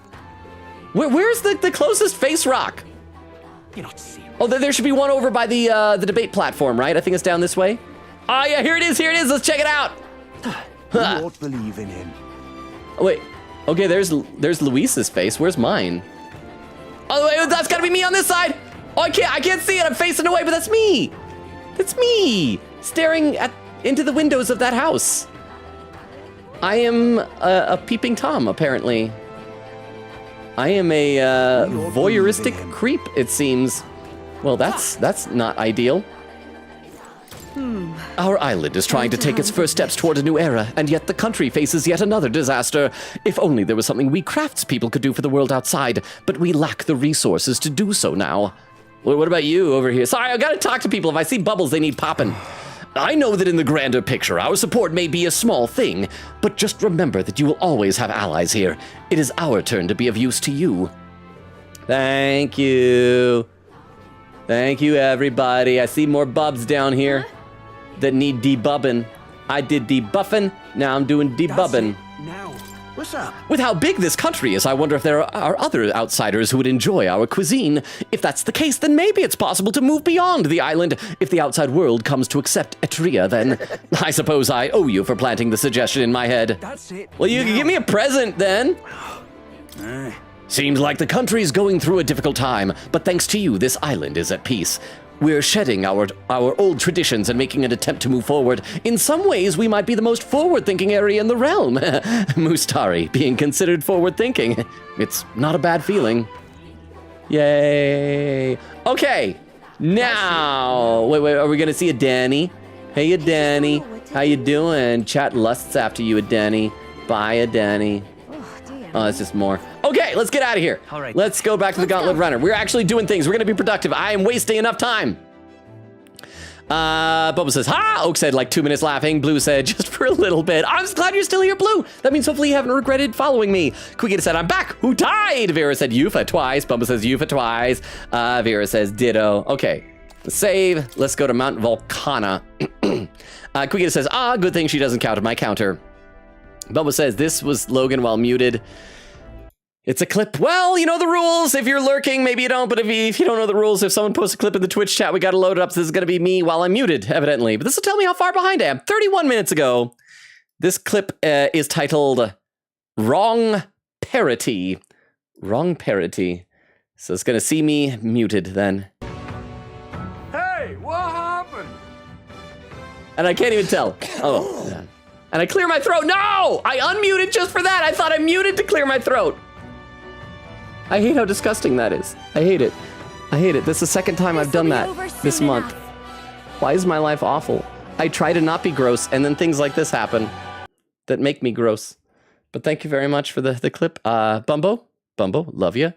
S1: Where's the closest face rock?
S11: You're not serious.
S1: Oh, there should be one over by the debate platform, right? I think it's down this way. Oh yeah, here it is, let's check it out.
S11: You ought to believe in him.
S1: Oh, wait, okay, there's Luis's face, where's mine? Oh wait, that's gotta be me on this side. Oh, I can't see it, I'm facing away, but that's me. That's me, staring into the windows of that house. I am a peeping Tom, apparently. I am a voyeuristic creep, it seems. Well, that's not ideal. Our island is trying to take its first steps toward a new era, and yet the country faces yet another disaster. If only there was something we craftspeople could do for the world outside, but we lack the resources to do so now. Well, what about you over here? Sorry, I gotta talk to people. If I see bubbles, they need popping. I know that in the grander picture, our support may be a small thing, but just remember that you will always have allies here. It is our turn to be of use to you. Thank you. Thank you, everybody. I see more bubs down here that need debubbing. I did debuffing, now I'm doing debubbing.
S11: Now, what's up?
S1: With how big this country is, I wonder if there are other outsiders who would enjoy our cuisine. If that's the case, then maybe it's possible to move beyond the island. If the outside world comes to accept Etria, then I suppose I owe you for planting the suggestion in my head.
S11: That's it.
S1: Well, you can give me a present then. Seems like the country's going through a difficult time, but thanks to you, this island is at peace. We're shedding our old traditions and making an attempt to move forward. In some ways, we might be the most forward-thinking area in the realm. Mustari being considered forward-thinking. It's not a bad feeling. Yay. Okay, now, wait, are we gonna see a Danny? Hey, a Danny, how you doing? Chat lusts after you, a Danny. Bye, a Danny. Oh, that's just more. Okay, let's get out of here. All right. Let's go back to the Gauntlet Runner. We're actually doing things. We're gonna be productive. I am wasting enough time. Bubba says, ha! Oak said, like 2 minutes laughing. Blue said, just for a little bit. I'm just glad you're still here, Blue. That means hopefully you haven't regretted following me. Quigita said, I'm back. Who died? Vera said, Yufa twice. Bubba says, Yufa twice. Vera says, ditto. Okay, let's save. Let's go to Mount Volcana. Quigita says, good thing she doesn't count my counter. Bubba says, this was Logan while muted. It's a clip. Well, you know the rules. If you're lurking, maybe you don't, but if you don't know the rules, if someone posts a clip in the Twitch chat, we gotta load it up. So this is gonna be me while I'm muted, evidently. But this will tell me how far behind I am. 31 minutes ago. This clip is titled Wrong Parity. Wrong Parity. So it's gonna see me muted then.
S11: Hey, what happened?
S1: And I can't even tell. Oh, yeah. And I clear my throat. No! I unmuted just for that. I thought I muted to clear my throat. I hate how disgusting that is. I hate it. I hate it. This is the second time I've done that this month. Why is my life awful? I try to not be gross, and then things like this happen that make me gross. But thank you very much for the clip. Bumbo, love you.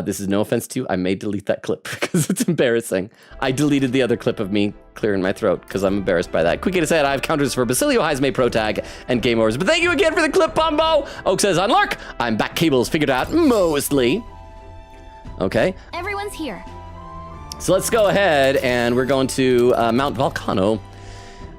S1: This is no offense to you. I may delete that clip because it's embarrassing. I deleted the other clip of me clearing my throat because I'm embarrassed by that. Quickie said I have counters for Basilio, Heismay, Pro Tag, and Game Overs. But thank you again for the clip, Bumbo. Oak says, on Lark, I'm back, cables figured out mostly. Okay.
S12: Everyone's here.
S1: So let's go ahead and we're going to Mount Volcano.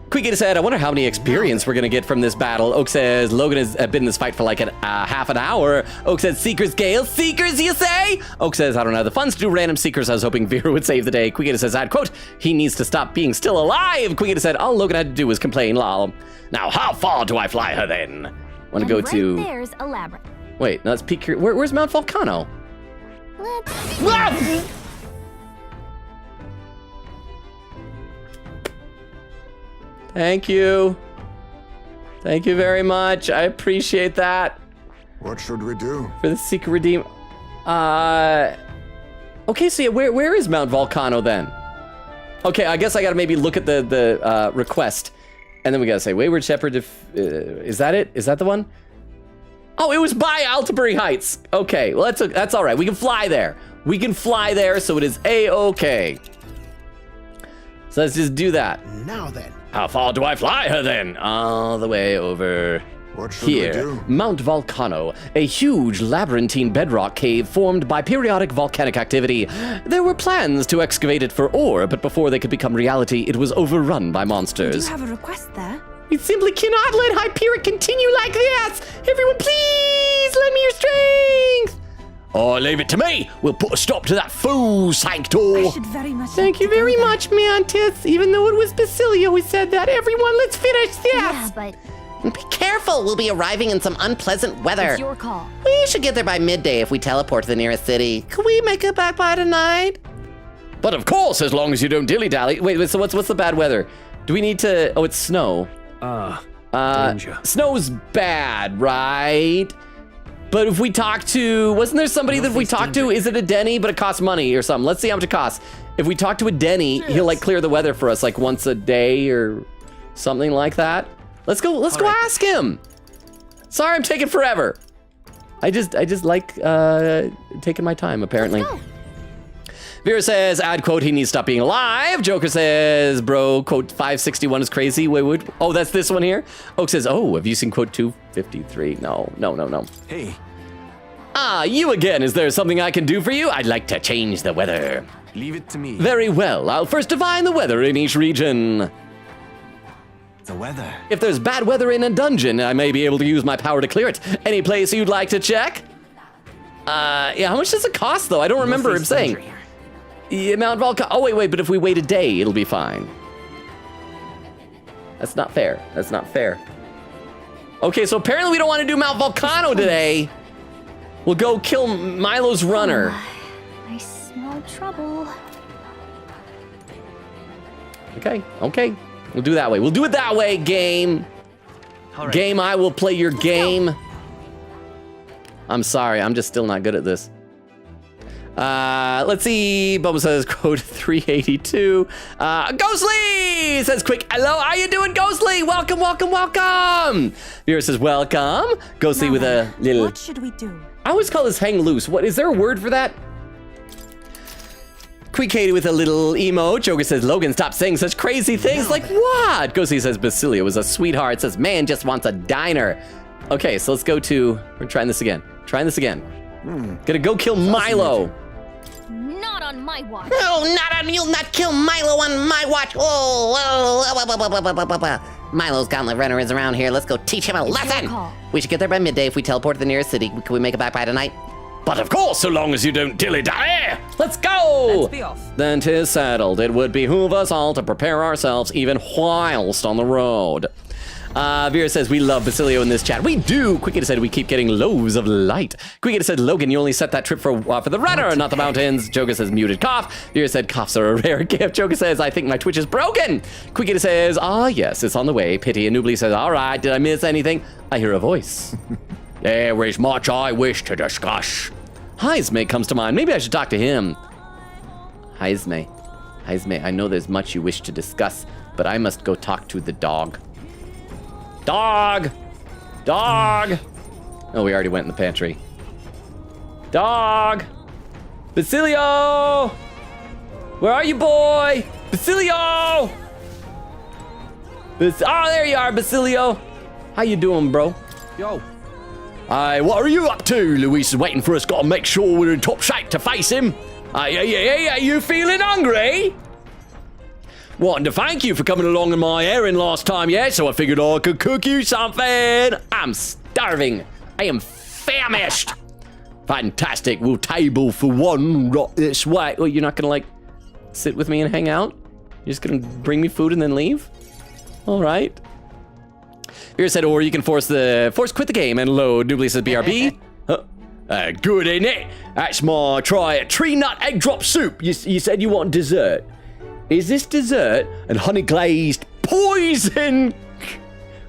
S1: Quicky said, I wonder how many experience we're going to get from this battle. Oak says, Logan has been in this fight for like half an hour. Oak says, Seekers Gale. Seekers, you say? Oak says, I don't know the funds to do random Seekers. I was hoping Vera would save the day. Quicky says, I'd quote, he needs to stop being still alive. Quicky said, all Logan had to do was complain, lol. Now, how far do I fly her then? Want to go to...
S12: there's a labyrinth.
S1: Wait, no, let's peek here. Where's Mount Volcano?
S12: Let's...
S1: Thank you. Thank you very much. I appreciate that.
S10: What should we do?
S1: For the Secret Redeem. Okay, so yeah, where is Mount Volcano then? Okay, I guess I gotta maybe look at the request. And then we gotta say, Wayward Shepherd, is that it? Is that the one? Oh, it was by Altabury Heights. Okay, well that's all right. We can fly there. We can fly there, so it is A-okay. So let's just do that.
S10: Now then.
S9: How far do I fly her then?
S1: All the way over
S10: What should we
S1: here.
S10: do?
S1: Mount Volcano, a huge labyrinthine bedrock cave formed by periodic volcanic activity. There were plans to excavate it for ore, but before they could become reality, it was overrun by
S7: Do
S1: monsters.
S7: you have a request there?
S14: We simply cannot let Hyperion continue like this! Everyone, please lend me your strength!
S9: Oh, leave it to me. We'll put a stop to that fool, Sanctor.
S7: I should very much.
S14: Thank you very much, Mantis. Even though it was Basilio who said that. Everyone, let's finish this!
S12: Yeah, but
S15: Be careful, we'll be arriving in some unpleasant weather.
S12: it's your call.
S15: We should get there by midday if we teleport to the nearest city.
S14: Can we make it back by tonight?
S1: But of course, as long as you don't dilly-dally. Wait, so what's the bad weather? Do we need to... Oh, it's snow.
S8: Danger.
S1: Snow's bad, right? But if we talk to... Wasn't there somebody that if we talk to, is it a Denny, but it costs money or something? Let's see how much it costs. If we talk to a Denny, he'll like clear the weather for us like once a day or something like that. Let's go ask him. Sorry, I'm taking forever. I just like taking my time, apparently. Vera says, add quote, he needs to stop being alive. Joker says, bro, quote, 561 is crazy. Wait. Oh, that's this one here? Oak says, oh, have you seen quote 253? No.
S8: Hey.
S1: Ah, you again. Is there something I can do for you? I'd like to change the weather.
S8: Leave it to me.
S1: Very well. I'll first define the weather in each region.
S8: The weather.
S1: If there's bad weather in a dungeon, I may be able to use my power to clear it. Any place you'd like to check? Yeah, how much does it cost, though? I don't remember him saying. Yeah, Mount Volcano. Oh, wait, but if we wait a day, it'll be fine. That's not fair. Okay, so apparently we don't want to do Mount Volcano today. We'll go kill Milo's runner.
S12: I smell trouble.
S1: Okay. We'll do that way. We'll do it that way, game.
S8: Right.
S1: Game, I will play your game. I'm sorry, I'm just still not good at this. Let's see. Bubba says, quote 382. Ghostly says, quick, hello, how you doing, Ghostly? Welcome. Vera says, welcome. Ghostly
S7: Now
S1: with
S7: then,
S1: a little...
S7: What should we do?
S1: I always call this hang loose. What, is there a word for that? Quick Katie with a little emote. Joker says, Logan, stop saying such crazy things. Like what? Ghostly says, Basilio was a sweetheart. Says, man just wants a diner. Okay, so let's go to... We're trying this again. Gonna go kill Milo.
S12: Not on my watch.
S15: Oh, you'll not kill Milo on my watch. Milo's gauntlet runner is around here. Let's go teach him a lesson. We should get there by midday if we teleport to the nearest city. Can we make it back by tonight?
S9: But of course, so long as you don't dilly-dally.
S1: Let's go!
S13: Let's be off.
S1: Then 'tis settled. It would behoove us all to prepare ourselves even whilst on the road. Vera says, we love Basilio in this chat. We do. Quickita said, we keep getting loaves of light. Quickita said, Logan, you only set that trip for the runner, not the mountains. Joker says, muted cough. Vera said, coughs are a rare gift. Joker says, I think my Twitch is broken. Quickita says, yes, it's on the way. Pity. And Nubly says, all right, did I miss anything? I hear a voice.
S9: There is much I wish to discuss.
S1: Heisme comes to mind. Maybe I should talk to him. Heisme, I know there's much you wish to discuss, but I must go talk to the dog. Dog! Oh, we already went in the pantry. Dog! Basilio! Where are you, boy? Basilio! Oh, there you are, Basilio. How you doing, bro?
S8: Yo.
S9: Aye, what are you up to? Luis is waiting for us. Got to make sure we're in top shape to face him. Yeah, you feeling hungry?
S1: wanting to thank you for coming along on my errand last time, yeah? So I figured I could cook you something. I'm starving. I am famished. Fantastic. We'll table for one right this way. Well, you're not gonna, like, sit with me and hang out? You're just gonna bring me food and then leave? All right. Here said, or you can force quit the game and load. Doobly says BRB. Good, ain't it? That's my try at tree nut egg drop soup. You said you want dessert. Is this dessert and honey glazed poison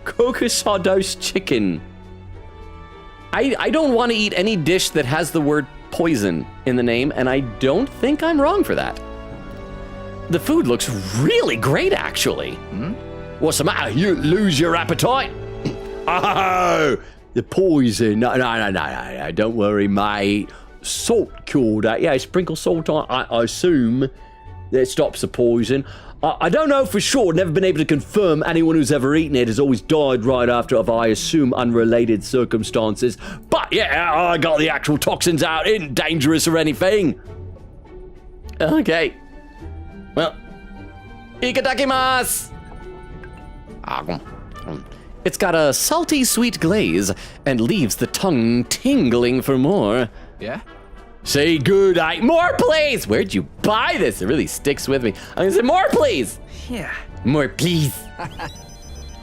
S1: cocosauce chicken? I don't want to eat any dish that has the word poison in the name, and I don't think I'm wrong for that. The food looks really great, actually. What's the matter? You lose your appetite? Oh, the poison. No, don't worry, mate. Salt cured that. Yeah, sprinkle salt on. I assume that stops the poison. I don't know for sure. Never been able to confirm. Anyone who's ever eaten it has always died right after, of I assume unrelated circumstances. But yeah, I got the actual toxins out. Ain't dangerous or anything. Okay. Well, ikitakimasu. It's got a salty sweet glaze and leaves the tongue tingling for more.
S6: Yeah?
S1: Say good, more please! Where'd you buy this? It really sticks with me. I'm gonna say more please!
S6: Yeah.
S1: More please.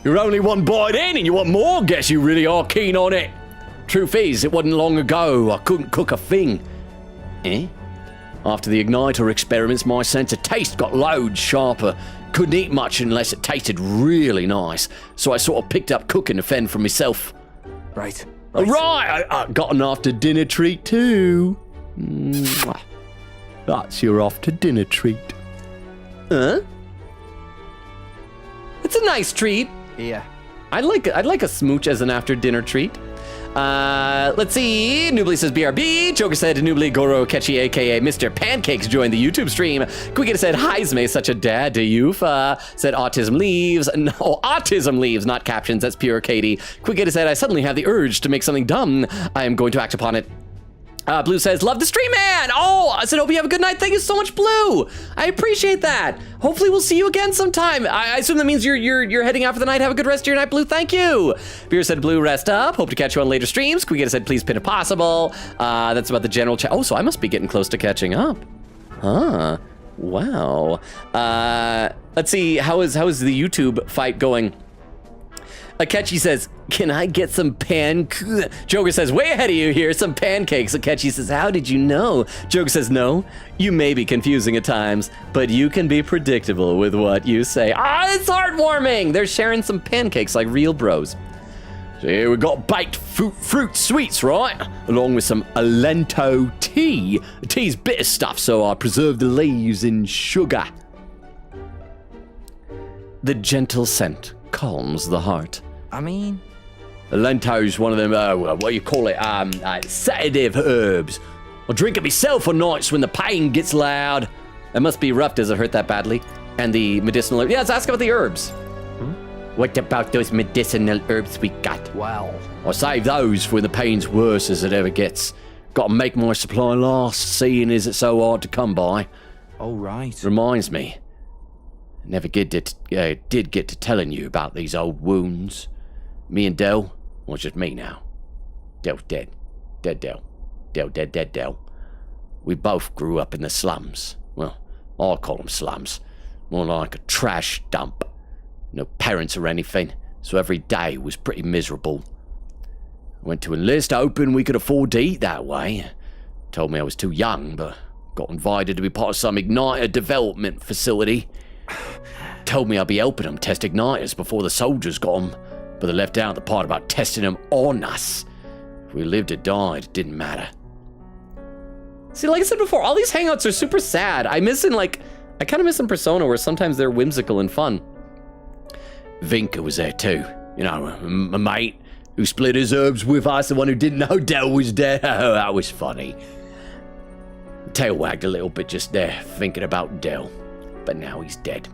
S1: You're only one bite in and you want more? Guess you really are keen on it. Truth is, it wasn't long ago I couldn't cook a thing. After the igniter experiments, my sense of taste got loads sharper. Couldn't eat much unless it tasted really nice. So I sort of picked up cooking to fend for myself.
S6: Right.
S1: I got an after dinner treat too. That's your after dinner treat. Huh? It's a nice treat.
S6: Yeah.
S1: I'd like a smooch as an after dinner treat. Let's see. Noobly says BRB. Joker said Noobly Goro Kechi, aka Mr. Pancakes, joined the YouTube stream. Quickita said Heisme, such a dad to you. Said Autism Leaves. No, Autism Leaves, not captions. That's pure Katie. Quickita said I suddenly have the urge to make something dumb. I am going to act upon it. Blue says, love the stream, man! Oh, I said, hope you have a good night. Thank you so much, Blue. I appreciate that. Hopefully we'll see you again sometime. I assume that means you're heading out for the night. Have a good rest of your night, Blue. Thank you. Beer said, Blue, rest up. Hope to catch you on later streams. Quiggita said, please pin if possible. That's about the general chat. Oh, so I must be getting close to catching up. Huh. Wow. Let's see. How is the YouTube fight going? Akechi says, can I get some Joker says, way ahead of you here, some pancakes. Akechi says, how did you know? Joker says, no, you may be confusing at times, but you can be predictable with what you say. It's heartwarming. They're sharing some pancakes like real bros. So here we got baked fruit sweets, right? Along with some Alento tea. The tea's bitter stuff, so I preserve the leaves in sugar. The gentle scent calms the heart.
S6: I mean,
S1: Lento's one of them, what do you call it, sedative herbs. I'll drink it myself on nights when the pain gets loud. It must be rough, does it hurt that badly? And the medicinal herbs. Yeah, let's ask about the herbs. What about those medicinal herbs we got?
S6: Well,
S1: I'll save those for when the pain's worse as it ever gets. Got to make my supply last, seeing as it's so hard to come by.
S6: Oh, right.
S1: Reminds me, I never did get to telling you about these old wounds. Me and Del, well, it's just me now. Del's dead. Dead Del. Del dead, dead Del. We both grew up in the slums. Well, I call them slums. More like a trash dump. No parents or anything, so every day was pretty miserable. I went to enlist hoping we could afford to eat that way. Told me I was too young, but got invited to be part of some igniter development facility. Told me I'd be helping them test igniters before the soldiers got them. But they left out the part about testing them on us. If we lived or died, it didn't matter. See, like I said before, all these hangouts are super sad. I kind of miss in Persona where sometimes they're whimsical and fun. Vinka was there too. You know, my mate who split his herbs with us, the one who didn't know Del was dead. Oh, that was funny. Tail wagged a little bit just there, thinking about Del. But now he's dead.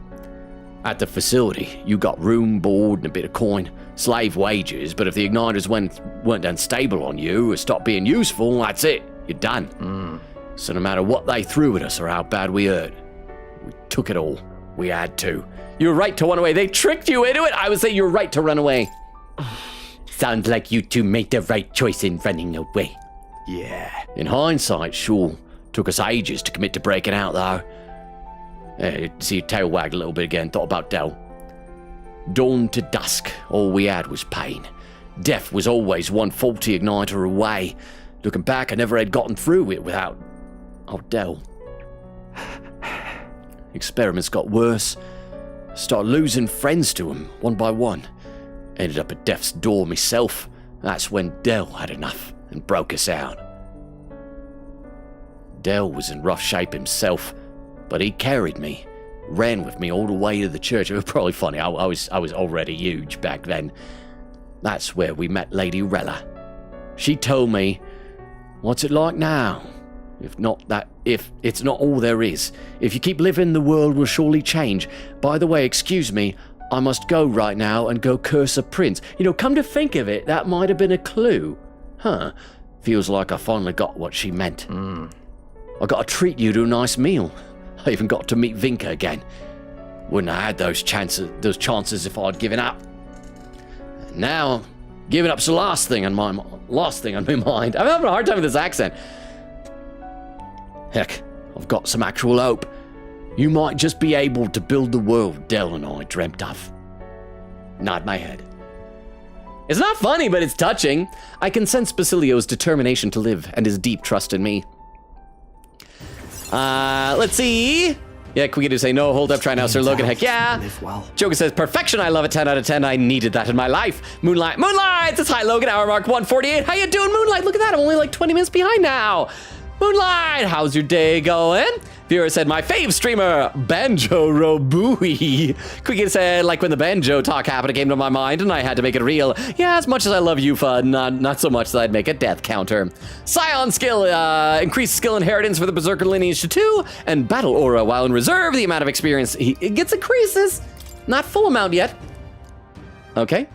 S1: At the facility, you got room, board, and a bit of coin. Slave wages, but if the igniters weren't unstable on you or stopped being useful, that's it. You're done. So no matter what they threw at us or how bad we hurt, we took it all. We had to. You were right to run away. They tricked you into it. I would say you were right to run away.
S9: Sounds like you two made the right choice in running away.
S1: Yeah. In hindsight, sure. Took us ages to commit to breaking out, though. See your tail wagged a little bit again. Thought about Del. Dawn to dusk, all we had was pain. Death was always one faulty igniter away. Looking back, I never had gotten through it without... Del. Experiments got worse. Started losing friends to them, one by one. Ended up at death's door myself. That's when Del had enough and broke us out. Del was in rough shape himself, but he carried me, ran with me all the way to the church. It was probably funny. I was already huge back then. That's where we met Lady Rella. She told me, "What's it like now? If it's not all there is. If you keep living, the world will surely change. By the way, excuse me, I must go right now and go curse a prince." You know, come to think of it, that might have been a clue. Huh. Feels like I finally got what she meant. I got to treat you to a nice meal. I even got to meet Vinka again. Wouldn't have had those chances if I'd given up. Now, giving up's the last thing on my mind. I'm having a hard time with this accent. Heck, I've got some actual hope. You might just be able to build the world Del and I dreamt of. Nod my head. It's not funny, but it's touching. I can sense Basilio's determination to live and his deep trust in me. Let's see. Yeah, Quiggy to say no, hold up, try now, Sir Logan, heck yeah. Joker says, perfection, I love it, 10 out of 10, I needed that in my life. Moonlight says, hi Logan, hour mark 148, how you doing, Moonlight? Look at that, I'm only like 20 minutes behind now. Moonlight, how's your day going? Viewer said, my fave streamer, Banjo Robui. Quiggy said, like when the banjo talk happened, it came to my mind and I had to make it real. Yeah, as much as I love Yufa, not so much that I'd make a death counter. Scion skill, increased skill inheritance for the Berserker lineage to 2, and battle aura while in reserve, the amount of experience it gets increases. Not full amount yet. Okay.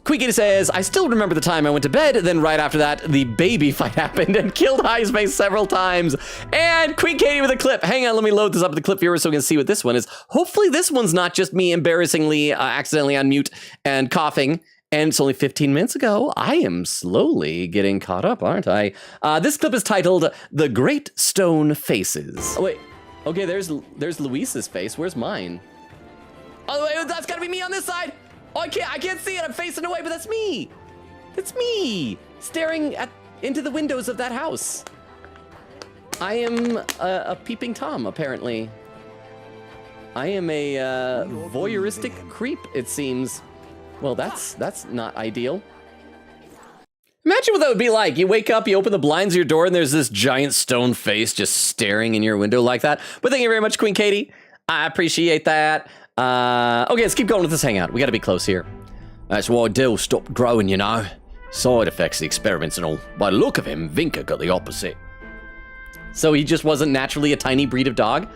S1: Quiggy says, I still remember the time I went to bed, then right after that, the baby fight happened and killed Highspace several times. And Queen Katie with a clip. Hang on, let me load this up at the clip viewer so we can see what this one is. Hopefully this one's not just me embarrassingly accidentally on mute and coughing. And it's only 15 minutes ago. I am slowly getting caught up, aren't I? This clip is titled, The Great Stone Faces. Oh, wait. Okay, there's Luis's face. Where's mine? Oh, wait, that's gotta be me on this side. Oh, I can't see it. I'm facing away, but that's me. That's me staring into the windows of that house. I am a peeping Tom, apparently. I am a voyeuristic creep, it seems. Well, that's not ideal. Imagine what that would be like. You wake up, you open the blinds of your door, and there's this giant stone face just staring in your window like that. But thank you very much, Queen Katie. I appreciate that. Okay, let's keep going with this hangout. We gotta be close here. That's why Dill stopped growing, you know. Side effects, the experiments and all. By the look of him, Vinka got the opposite. So he just wasn't naturally a tiny breed of dog?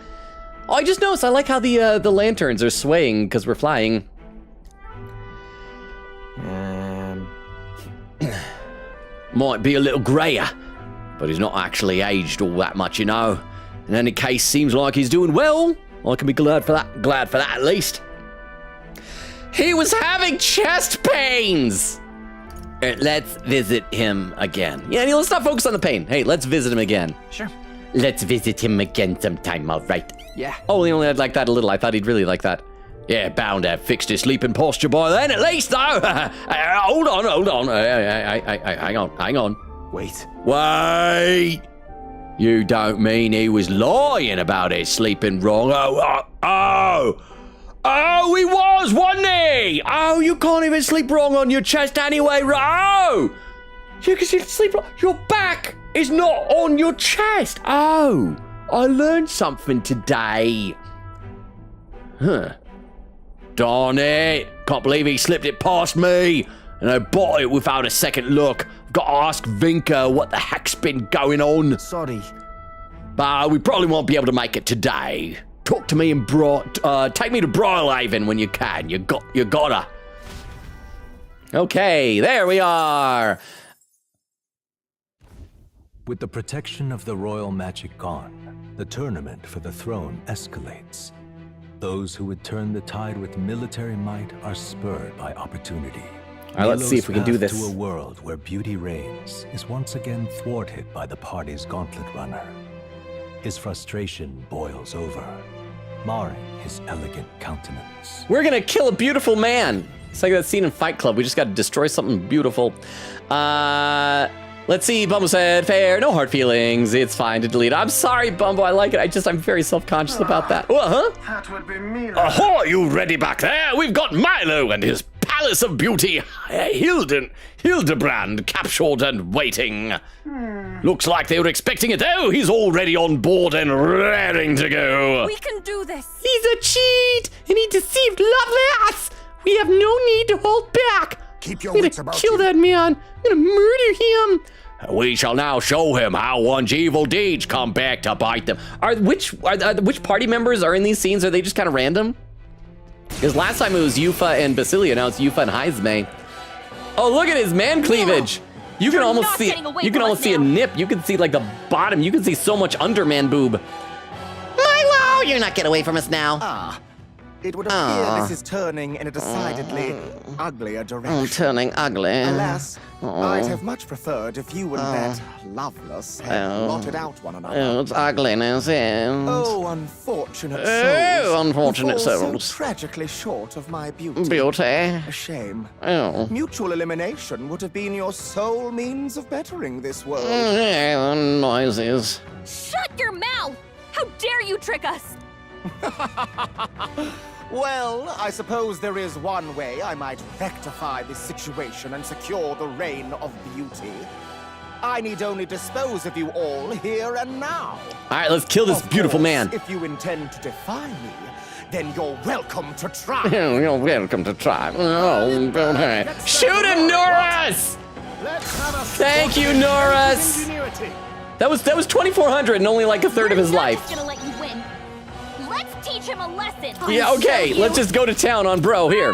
S1: Oh, I just noticed, I like how the lanterns are swaying because we're flying. Might be a little grayer, but he's not actually aged all that much, you know. In any case, seems like he's doing well. I can be glad for that at least. He was having chest pains. Let's visit him again. Yeah, let's not focus on the pain. Hey, let's visit him again.
S6: Sure.
S9: Let's visit him again sometime, all right?
S6: Yeah.
S1: Oh, he only had like that a little. I thought he'd really like that. Yeah, bound to have fixed his sleeping posture by then, at least, though. Hold on. Hang on. Wait. You don't mean he was lying about his sleeping wrong? Oh, he was, wasn't he? Oh, you can't even sleep wrong on your chest anyway, oh! You can sleep wrong. Your back is not on your chest. Oh, I learned something today. Huh. Darn it. Can't believe he slipped it past me. And I bought it without a second look. I've got to ask Vinka what the heck's been going on.
S6: Sorry.
S1: We probably won't be able to make it today. Talk to me and take me to Broilhaven when you can. You gotta. Okay, there we are.
S8: With the protection of the royal magic gone, the tournament for the throne escalates. Those who would turn the tide with military might are spurred by opportunity.
S1: All right, let's see if we can do
S8: Milo's
S1: this.
S8: path to a world where beauty reigns is once again thwarted by the party's gauntlet runner. His frustration boils over, marring his elegant countenance.
S1: We're gonna kill a beautiful man. It's like that scene in Fight Club. We just gotta destroy something beautiful. Let's see, Bumbo said, fair, no hard feelings. It's fine to delete. I'm sorry, Bumbo, I like it. I'm very self-conscious about that.
S10: That would be me.
S9: Ahoy, you ready back there? We've got Milo and his Palace of Beauty, Hildebrand, captured and waiting. Looks like they were expecting it. Oh, he's already on board and raring to go.
S7: We can do this.
S14: He's a cheat, and he deceived Lovelace. We have no need to hold back.
S10: Keep your
S14: I'm
S10: wits
S14: gonna
S10: about
S14: kill
S10: you.
S14: that man. I'm gonna murder him.
S9: We shall now show him how one's evil deeds come back to bite them.
S1: Which party members are in these scenes? Are they just kind of random? Because last time it was Yufa and Basilio, now it's Yufa and Heisme. Oh, look at his man cleavage. You can almost see a nip. You can see like the bottom. You can see so much underman boob.
S15: Milo, you're not getting away from us now.
S11: Ah, it would appear this is turning in a decidedly uglier direction.
S15: Turning ugly.
S11: Alas, I'd have much preferred if you and that Loveless had blotted out one another.
S15: Oh, it's ugliness, yes.
S11: Oh, unfortunate souls.
S15: Oh, unfortunate
S11: who fall
S15: souls.
S11: So tragically short of my beauty.
S15: Beauty.
S11: A shame.
S15: Oh.
S11: Mutual elimination would have been your sole means of bettering this world.
S15: Noises.
S12: Shut your mouth! How dare you trick us!
S11: Well, I suppose there is one way I might rectify this situation and secure the reign of beauty. I need only dispose of you all here and now.
S1: All right, let's kill this beautiful man.
S11: If you intend to defy me, then you're welcome to try.
S15: You're welcome to try. Oh, don't hurt.
S1: Shoot him, Norris! Thank you, Norris. That was 2,400 and only like a third of his life.
S12: Gonna let you win. Let's teach him a lesson.
S1: Yeah, okay, let's just go to town on bro here.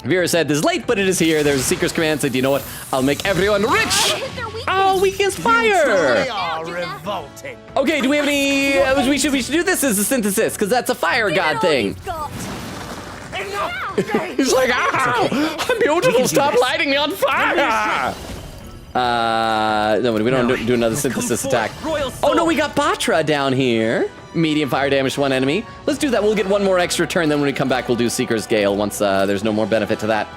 S1: Vera said, this is late, but it is here. There's a Seeker's Command, said, you know what? I'll make everyone rich! Oh, weak against fire!
S11: They are revolting.
S1: Okay, do we have any... we should do this as a synthesis, because that's a fire god thing. He's like, ow! I'm beautiful, stop lighting me on fire! No, we don't do another synthesis attack. Oh no, we got Batra down here. Medium fire damage to one enemy. Let's do that. We'll get one more extra turn. Then when we come back, we'll do Seeker's Gale once there's no more benefit to that.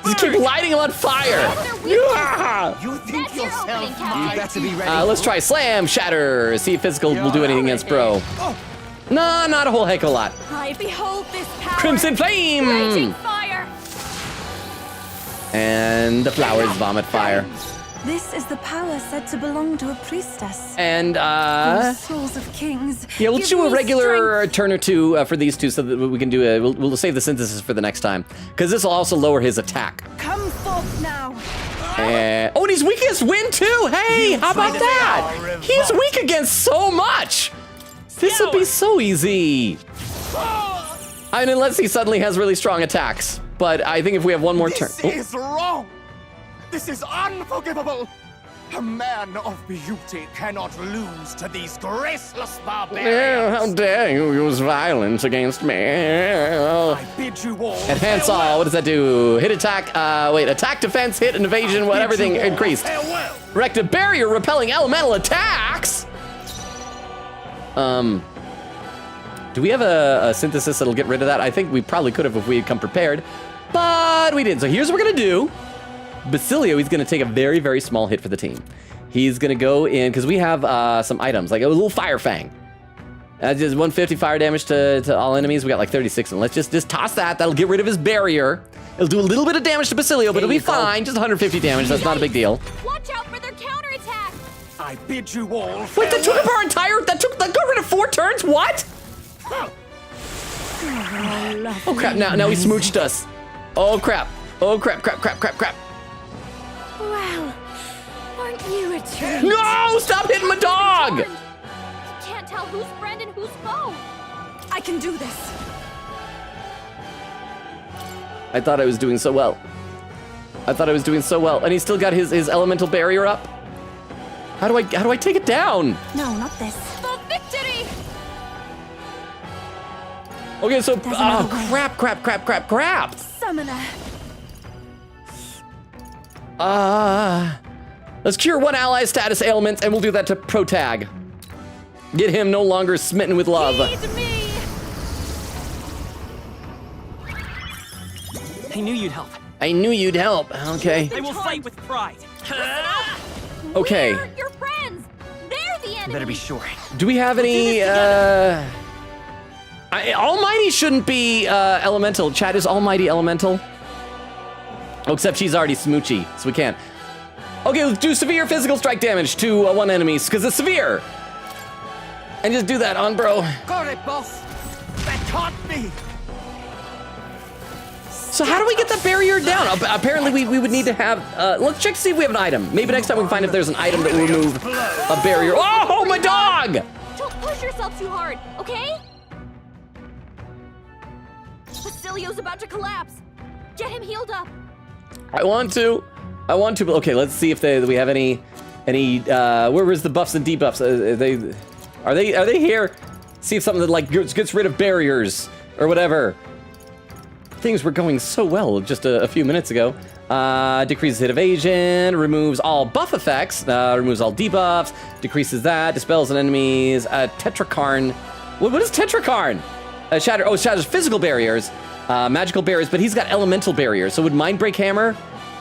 S1: Just keep lighting him on fire.
S11: You think yourself you better be ready.
S1: Let's try Slam, Shatter. See if physical will do anything against bro. No, not a whole heck of a lot.
S12: I behold this power.
S1: Crimson Flame.
S12: Raging fire.
S1: And the flowers vomit fire.
S7: This is the power said to belong to a priestess.
S1: And
S7: The souls of kings.
S1: yeah, we'll
S7: give
S1: do a
S7: me
S1: regular
S7: strength.
S1: turn or two for these two, so that we can do a. We'll save the synthesis for the next time, because this will also lower his attack.
S7: Come forth now.
S1: And he's weak against wind too. Hey, how about that? He's weak against so much. This will be so easy. I mean, unless he suddenly has really strong attacks. But I think if we have one more turn.
S11: This is wrong. This is unforgivable. A man of beauty cannot lose to these graceless barbarians.
S1: How dare you use violence against me?
S11: I bid you all
S1: Enhance all. What does that do? Hit attack. Attack, defense, hit, and evasion. Everything increased. Erect a barrier, repelling elemental attacks. Do we have a synthesis that'll get rid of that? I think we probably could have if we had come prepared, but we didn't. So here's what we're gonna do. Basilio, he's gonna take a very, very small hit for the team. He's gonna go in, because we have some items, like a little Fire Fang. That's just 150 fire damage to all enemies. We got like 36, and let's just toss that. That'll get rid of his barrier. It'll do a little bit of damage to Basilio, but it'll be fine. Just 150 damage, that's not a big deal.
S12: Watch out for their counterattack.
S11: I bid you all.
S1: Wait, that took up our entire, that got rid of 4 turns? What? Oh crap, now he smooched us. Oh crap. Oh crap.
S12: Well, aren't you a treat?
S1: No! Stop hitting my dog!
S12: You can't tell who's friend and who's foe.
S7: I can do this.
S1: I thought I was doing so well. And he's still got his elemental barrier up. How do I take it down?
S7: No, not this.
S12: For victory!
S1: Okay, so crap.
S7: Summoner.
S1: Let's cure one ally status ailment, and we'll do that to Protag. Get him no longer smitten with love.
S12: Heed me!
S16: I knew you'd help.
S1: I knew you'd help. Okay.
S16: I will fight with pride.
S1: Okay.
S12: We're your friends! They're the enemy!
S16: Better be sure.
S1: Do we have any, Almighty shouldn't be, elemental. Chat is Almighty elemental. Oh, except she's already smoochy, so we can't. Okay, let's do severe physical strike damage to one enemy, because it's severe. And just do that on bro.
S11: Got it, boss. That caught me.
S1: So how do we get the barrier down? Apparently we would need to have, let's check to see if we have an item. Maybe next time we can find if there's an item that will remove a barrier. Oh, my dog!
S12: Don't push yourself too hard, okay? Basilio's about to collapse. Get him healed up.
S1: I want to, but okay, let's see if we have any, where is the buffs and debuffs? Are they here? See if something that like gets rid of barriers or whatever. Things were going so well just a few minutes ago. Decreases hit evasion, removes all buff effects, removes all debuffs, decreases that, dispels an enemy's Tetrakarn. What is Tetrakarn? Shatters physical barriers, magical barriers, but he's got elemental barriers. So would Mind Break Hammer,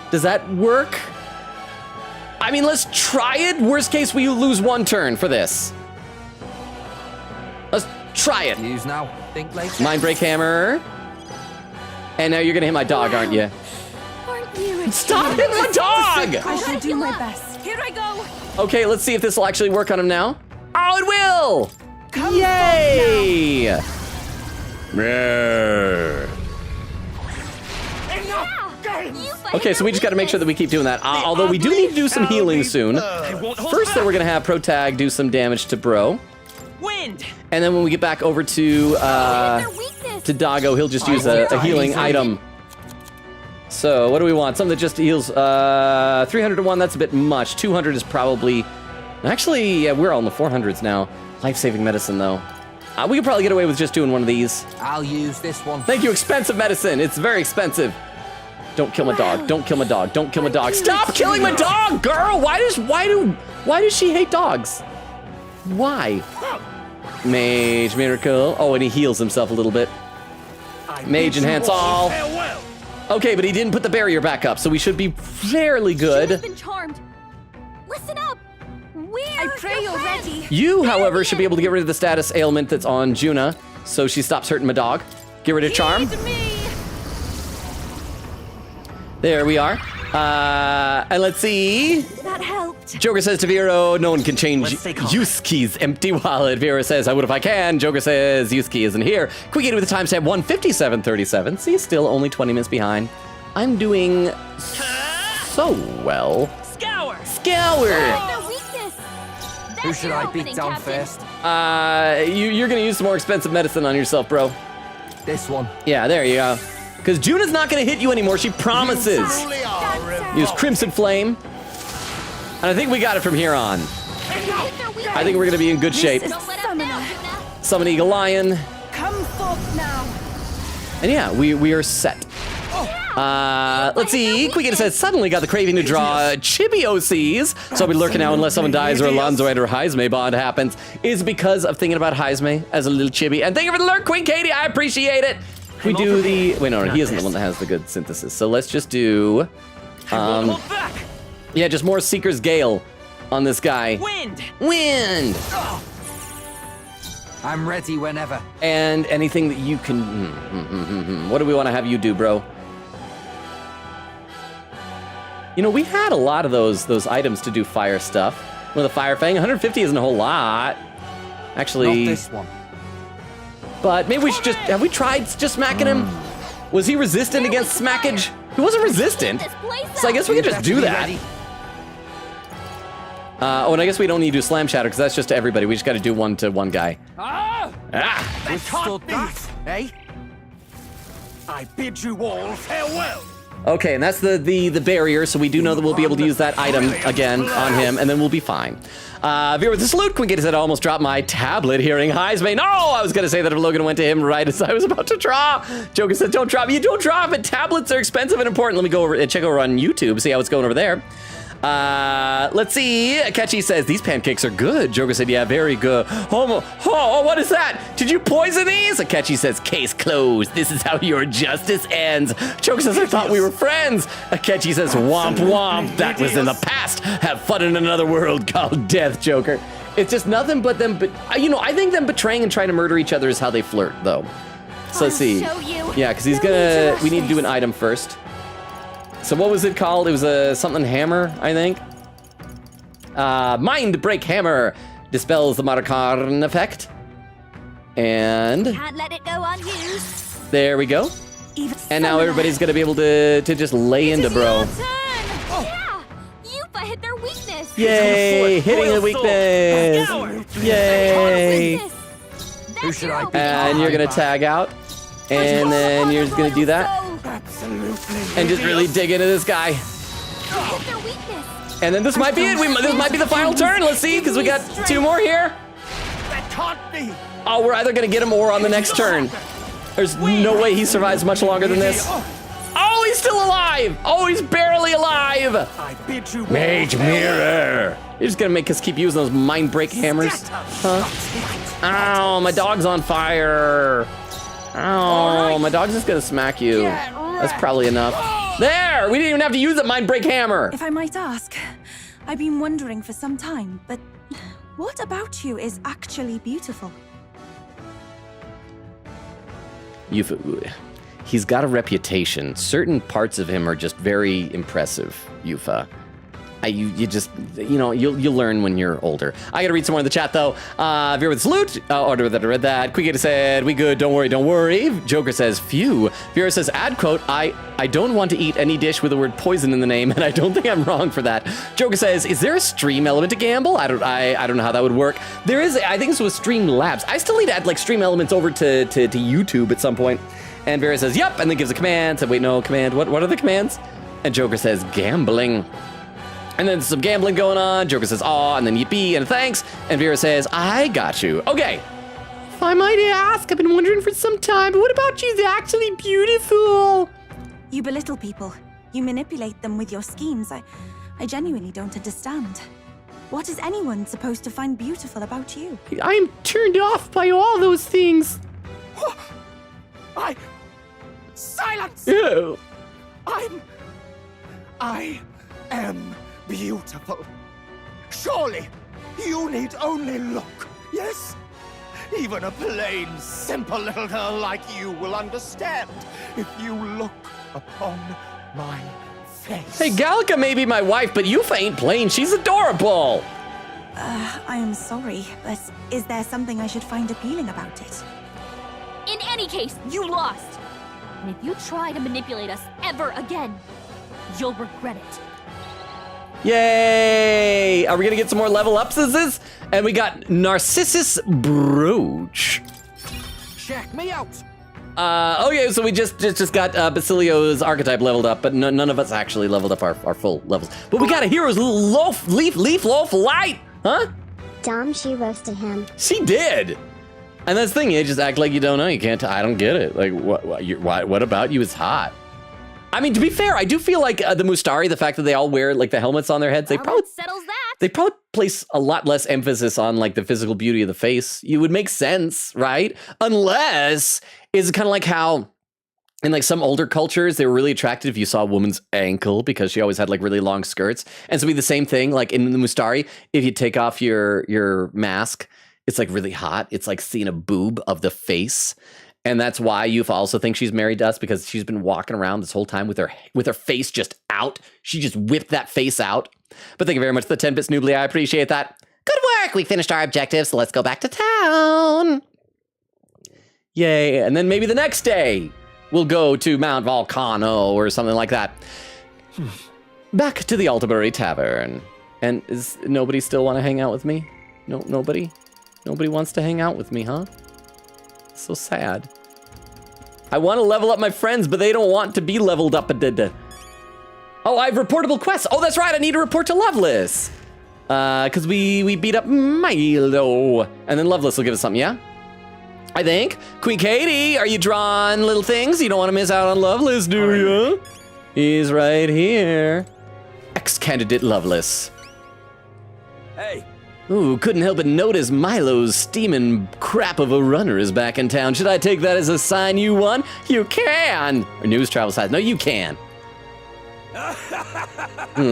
S1: does that work? I mean, let's try it. Worst case, we lose one turn for this. Let's try it.
S6: Use now. Think later.
S1: Mind Break Hammer. And now you're gonna hit my dog, aren't you?
S7: Aren't you?
S1: Stop hitting my dog!
S7: I shall do my best.
S12: Here I go.
S1: Okay, let's see if this will actually work on him now. Oh, it will! Yay! Okay, so we just gotta make sure that we keep doing that. Although we do need to do some healing soon. First, though, we're gonna have Protag do some damage to Bro.
S16: Wind.
S1: And then when we get back over to Doggo, he'll just use a healing item. So what do we want? Something that just heals 300 to 1, that's a bit much. 200 is probably... Actually, yeah, we're all in the 400s now. Life-saving medicine, though. We could probably get away with just doing one of these.
S6: I'll use this one.
S1: Thank you, expensive medicine. It's very expensive. Don't kill my dog. Don't kill my dog. Don't kill my dog. Stop killing my dog, girl! Why does she hate dogs? Why? Mage Miracle. Oh, and he heals himself a little bit. Mage Enhance All. Okay, but he didn't put the barrier back up, so we should be fairly good.
S12: She's been charmed. Listen up.
S7: I pray you're ready.
S1: You, however, should be able to get rid of the status ailment that's on Juna, so she stops hurting my dog. Get rid of Charm. There we are. And let's see.
S7: That helped.
S1: Joker says to Vero, no one can change Yusuke's empty wallet. Vero says, I would if I can. Joker says, Yusuke isn't here. Quick with the timestamp 1:57:37. See, still only 20 minutes behind. I'm doing so well.
S16: Scour.
S6: Who should I beat down first?
S1: You're gonna use some more expensive medicine on yourself, bro.
S6: This one.
S1: Yeah, there you go. Because Juna's not gonna hit you anymore, she promises. Use Crimson Flame. And I think we got it from here on. I think we're gonna be in good shape. Summon Eagle Lion.
S7: Come forth now.
S1: And yeah, we are set. Let's see. Quick says, suddenly got the craving to draw Chibi OCs. So I'll be lurking now unless someone dies or Alonzo and or Heisme bond happens. Is because of thinking about Heisme as a little chibi. And thank you for the lurk, Queen Katie. I appreciate it. We do the... Wait, no, he isn't the one that has the good synthesis. So let's just do... yeah, just more Seeker's Gale on this guy. Wind!
S6: I'm ready whenever.
S1: And anything that you can... What do we want to have you do, bro? You know, we had a lot of those items to do fire stuff. With a Fire Fang, 150 isn't a whole lot. Actually...
S6: Not this one.
S1: But maybe we should just... Have we tried just smacking him? Was he resistant against smackage? He wasn't resistant. So I guess we could just do that. Oh, and I guess we don't need to do Slam Shatter, because that's just to everybody. We just got to do one to one guy.
S11: Withstood that, eh? I bid you all farewell.
S1: Okay, and that's the barrier, so we do know that we'll be able to use that item again on him, and then we'll be fine. Viewer with the salute, Quinket said I almost dropped my tablet hearing highs. No, I was going to say that if Logan went to him right as I was about to draw. Joker said, don't drop. You don't drop it. Tablets are expensive and important. Let me go over and check over on YouTube, see how it's going over there. Let's see. Akechi says, these pancakes are good. Joker said, yeah, very good. Oh, what is that? Did you poison these? Akechi says, case closed. This is how your justice ends. Joker says, I thought we were friends. Akechi says, womp womp. That was in the past. Have fun in another world called death, Joker. It's just nothing but them, I think them betraying and trying to murder each other is how they flirt, though. So let's see. Yeah, because we need to do an item first. So what was it called? It was a something hammer, I think. Mind Break Hammer dispels the Markarn effect. And
S12: Can't let it go unused.
S1: there we go. And now everybody's gonna be able to just lay into bro.
S12: Yeah, Yufa hit their weakness.
S1: Yay, hitting the weakness. Yay.
S11: Who should I be?
S1: And you're gonna tag out. And then you're just gonna do that. And just really dig into this guy. And then this might be it. This might be the final turn. Let's see, because we got 2 more here.
S11: That can't be.
S1: Oh, we're either gonna get him or on the next turn. There's no way he survives much longer than this. Oh, he's still alive. Oh, he's barely alive.
S11: I bid you
S1: Mage Mirror. You're just gonna make us keep using those Mind Break hammers, huh? Ow, my dog's on fire. Oh, my dog's just gonna smack you. That's probably enough. There! We didn't even have to use a Mind Break hammer.
S7: If I might ask, I've been wondering for some time, but what about you is actually beautiful?
S1: Yufa, he's got a reputation. Certain parts of him are just very impressive, Yufa. You just, you'll learn when you're older. I gotta read some more in the chat though. Veer with salute. Order that I read that. Quicketa said, we good, don't worry. Joker says, phew. Vera says, ad quote, I don't want to eat any dish with the word poison in the name, and I don't think I'm wrong for that. Joker says, is there a stream element to gamble? I don't know how that would work. There is, I think this was Stream Labs. I still need to add like stream elements over to YouTube at some point. And Vera says, yep, and then gives a command. Said, wait, no, command, what are the commands? And Joker says, gambling. And then some gambling going on. Joker says, aw, and then yippee, and thanks. And Vera says, I got you. Okay.
S14: If I might ask, I've been wondering for some time, but what about you? They're actually beautiful.
S7: You belittle people. You manipulate them with your schemes. I genuinely don't understand. What is anyone supposed to find beautiful about you?
S14: I am turned off by all those things.
S11: Silence!
S1: Ew.
S11: I am beautiful. Surely you need only look, yes? Even a plain, simple little girl like you will understand if you look upon my face.
S1: Hey, Gallica may be my wife, but Yufa ain't plain. She's adorable.
S7: I am sorry, but is there something I should find appealing about it?
S12: In any case, you lost. And if you try to manipulate us ever again, you'll regret it.
S1: Yay! Are we gonna get some more level ups? And we got Narcissus Brooch.
S11: Check me out.
S1: Okay, so we just got Basilio's archetype leveled up, but none of us actually leveled up our full levels. But we got a hero's leaf loaf light, huh?
S2: Dom, she roasted him.
S1: She did. And that's the thing, you just act like you don't know. You can't. I don't get it. Like, what about you is hot? I mean, to be fair, I do feel like the Mustari, the fact that they all wear like the helmets on their heads, they probably
S12: settles that.
S1: They probably place a lot less emphasis on like the physical beauty of the face. You would make sense, right? Unless it's kind of like how in like some older cultures, they were really attracted if you saw a woman's ankle because she always had like really long skirts. And so it'd be the same thing like in the Mustari, if you take off your mask, it's like really hot. It's like seeing a boob of the face. And that's why Yufa also thinks she's married to us because she's been walking around this whole time with her face just out. She just whipped that face out. But thank you very much for the 10 bits, Noobly. I appreciate that.
S15: Good work. We finished our objectives, so let's go back to town.
S1: Yay. And then maybe the next day we'll go to Mount Volcano or something like that. Back to the Altabury Tavern. And is nobody still want to hang out with me? No, nobody? Nobody wants to hang out with me, huh? So sad. I want to level up my friends, but they don't want to be leveled up. Oh, I have reportable quests. Oh, that's right. I need to report to Loveless. Because we beat up Milo. And then Loveless will give us something, yeah? I think. Queen Katie, are you drawing little things? You don't want to miss out on Loveless, do you? He's right here. Ex-candidate Loveless.
S16: Hey.
S1: Ooh, couldn't help but notice Milo's steaming crap of a runner is back in town. Should I take that as a sign you won? You can! Or news travel size. No, you can.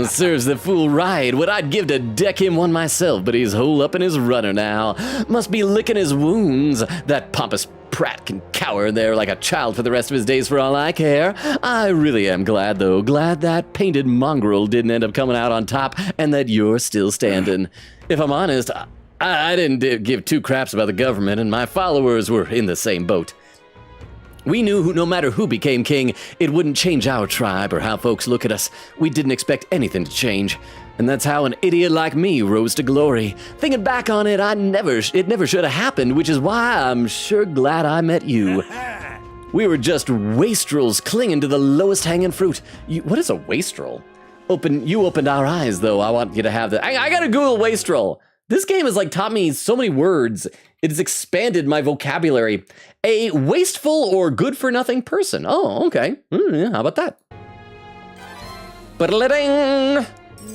S1: Serves the fool right. What I'd give to deck him one myself, but he's hole up in his runner now. Must be licking his wounds. That pompous prat can cower there like a child for the rest of his days for all I care. I really am glad, though. Glad that painted mongrel didn't end up coming out on top and that you're still standing. If I'm honest, I didn't give two craps about the government, and my followers were in the same boat. We knew no matter who became king, it wouldn't change our tribe or how folks look at us. We didn't expect anything to change. And that's how an idiot like me rose to glory. Thinking back on it, it never should have happened, which is why I'm sure glad I met you. We were just wastrels clinging to the lowest hanging fruit. What is a wastrel? You opened our eyes, though. I want you to have that. I gotta Google wastrel. This game has taught me so many words. It has expanded my vocabulary. A wasteful or good-for-nothing person. Oh, okay. Yeah, how about that? Ba-da-la-ding!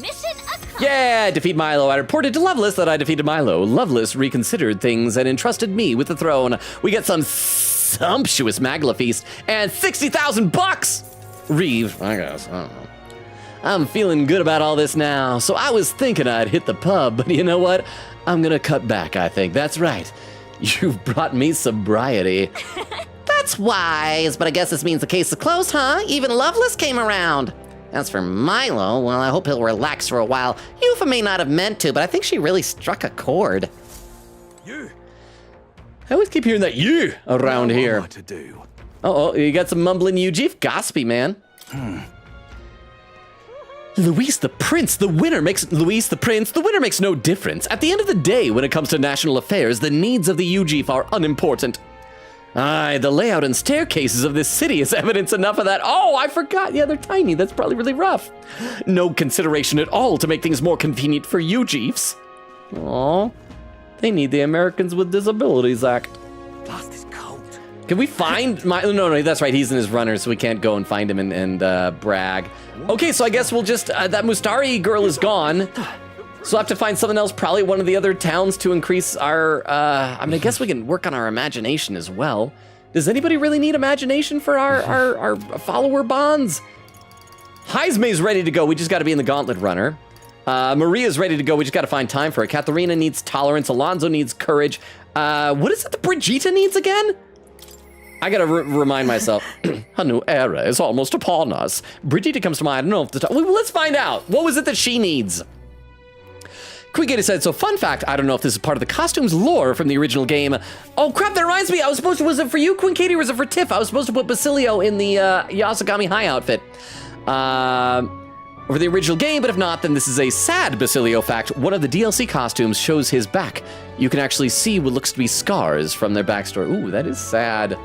S12: Mission accomplished.
S1: Yeah, defeat Milo. I reported to Loveless that I defeated Milo. Loveless reconsidered things and entrusted me with the throne. We get some sumptuous Magla feast and 60,000 bucks. Reeve, I guess. I don't know. I'm feeling good about all this now, so I was thinking I'd hit the pub, but you know what? I'm gonna cut back, I think. That's right. You've brought me sobriety.
S15: That's wise, but I guess this means the case is closed, huh? Even Loveless came around. As for Milo, well, I hope he'll relax for a while. Yufa may not have meant to, but I think she really struck a chord.
S1: You. I always keep hearing that you around here.
S8: What to do?
S1: Uh-oh, you got some mumbling Eugene? Gossipy, man. Luis the Prince, the winner makes no difference. At the end of the day, when it comes to national affairs, the needs of the UGF are unimportant. Aye, the layout and staircases of this city is evidence enough of that. Oh, I forgot. Yeah, they're tiny. That's probably really rough. No consideration at all to make things more convenient for UGFs. Aw, they need the Americans with Disabilities Act.
S16: Blast is cold.
S1: Can we find no, that's right. He's in his runner, so we can't go and find him and brag. Okay, so I guess we'll just, that Mustari girl is gone. So I'll have to find something else, probably one of the other towns to increase our, I guess we can work on our imagination as well. Does anybody really need imagination for our follower bonds? Heisme's ready to go. We just got to be in the gauntlet runner. Maria's ready to go. We just got to find time for it. Katharina needs tolerance. Alonzo needs courage. What is it that Brigitte needs again? I gotta remind myself. A new era is almost upon us. Brigitte comes to mind. I don't know if the top. Well, let's find out. What was it that she needs? Quigator said, so fun fact, I don't know if this is part of the costumes lore from the original game. Oh crap, that reminds me. Was it for you, Queen Katie, or was it for Tiff? I was supposed to put Basilio in the Yasagami High outfit. For the original game, but if not, then this is a sad Basilio fact. One of the DLC costumes shows his back. You can actually see what looks to be scars from their backstory. Ooh, that is sad.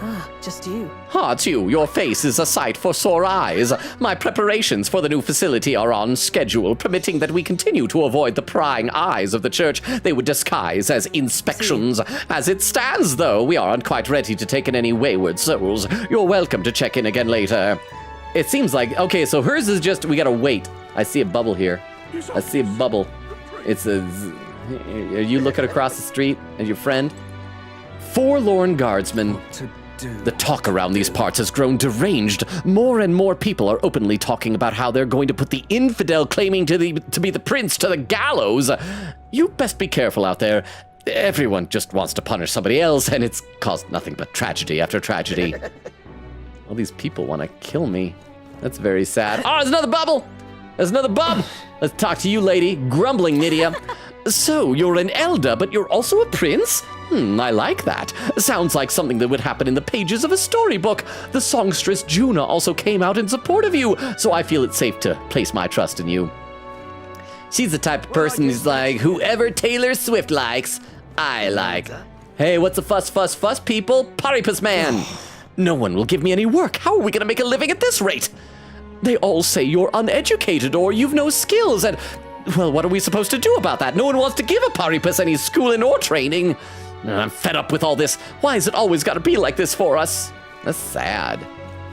S7: Ah, just you.
S1: Ah, it's you. Your face is a sight for sore eyes. My preparations for the new facility are on schedule, permitting that we continue to avoid the prying eyes of the church they would disguise as inspections. As it stands, though, we aren't quite ready to take in any wayward souls. You're welcome to check in again later. It seems like, okay, so hers is just, we gotta wait. I see a bubble here. I see a bubble. It's a, are you looking across the street at your friend? Forlorn guardsman. The talk around these parts has grown deranged. More and more people are openly talking about how they're going to put the infidel claiming to be the prince to the gallows. You best be careful out there. Everyone just wants to punish somebody else, and it's caused nothing but tragedy after tragedy. All these people want to kill me. That's very sad. Oh, there's another bubble! There's another bub! Let's talk to you, lady. Grumbling Nydia. So, you're an elder, but you're also a prince? I like that. Sounds like something that would happen in the pages of a storybook. The songstress Juna also came out in support of you, so I feel it's safe to place my trust in you. She's the type of person who's like, whoever Taylor Swift likes, I like. Hey, what's the fuss, people? Paripus man! No one will give me any work. How are we gonna make a living at this rate? They all say you're uneducated or you've no skills, and, well, what are we supposed to do about that? No one wants to give a Paripus any schooling or training. I'm fed up with all this. Why has it always got to be like this for us? That's sad.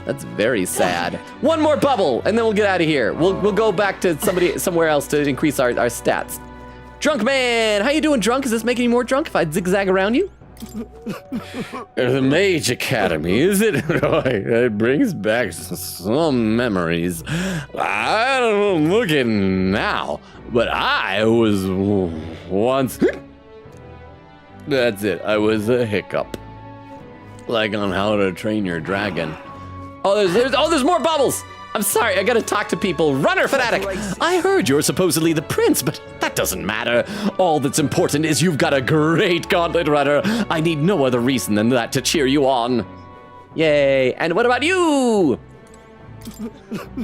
S1: That's very sad. One more bubble, and then we'll get out of here. We'll go back to somewhere else to increase our stats. Drunk man, how you doing, drunk? Is this making you more drunk if I zigzag around you? The Mage Academy, is it? It brings back some memories. I don't look it now, but I was once. That's it. I was a hiccup. Like on How to Train Your Dragon. Oh, there's more bubbles. I'm sorry, I gotta talk to people. Runner fanatic, I heard you're supposedly the prince, but that doesn't matter. All that's important is you've got a great gauntlet runner. I need no other reason than that to cheer you on. Yay, and what about you?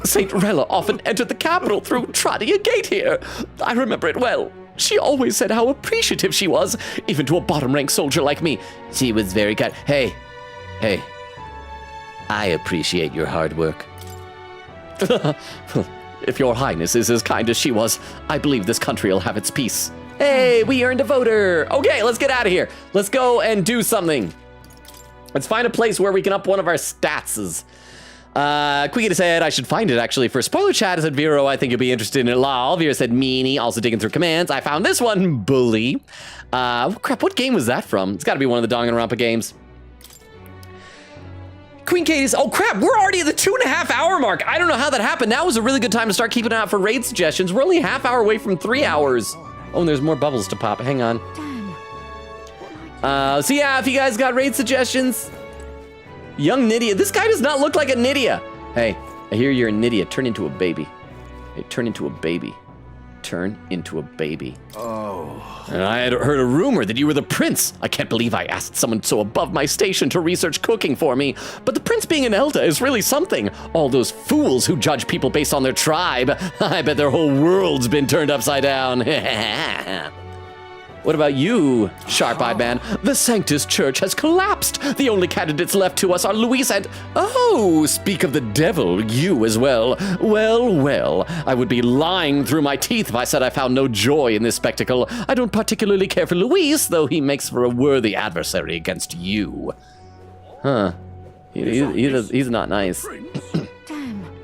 S1: Saint Rella often entered the capital through Tradia Gate here. I remember it well. She always said how appreciative she was, even to a bottom-rank soldier like me. She was very kind. Hey, I appreciate your hard work. If your highness is as kind as she was, I believe this country will have its peace. Hey, we earned a voter. Okay, let's get out of here. Let's go and do something. Let's find a place where we can up one of our statses. Quiggy said I should find it actually for spoiler chat. I said Vero, I think you'll be interested in it. Lol. Vera said meanie, also digging through commands. I found this one, bully. Crap, what game was that from? It's gotta be one of the Danganronpa games. Queen Katie's, oh crap, we're already at the 2.5 hour mark. I don't know how that happened. Now is a really good time to start keeping an eye out for raid suggestions. We're only a half hour away from 3 hours. Oh, and there's more bubbles to pop, hang on. So yeah, if you guys got raid suggestions, young Nydia, this guy does not look like a Nydia. Hey, I hear you're a Nydia, turn into a baby. Hey, turn into a baby. Turn into a baby. Oh. And I had heard a rumor that you were the prince. I can't believe I asked someone so above my station to research cooking for me. But the prince being an Elda is really something. All those fools who judge people based on their tribe. I bet their whole world's been turned upside down. What about you, sharp-eyed man? The Sanctus Church has collapsed. The only candidates left to us are Luis and... Oh, speak of the devil, you as well. Well, I would be lying through my teeth if I said I found no joy in this spectacle. I don't particularly care for Luis, though he makes for a worthy adversary against you. Huh. He's not nice.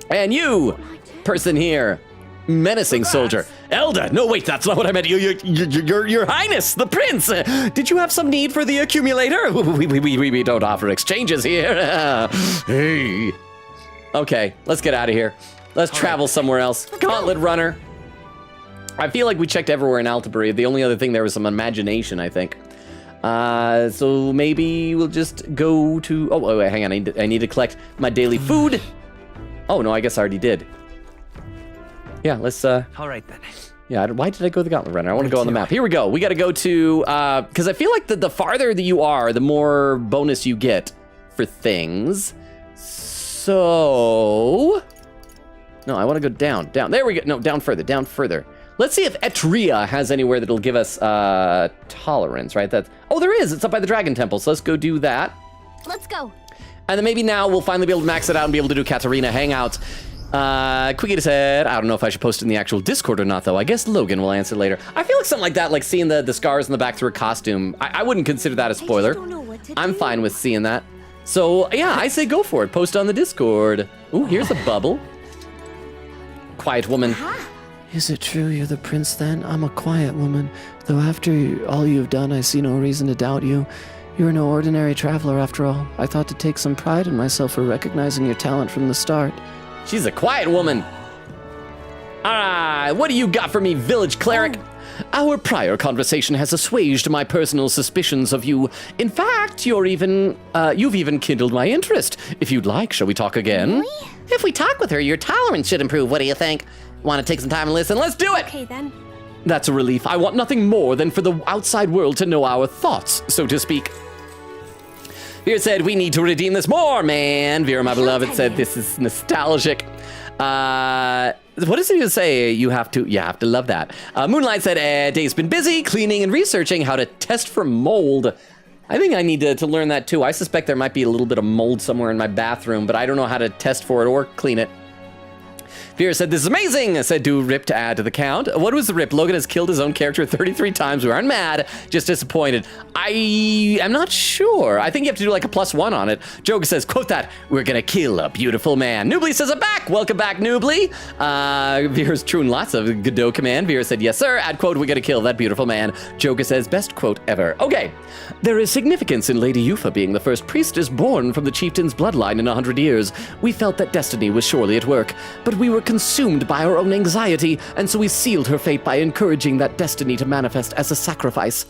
S1: And you, person here. Menacing soldier. Elda, no wait, that's not what I meant. Your highness, the prince. Did you have some need for the accumulator? We don't offer exchanges here. Hey. Okay, let's get out of here. Let's travel somewhere else. Gauntlet runner. I feel like we checked everywhere in Altabury. The only other thing there was some imagination, I think. So maybe we'll just go to... Oh, wait, hang on. I need to collect my daily food. Oh, no, I guess I already did. Yeah, let's,
S6: All right, then.
S1: Yeah, why did I go to the Gauntlet Runner? I want to go on the map. Here we go. We got to go to, because I feel like the farther that you are, the more bonus you get for things. So... No, I want to go down. There we go. No, down further. Let's see if Etria has anywhere that'll give us, tolerance, right? Oh, there is. It's up by the Dragon Temple, so let's go do that.
S12: Let's go.
S1: And then maybe now we'll finally be able to max it out and be able to do Katarina Hangouts. Quiggy said, I don't know if I should post it in the actual Discord or not, though. I guess Logan will answer later. I feel like something like that, like seeing the scars in the back through a costume, I wouldn't consider that a spoiler. I'm fine with seeing that. So, yeah, I say go for it. Post on the Discord. Ooh, here's a bubble. Quiet woman.
S17: Is it true you're the prince, then? I'm a quiet woman. Though after all you've done, I see no reason to doubt you. You're no ordinary traveler, after all. I thought to take some pride in myself for recognizing your talent from the start.
S1: She's a quiet woman. All right, what do you got for me, village cleric? Our prior conversation has assuaged my personal suspicions of you. In fact, you've even kindled my interest. If you'd like, shall we talk again?
S15: Really? If we talk with her, your tolerance should improve. What do you think? Want to take some time and listen?
S1: Let's do it!
S7: Okay, then.
S1: That's a relief. I want nothing more than for the outside world to know our thoughts, so to speak. Vera said, we need to redeem this more, man. Vera, my beloved, said this is nostalgic. What does he even say? You have to love that. Moonlight said, day's been busy cleaning and researching how to test for mold. I think I need to learn that too. I suspect there might be a little bit of mold somewhere in my bathroom, but I don't know how to test for it or clean it. Vera said, this is amazing, said do Rip to add to the count. What was the Rip? Logan has killed his own character 33 times. We aren't mad, just disappointed. I am not sure. I think you have to do like a +1 on it. Joker says, quote that, we're gonna kill a beautiful man. Noobly says, I'm back. Welcome back, Noobly. Vera's true and lots of Godot command. Vera said, yes, sir. Add quote, we're gonna kill that beautiful man. Joker says, best quote ever. Okay. There is significance in Lady Yufa being the first priestess born from the chieftain's bloodline in 100 years. We felt that destiny was surely at work, but we were consumed by our own anxiety, and so we sealed her fate by encouraging that destiny to manifest as a sacrifice.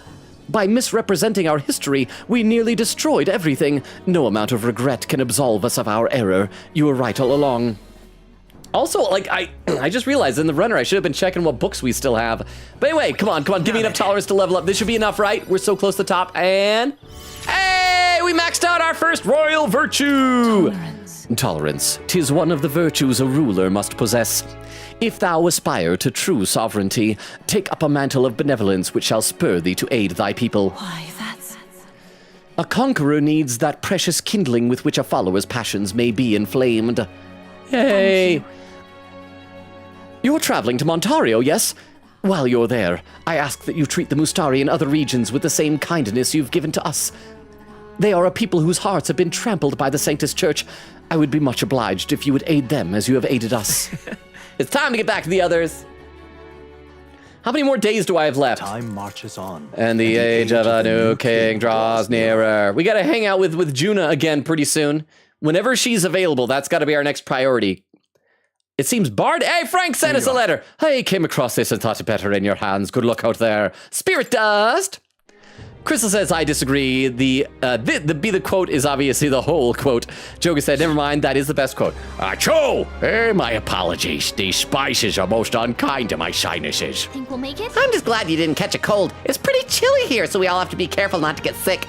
S1: By misrepresenting our history, we nearly destroyed everything. No amount of regret can absolve us of our error. You were right all along. Also, like, I just realized in the runner, I should have been checking what books we still have. But anyway, come on, give me enough tolerance to level up. This should be enough, right? We're so close to the top, and... Hey, we maxed out our first royal virtue! Tolerance. 'Tis one of the virtues a ruler must possess. If thou aspire to true sovereignty, take up a mantle of benevolence which shall spur thee to aid thy people.
S7: Why, that's...
S1: A conqueror needs that precious kindling with which a follower's passions may be inflamed. Yay! You're traveling to Montario, yes? While you're there, I ask that you treat the Mustari in other regions with the same kindness you've given to us. They are a people whose hearts have been trampled by the Sanctus Church. I would be much obliged if you would aid them as you have aided us. It's time to get back to the others. How many more days do I have left?
S8: Time marches on.
S1: And the age of a new king draws nearer. We gotta hang out with Juna again pretty soon. Whenever she's available, that's gotta be our next priority. It seems Bard. Hey, Frank sent us a letter. Hey, came across this and thought it better in your hands. Good luck out there. Spirit dust. Crystal says, I disagree. The quote is obviously the whole quote. Joker said, never mind, that is the best quote. Achoo! Hey, my apologies. These spices are most unkind to my sinuses.
S12: Think we'll make it?
S15: I'm just glad you didn't catch a cold. It's pretty chilly here, so we all have to be careful not to get sick.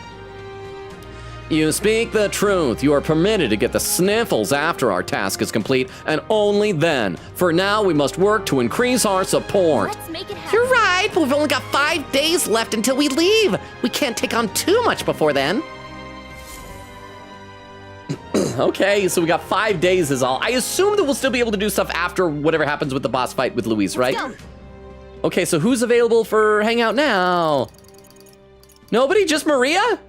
S1: You speak the truth. You are permitted to get the sniffles after our task is complete, and only then. For now, we must work to increase our support.
S12: Let's make it happen.
S15: You're right, but we've only got 5 days left until we leave. We can't take on too much before then.
S1: Okay, so we got 5 days is all. I assume that we'll still be able to do stuff after whatever happens with the boss fight with Luis, right?
S12: Let's go.
S1: Okay, so who's available for Hangout now? Nobody? Just Maria?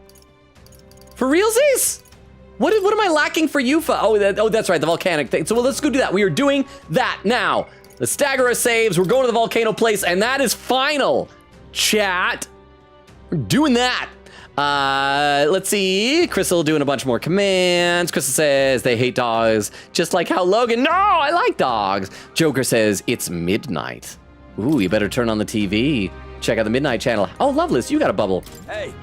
S1: For realsies? What am I lacking for Yufa? Oh, that's right, the volcanic thing. So well, let's go do that. We are doing that now. The stagger of saves. We're going to the volcano place, and that is final. Chat. We're doing that. Let's see. Crystal doing a bunch more commands. Crystal says they hate dogs, just like how Logan. No, I like dogs. Joker says it's midnight. Ooh, you better turn on the TV. Check out the Midnight Channel. Oh, Loveless, you got a bubble.
S16: Hey.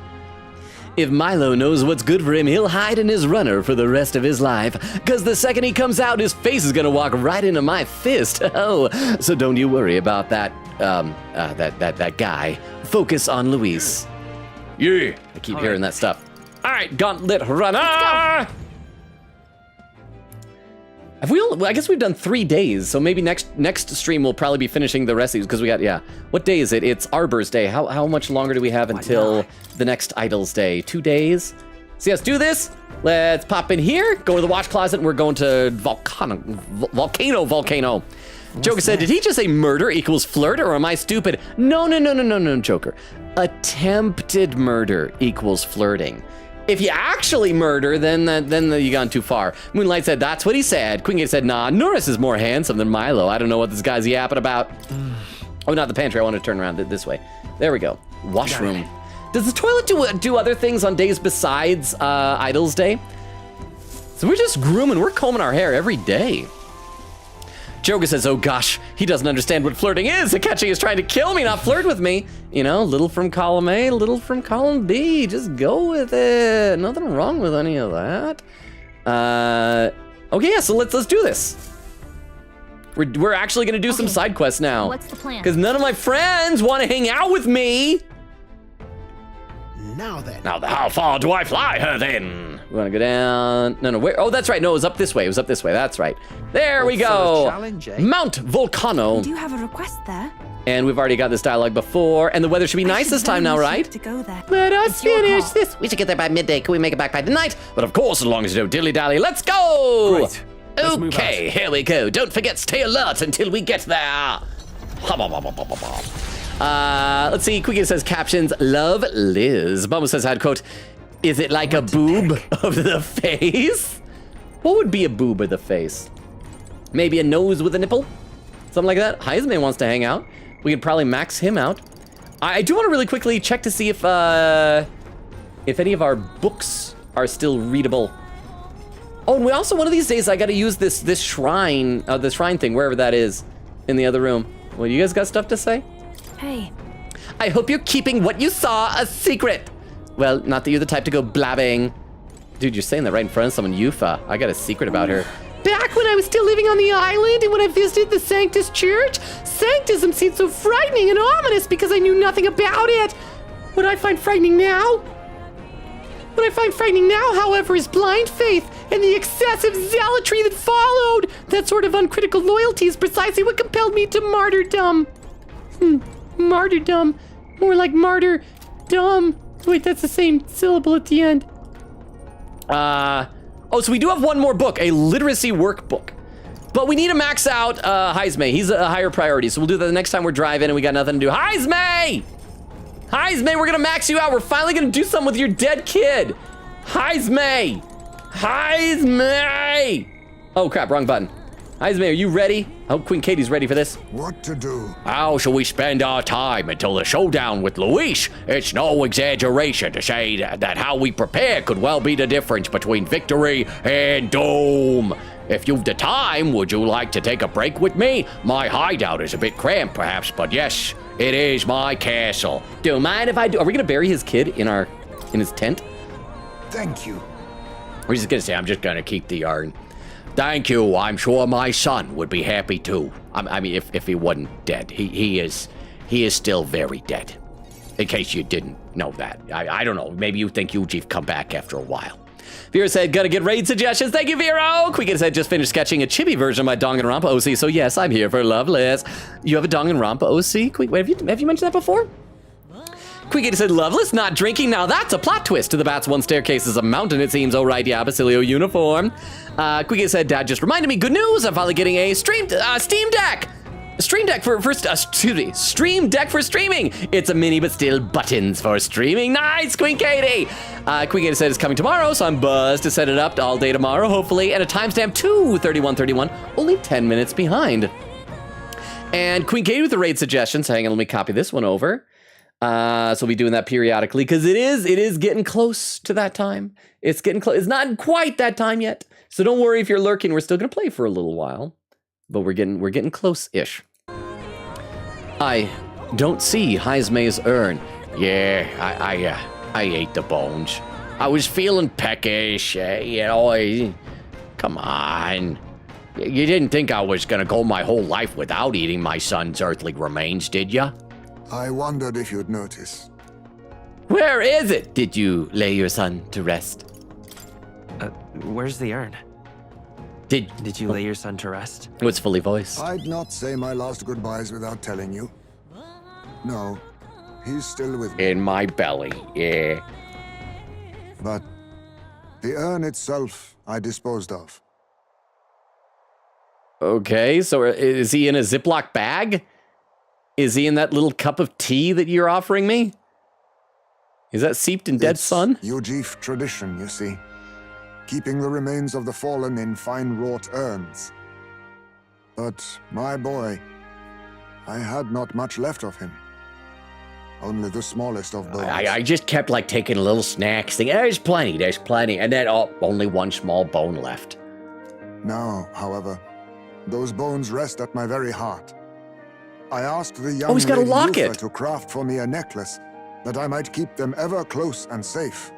S1: If Milo knows what's good for him, he'll hide in his runner for the rest of his life. Cause the second he comes out, his face is gonna walk right into my fist. Oh, so don't you worry about that, that guy. Focus on Luis. Yeah, I keep hearing that stuff. All right, Gauntlet Runner. Have we? I guess we've done 3 days, so maybe next stream we'll probably be finishing the rest of these because we got What day is it? It's Arbor's Day. How much longer do we have until the next Idol's Day? 2 days. So let's do this. Let's pop in here. Go to the watch closet. And we're going to volcano. Joker said, did he just say murder equals flirt, or am I stupid? No, Joker. Attempted murder equals flirting. If you actually murder, then you gone too far. Moonlight said, that's what he said. Queen Gate said, nah, Norris is more handsome than Milo. I don't know what this guy's yapping about. Oh, not the pantry. I want to turn around this way. There we go. Washroom. Does the toilet do other things on days besides Idol's Day? So we're just grooming. We're combing our hair every day. Joker says, oh gosh, he doesn't understand what flirting is. Akechi is trying to kill me, not flirt with me. You know, little from column A, little from column B. Just go with it. Nothing wrong with any of that. Okay, yeah, so let's do this. We're actually gonna do some side quests now.
S12: What's the plan?
S1: Because none of my friends want to hang out with me.
S11: Now then.
S1: Now, how far do I fly her then? We want to go down. No, where? Oh, that's right. No, it was up this way. That's right. There we go. Mount Volcano.
S7: We do have a request there.
S1: And we've already got this dialogue before. And the weather should be nice this time now, right?
S7: To go there.
S15: Let us finish this. We should get there by midday. Can we make it back by tonight?
S1: But of course, as long as you don't dilly-dally. Let's go!
S16: Great.
S15: Ooh,
S9: Okay, here we go. Don't forget, stay alert until we get there.
S1: Let's see. Quickie says captions. Love Liz. Bumble says, "Had quote. Is it like a boob of the face? What would be a boob of the face? Maybe a nose with a nipple, something like that." Heisman wants to hang out. We could probably max him out. I do want to really quickly check to see if any of our books are still readable. Oh, and we also, one of these days, I got to use this shrine thing, wherever that is, in the other room. Well, you guys got stuff to say?
S7: Hey.
S1: I hope you're keeping what you saw a secret. Well, not that you're the type to go blabbing. Dude, you're saying that right in front of someone. Yufa, I got a secret about her.
S14: Back when I was still living on the island and when I visited the Sanctus Church, Sanctism seemed so frightening and ominous because I knew nothing about it. What I find frightening now, however, is blind faith and the excessive zealotry that followed. That sort of uncritical loyalty is precisely what compelled me to martyrdom. Martyrdom. More like martyrdom. Wait, that's the same syllable at the end.
S1: Oh, so we do have one more book, a literacy workbook. But we need to max out Heisme. He's a higher priority, so we'll do that the next time we're driving and we got nothing to do. Heisme! Heisme, we're gonna max you out. We're finally gonna do something with your dead kid. Heisme! Heisme! Oh crap, wrong button. Heisme, are you ready? I hope Queen Katie's ready for this.
S10: What to do?
S9: How shall we spend our time until the showdown with Luis? It's no exaggeration to say that how we prepare could well be the difference between victory and doom. If you've the time, would you like to take a break with me? My hideout is a bit cramped, perhaps, but yes, it is my castle.
S1: Don't mind if I do. Are we gonna bury his kid in his tent?
S10: Thank you.
S9: Or he's gonna say, I'm just gonna keep the yarn. Thank you. I'm sure my son would be happy too. I mean, if he wasn't dead, he is still very dead. In case you didn't know that, I don't know. Maybe you think Yuji've come back after a while.
S1: Vero said, gotta get raid suggestions. Thank you, Vero. Quicken said, just finished sketching a chibi version of my Danganronpa OC, so yes, I'm here for Loveless. You have a Danganronpa OC? Wait, have you mentioned that before? Quicken said, Loveless not drinking. Now that's a plot twist. To the bats, one staircase is a mountain, it seems. Oh, right, yeah, Basilio uniform. Quicken said, Dad just reminded me, good news. I'm finally getting a Steam Deck. Stream Deck for Stream Deck for streaming. It's a mini, but still buttons for streaming. Nice, Queen Katie. Queen Katie said it's coming tomorrow, so I'm buzzed to set it up all day tomorrow, hopefully. And a timestamp 2:31:31, only 10 minutes behind. And Queen Katie with the raid suggestions. Hang on, let me copy this one over. So we'll be doing that periodically because it is getting close to that time. It's getting close. It's not quite that time yet. So don't worry if you're lurking. We're still gonna play for a little while. But we're getting close-ish. I don't see Heisme's urn.
S9: Yeah, I ate the bones. I was feeling peckish, come on. You didn't think I was gonna go my whole life without eating my son's earthly remains, did ya?
S10: I wondered if you'd notice.
S1: Where is it? Did you lay your son to rest?
S18: Where's the urn? Did you lay your son to rest?
S1: It was fully voiced.
S10: I'd not say my last goodbyes without telling you. No, he's still with me.
S9: In my belly, yeah.
S10: But the urn itself, I disposed of.
S1: Okay, so is he in a Ziploc bag? Is he in that little cup of tea that you're offering me? Is that seeped in dead sun?
S10: Yuji tradition, you see. Keeping the remains of the fallen in fine-wrought urns. But my boy, I had not much left of him. Only the smallest of bones.
S9: I just kept like taking little snacks, thinking, there's plenty, and then only one small bone left.
S10: Now, however, those bones rest at my very heart. I asked the young
S1: he's got a
S10: lady
S1: locket.
S10: Yufa to craft for me a necklace that I might keep them ever close and safe.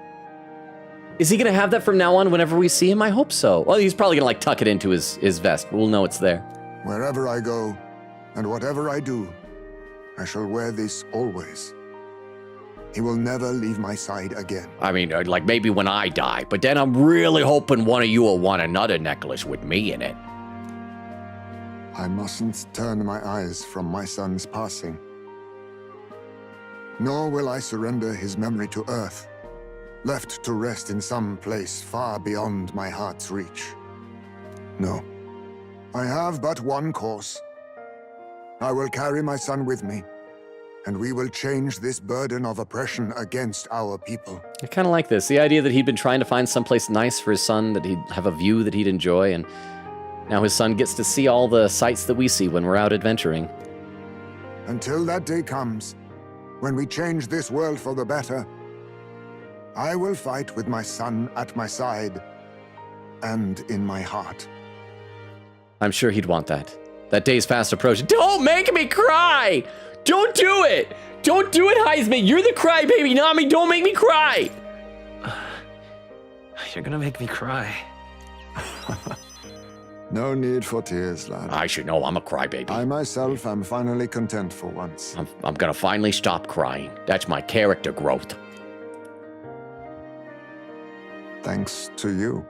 S1: Is he gonna have that from now on whenever we see him? I hope so. Well, he's probably gonna like tuck it into his vest. We'll know it's there.
S10: Wherever I go, and whatever I do, I shall wear this always. He will never leave my side again.
S9: I mean, like maybe when I die, but then I'm really hoping one of you will want another necklace with me in it.
S10: I mustn't turn my eyes from my son's passing. Nor will I surrender his memory to Earth, left to rest in some place far beyond my heart's reach. No, I have but one course. I will carry my son with me, and we will change this burden of oppression against our people.
S1: I kind of like this. The idea that he'd been trying to find someplace nice for his son, that he'd have a view that he'd enjoy, and now his son gets to see all the sights that we see when we're out adventuring.
S10: Until that day comes, when we change this world for the better, I will fight with my son at my side and in my heart.
S1: I'm sure he'd want that. That day's fast approaching. Don't make me cry! Don't do it! Don't do it, Heisman! You're the crybaby, not me! Don't make me cry!
S18: You're gonna make me cry.
S10: No need for tears, lad.
S1: I should know I'm a crybaby.
S10: I myself am finally content for once.
S1: I'm gonna finally stop crying. That's my character growth.
S10: Thanks to you.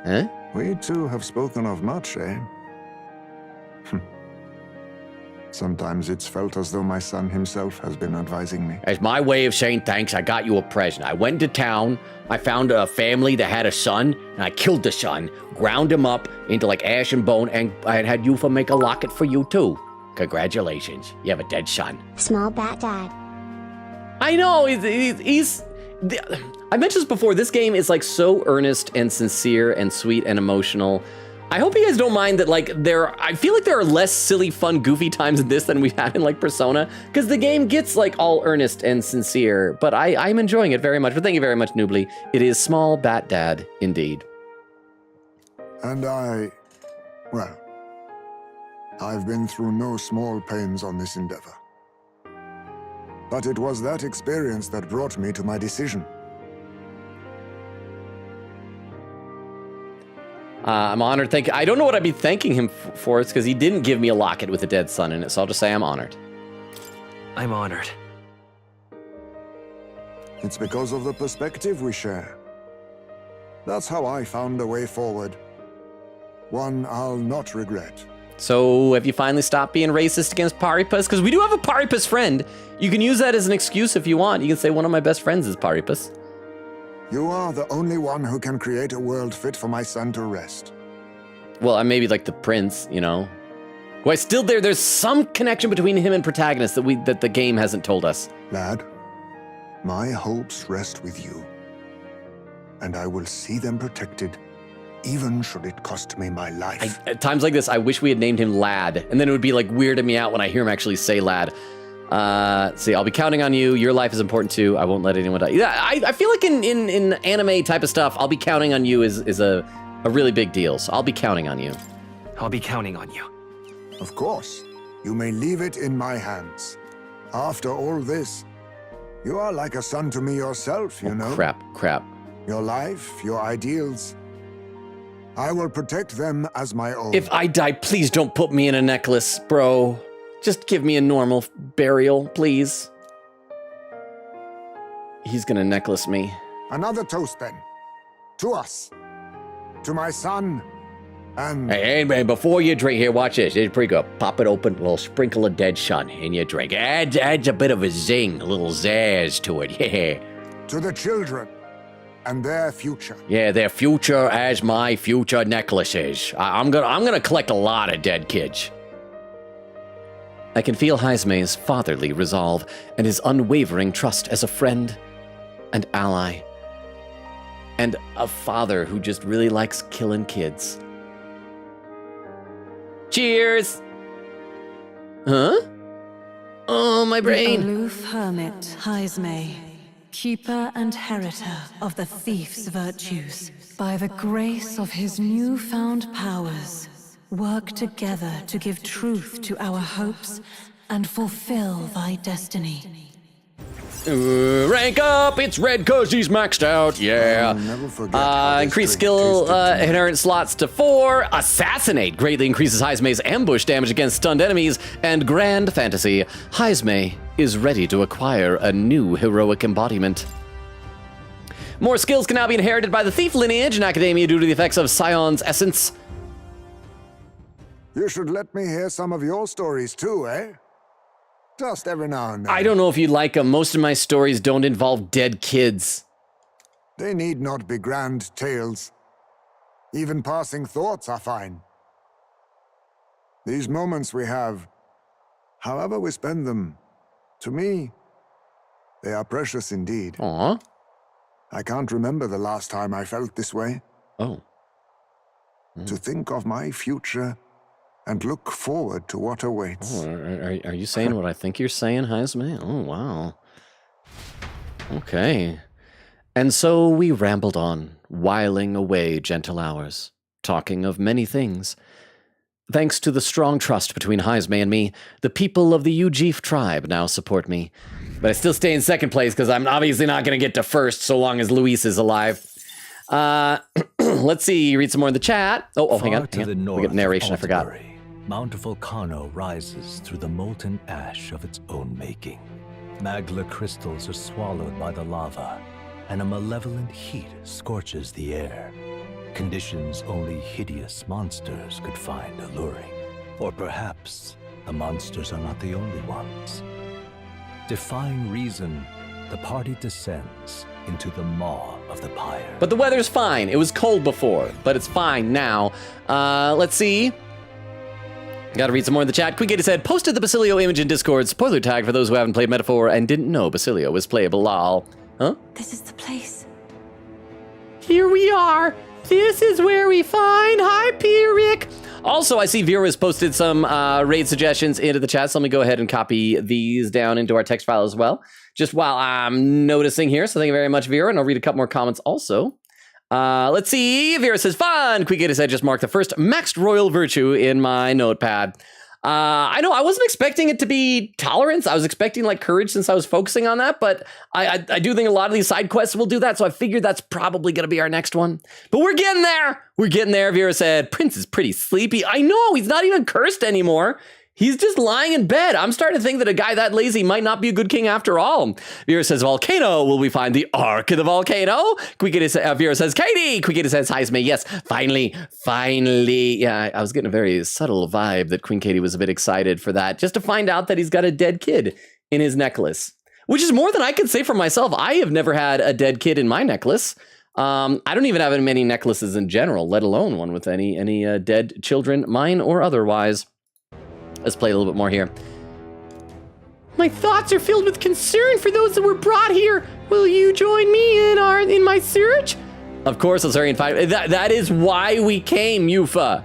S1: Huh?
S10: We two have spoken of much, eh? Sometimes it's felt as though my son himself has been advising me.
S1: As my way of saying thanks, I got you a present. I went to town, I found a family that had a son, and I killed the son, ground him up into like ash and bone, and I had Yufa make a locket for you too. Congratulations, you have a dead son.
S2: Small bat dad.
S1: I know, he's I mentioned this before, this game is like so earnest and sincere and sweet and emotional. I hope you guys don't mind that like I feel like there are less silly, fun, goofy times in this than we've had in like Persona, because the game gets like all earnest and sincere, but I'm enjoying it very much. But thank you very much, Noobly. It is Small Bat Dad, indeed.
S10: And well, I've been through no small pains on this endeavor. But it was that experience that brought me to my decision.
S1: I'm honored. Thank you. I don't know what I'd be thanking him for. It's because he didn't give me a locket with a dead son in it, so I'll just say I'm honored.
S18: I'm honored.
S10: It's because of the perspective we share. That's how I found a way forward. One I'll not regret.
S1: So, have you finally stopped being racist against Paripus? Because we do have a Paripus friend. You can use that as an excuse if you want. You can say one of my best friends is Paripus.
S10: You are the only one who can create a world fit for my son to rest.
S1: Well, I maybe like the prince, you know. Why, still there's some connection between him and protagonist that the game hasn't told us.
S10: Lad, my hopes rest with you. And I will see them protected, even should it cost me my life.
S1: At times like this, I wish we had named him Lad, and then it would be like weirding me out when I hear him actually say Lad. See, I'll be counting on you. Your life is important too. I won't let anyone die. Yeah, I feel like in anime type of stuff, I'll be counting on you is a really big deal. So I'll be counting on you.
S18: I'll be counting on you.
S10: Of course. You may leave it in my hands. After all this, you are like a son to me yourself, you know?
S1: Crap.
S10: Your life, your ideals. I will protect them as my own.
S1: If I die, please don't put me in a necklace, bro. Just give me a normal burial, please. He's gonna necklace me.
S10: Another toast, then. To us. To my son. And...
S1: Hey, before you drink, here, watch this. It's pretty good. Pop it open, a little sprinkle of dead sun in your drink. Adds a bit of a zing, a little zazz to it, yeah.
S10: To the children. And their future.
S1: Yeah, their future as my future necklaces. I'm gonna collect a lot of dead kids. I can feel Heisme's fatherly resolve and his unwavering trust as a friend and ally. And a father who just really likes killing kids. Cheers! Huh? Oh, my brain.
S19: The aloof hermit, Heisme, keeper and heritor of the thief's virtues, by the grace of his newfound powers, work together to give truth to our hopes and fulfill thy destiny.
S1: Rank up! It's red cause he's maxed out, yeah. Increase skill inherent slots to 4. Assassinate greatly increases Heisme's ambush damage against stunned enemies. And Grand Fantasy, Heisme is ready to acquire a new heroic embodiment. More skills can now be inherited by the Thief lineage in Academia due to the effects of Scion's essence.
S10: You should let me hear some of your stories too, eh? Just every now and then.
S1: I don't know if you'd like them. Most of my stories don't involve dead kids.
S10: They need not be grand tales. Even passing thoughts are fine. These moments we have, however we spend them, to me, they are precious indeed.
S1: Aww.
S10: I can't remember the last time I felt this way.
S1: Oh.
S10: To think of my future and look forward to what awaits.
S1: Oh, are you saying what I think you're saying, Heisman? Oh, wow. Okay. And so we rambled on, whiling away gentle hours, talking of many things. Thanks to the strong trust between Heisme and me, the people of the Ujif tribe now support me. But I still stay in second place because I'm obviously not going to get to first so long as Luis is alive. Let's see, read some more in the chat. Oh, hang on. We get narration, I forgot.
S8: Mount Volcano rises through the molten ash of its own making. Magla crystals are swallowed by the lava, and a malevolent heat scorches the air. Conditions only hideous monsters could find alluring. Or perhaps the monsters are not the only ones. Defying reason, the party descends into the maw of the pyre.
S1: But the weather's fine. It was cold before, but it's fine now. Let's see. Gotta read some more in the chat. Quickity said, posted the Basilio image in Discord. Spoiler tag for those who haven't played Metaphor and didn't know Basilio was playable. Lol. Huh?
S7: This is the place.
S14: Here we are. This is where we find Hyperic.
S1: Also, I see Vera has posted some raid suggestions into the chat, so let me go ahead and copy these down into our text file as well, just while I'm noticing here. So thank you very much, Vera, and I'll read a couple more comments also. Let's see. Vera says, fun. Quickity said, just marked the first maxed royal virtue in my notepad. I know I wasn't expecting it to be tolerance. I was expecting like courage since I was focusing on that, but I do think a lot of these side quests will do that, so I figured that's probably going to be our next one. But we're getting there. We're getting there. Vera said, Prince is pretty sleepy. I know, he's not even cursed anymore. He's just lying in bed. I'm starting to think that a guy that lazy might not be a good king after all. Vera says, volcano. Will we find the Ark of the Volcano? Vera says, Katie. Quickity says, Heisme. Yes, finally. Yeah, I was getting a very subtle vibe that Queen Katie was a bit excited for that, just to find out that he's got a dead kid in his necklace, which is more than I can say for myself. I have never had a dead kid in my necklace. I don't even have many necklaces in general, let alone one with any dead children, mine or otherwise. Let's play a little bit more here.
S14: My thoughts are filled with concern for those that were brought here. Will you join me in my search?
S1: Of course, Azarian 5. That is why we came, Yufa.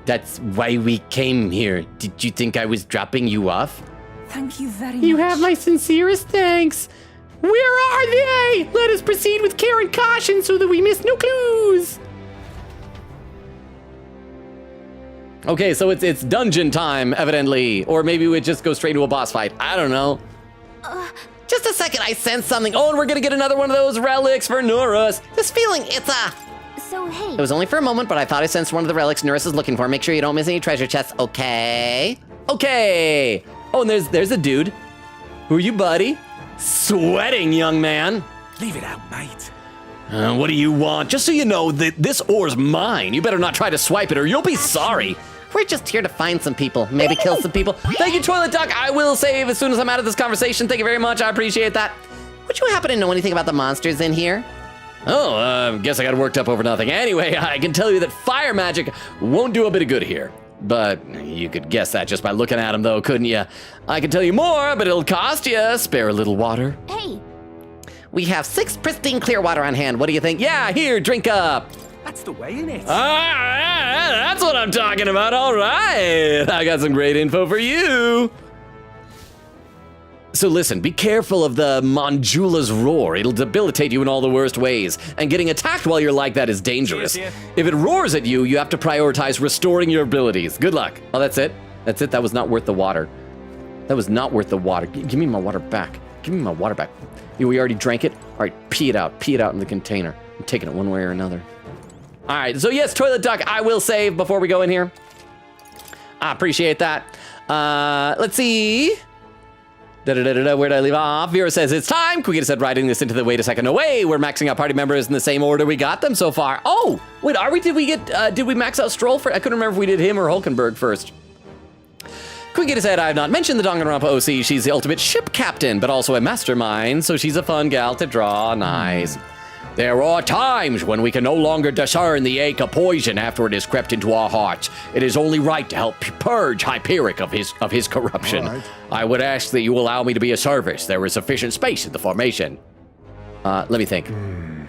S1: That's why we came here. Did you think I was dropping you off?
S7: Thank you very much.
S14: You have my sincerest thanks. Where are they? Let us proceed with care and caution so that we miss no clues.
S1: Okay, so it's dungeon time, evidently. Or maybe we just go straight to a boss fight. I don't know.
S15: Just a second, I sense something.
S1: Oh, and we're gonna get another one of those relics for Norris.
S15: This feeling, it's
S2: So, hey.
S15: It was only for a moment, but I thought I sensed one of the relics Norris is looking for. Make sure you don't miss any treasure chests, okay?
S1: Okay. Oh, and there's a dude. Who are you, buddy? Sweating, young man.
S11: Leave it out, mate.
S1: What do you want? Just so you know, this ore's mine. You better not try to swipe it or you'll be sorry.
S15: We're just here to find some people, maybe kill some people.
S1: Thank you, Toilet Duck. I will save as soon as I'm out of this conversation. Thank you very much. I appreciate that.
S15: Would you happen to know anything about the monsters in here?
S1: Oh, guess I got worked up over nothing. Anyway, I can tell you that fire magic won't do a bit of good here. But you could guess that just by looking at them, though, couldn't you? I can tell you more, but it'll cost you. Spare a little water.
S2: Hey.
S15: We have 6 pristine clear water on hand. What do you think?
S1: Yeah, here, drink up.
S11: That's the way, isn't it?
S1: That's what I'm talking about. All right. I got some great info for you. So listen, be careful of the Monjula's roar. It'll debilitate you in all the worst ways. And getting attacked while you're like that is dangerous. If it roars at you, you have to prioritize restoring your abilities. Good luck. Oh, that's it? That's it? That was not worth the water. That was not worth the water. Give me my water back. Give me my water back. We already drank it? All right, pee it out. Pee it out in the container. I'm taking it one way or another. All right, so yes, Toilet Duck, I will save before we go in here. I appreciate that. Let's see. Where did I leave off? Vera says it's time. Quickity said writing this into the wait a second away. We're maxing out party members in the same order we got them so far. Oh, wait, are we? Did we max out Stroll for? I couldn't remember if we did him or Hulkenberg first. Quickity said I have not mentioned the Danganronpa OC. She's the ultimate ship captain, but also a mastermind, so she's a fun gal to draw. Nice.
S9: There are times when we can no longer discern the ache of poison after it has crept into our hearts. It is only right to help purge Hyperic of his corruption.
S10: All right.
S9: I would ask that you allow me to be of service. There is sufficient space in the formation. Let me think.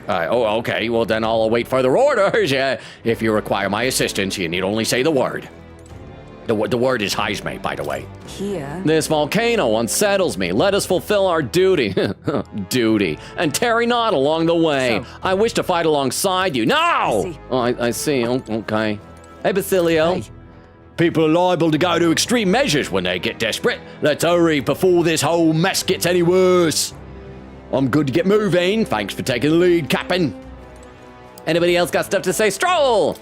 S9: Okay, well then I'll await further orders. If you require my assistance, you need only say the word. The word is Heisme, by the way.
S7: Here.
S9: This volcano unsettles me. Let us fulfill our duty. Duty. And tarry not along the way.
S7: So,
S9: I wish to fight alongside you. No! I see. Okay. Hey, Basilio. Hey. People are liable to go to extreme measures when they get desperate. Let's hurry before this whole mess gets any worse. I'm good to get moving. Thanks for taking the lead, Captain. Anybody else got stuff to say? Stroll!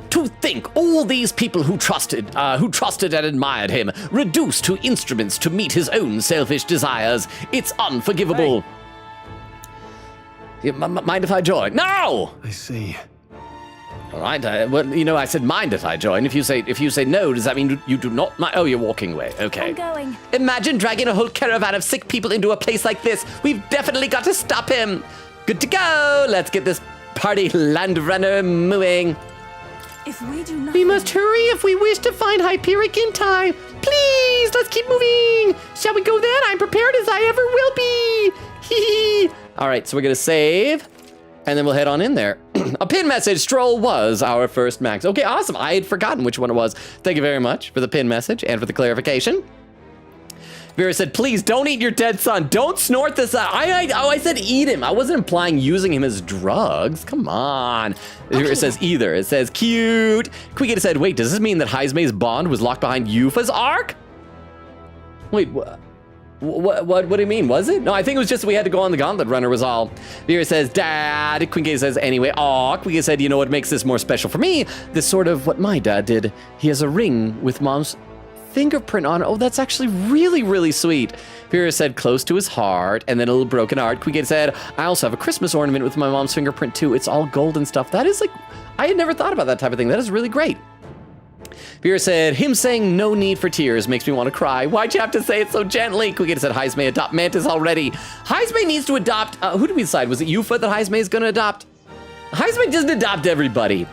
S9: To think all these people who trusted and admired him, reduced to instruments to meet his own selfish desires. It's unforgivable. Hey. Mind if I join? No!
S8: I see.
S9: All right. I said mind if I join. If you say no, does that mean you do not? Oh, you're walking away. Okay.
S7: I'm going.
S15: Imagine dragging a whole caravan of sick people into a place like this. We've definitely got to stop him. Good to go. Let's get this party land runner moving.
S7: If we do not,
S14: we must hurry if we wish to find Hyperic in time. Please, let's keep moving. Shall we go then? I'm prepared as I ever will be. Hee hee.
S1: All right, so we're gonna save, and then we'll head on in there. A pin message. Stroll was our first max. Okay, awesome. I had forgotten which one it was. Thank you very much for the pin message and for the clarification. Vera said, please don't eat your dead son. Don't snort this out. I said eat him. I wasn't implying using him as drugs. Come on. Okay. Vera says either. It says cute. Quickita said, wait, does this mean that Heisme's bond was locked behind Yufa's arc? Wait, what do you mean? Was it? No, I think it was just we had to go on the gauntlet runner was all. Vera says, Dad. Quinkita says, anyway. Aw, Quinkita said, you know what makes this more special for me? This sort of what my dad did. He has a ring with Mom's fingerprint on it. Oh, that's actually really, really sweet. Vera said, close to his heart, and then a little broken heart. Quinkita said, I also have a Christmas ornament with my mom's fingerprint too. It's all gold and stuff. That is like, I had never thought about that type of thing. That is really great. Vera said, him saying no need for tears makes me want to cry. Why'd you have to say it so gently? Quinkita said, Heisme adopt Mantis already. Heisme needs to adopt, who did we decide? Was it Yufa that Heisme is going to adopt? Heisme doesn't adopt everybody.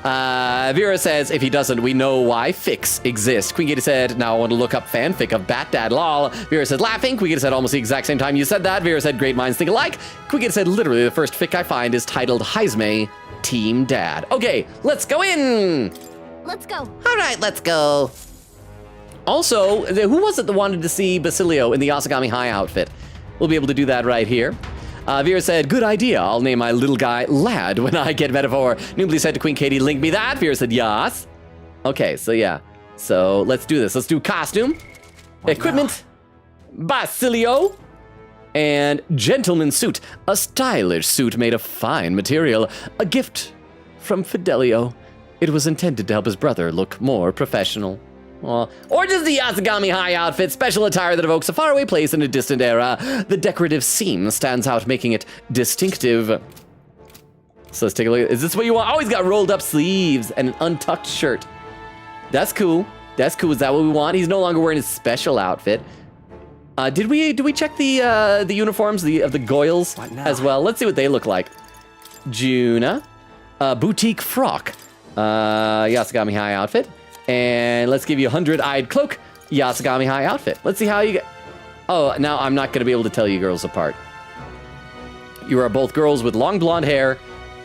S1: Vera says, if he doesn't, we know why Fix exists. Quinkita said, now I want to look up fanfic of Bat Dad lol. Vera said, laughing. Quinkita said, almost the exact same time you said that. Vera said, great minds think alike. Quinkita said, literally the first fic I find is titled Heisme Team Dad. Okay, let's go in.
S12: Let's go.
S15: All right, let's go.
S1: Also, who was it that wanted to see Basilio in the Yasagami High outfit? We'll be able to do that right here. Vera said, good idea. I'll name my little guy Lad when I get metaphor. Noobly said to Queen Katie, link me that. Vera said, yes. Okay, so yeah. So let's do this. Let's do costume, equipment, Basilio, and gentleman suit. A stylish suit made of fine material. A gift from Fidelio. It was intended to help his brother look more professional. Or just the Yasagami High outfit, special attire that evokes a faraway place in a distant era. The decorative seam stands out, making it distinctive. So let's take a look. Is this what you want? Oh, he's got rolled up sleeves and an untucked shirt. That's cool. That's cool. Is that what we want? He's no longer wearing his special outfit. Did we check the uniforms of the Goyles as well? Let's see what they look like. Juna, boutique frock, Yasagami High outfit. And let's give you a 100-eyed cloak, Yasagami High outfit. Let's see how you get. Oh, now I'm not going to be able to tell you girls apart. You are both girls with long blonde hair,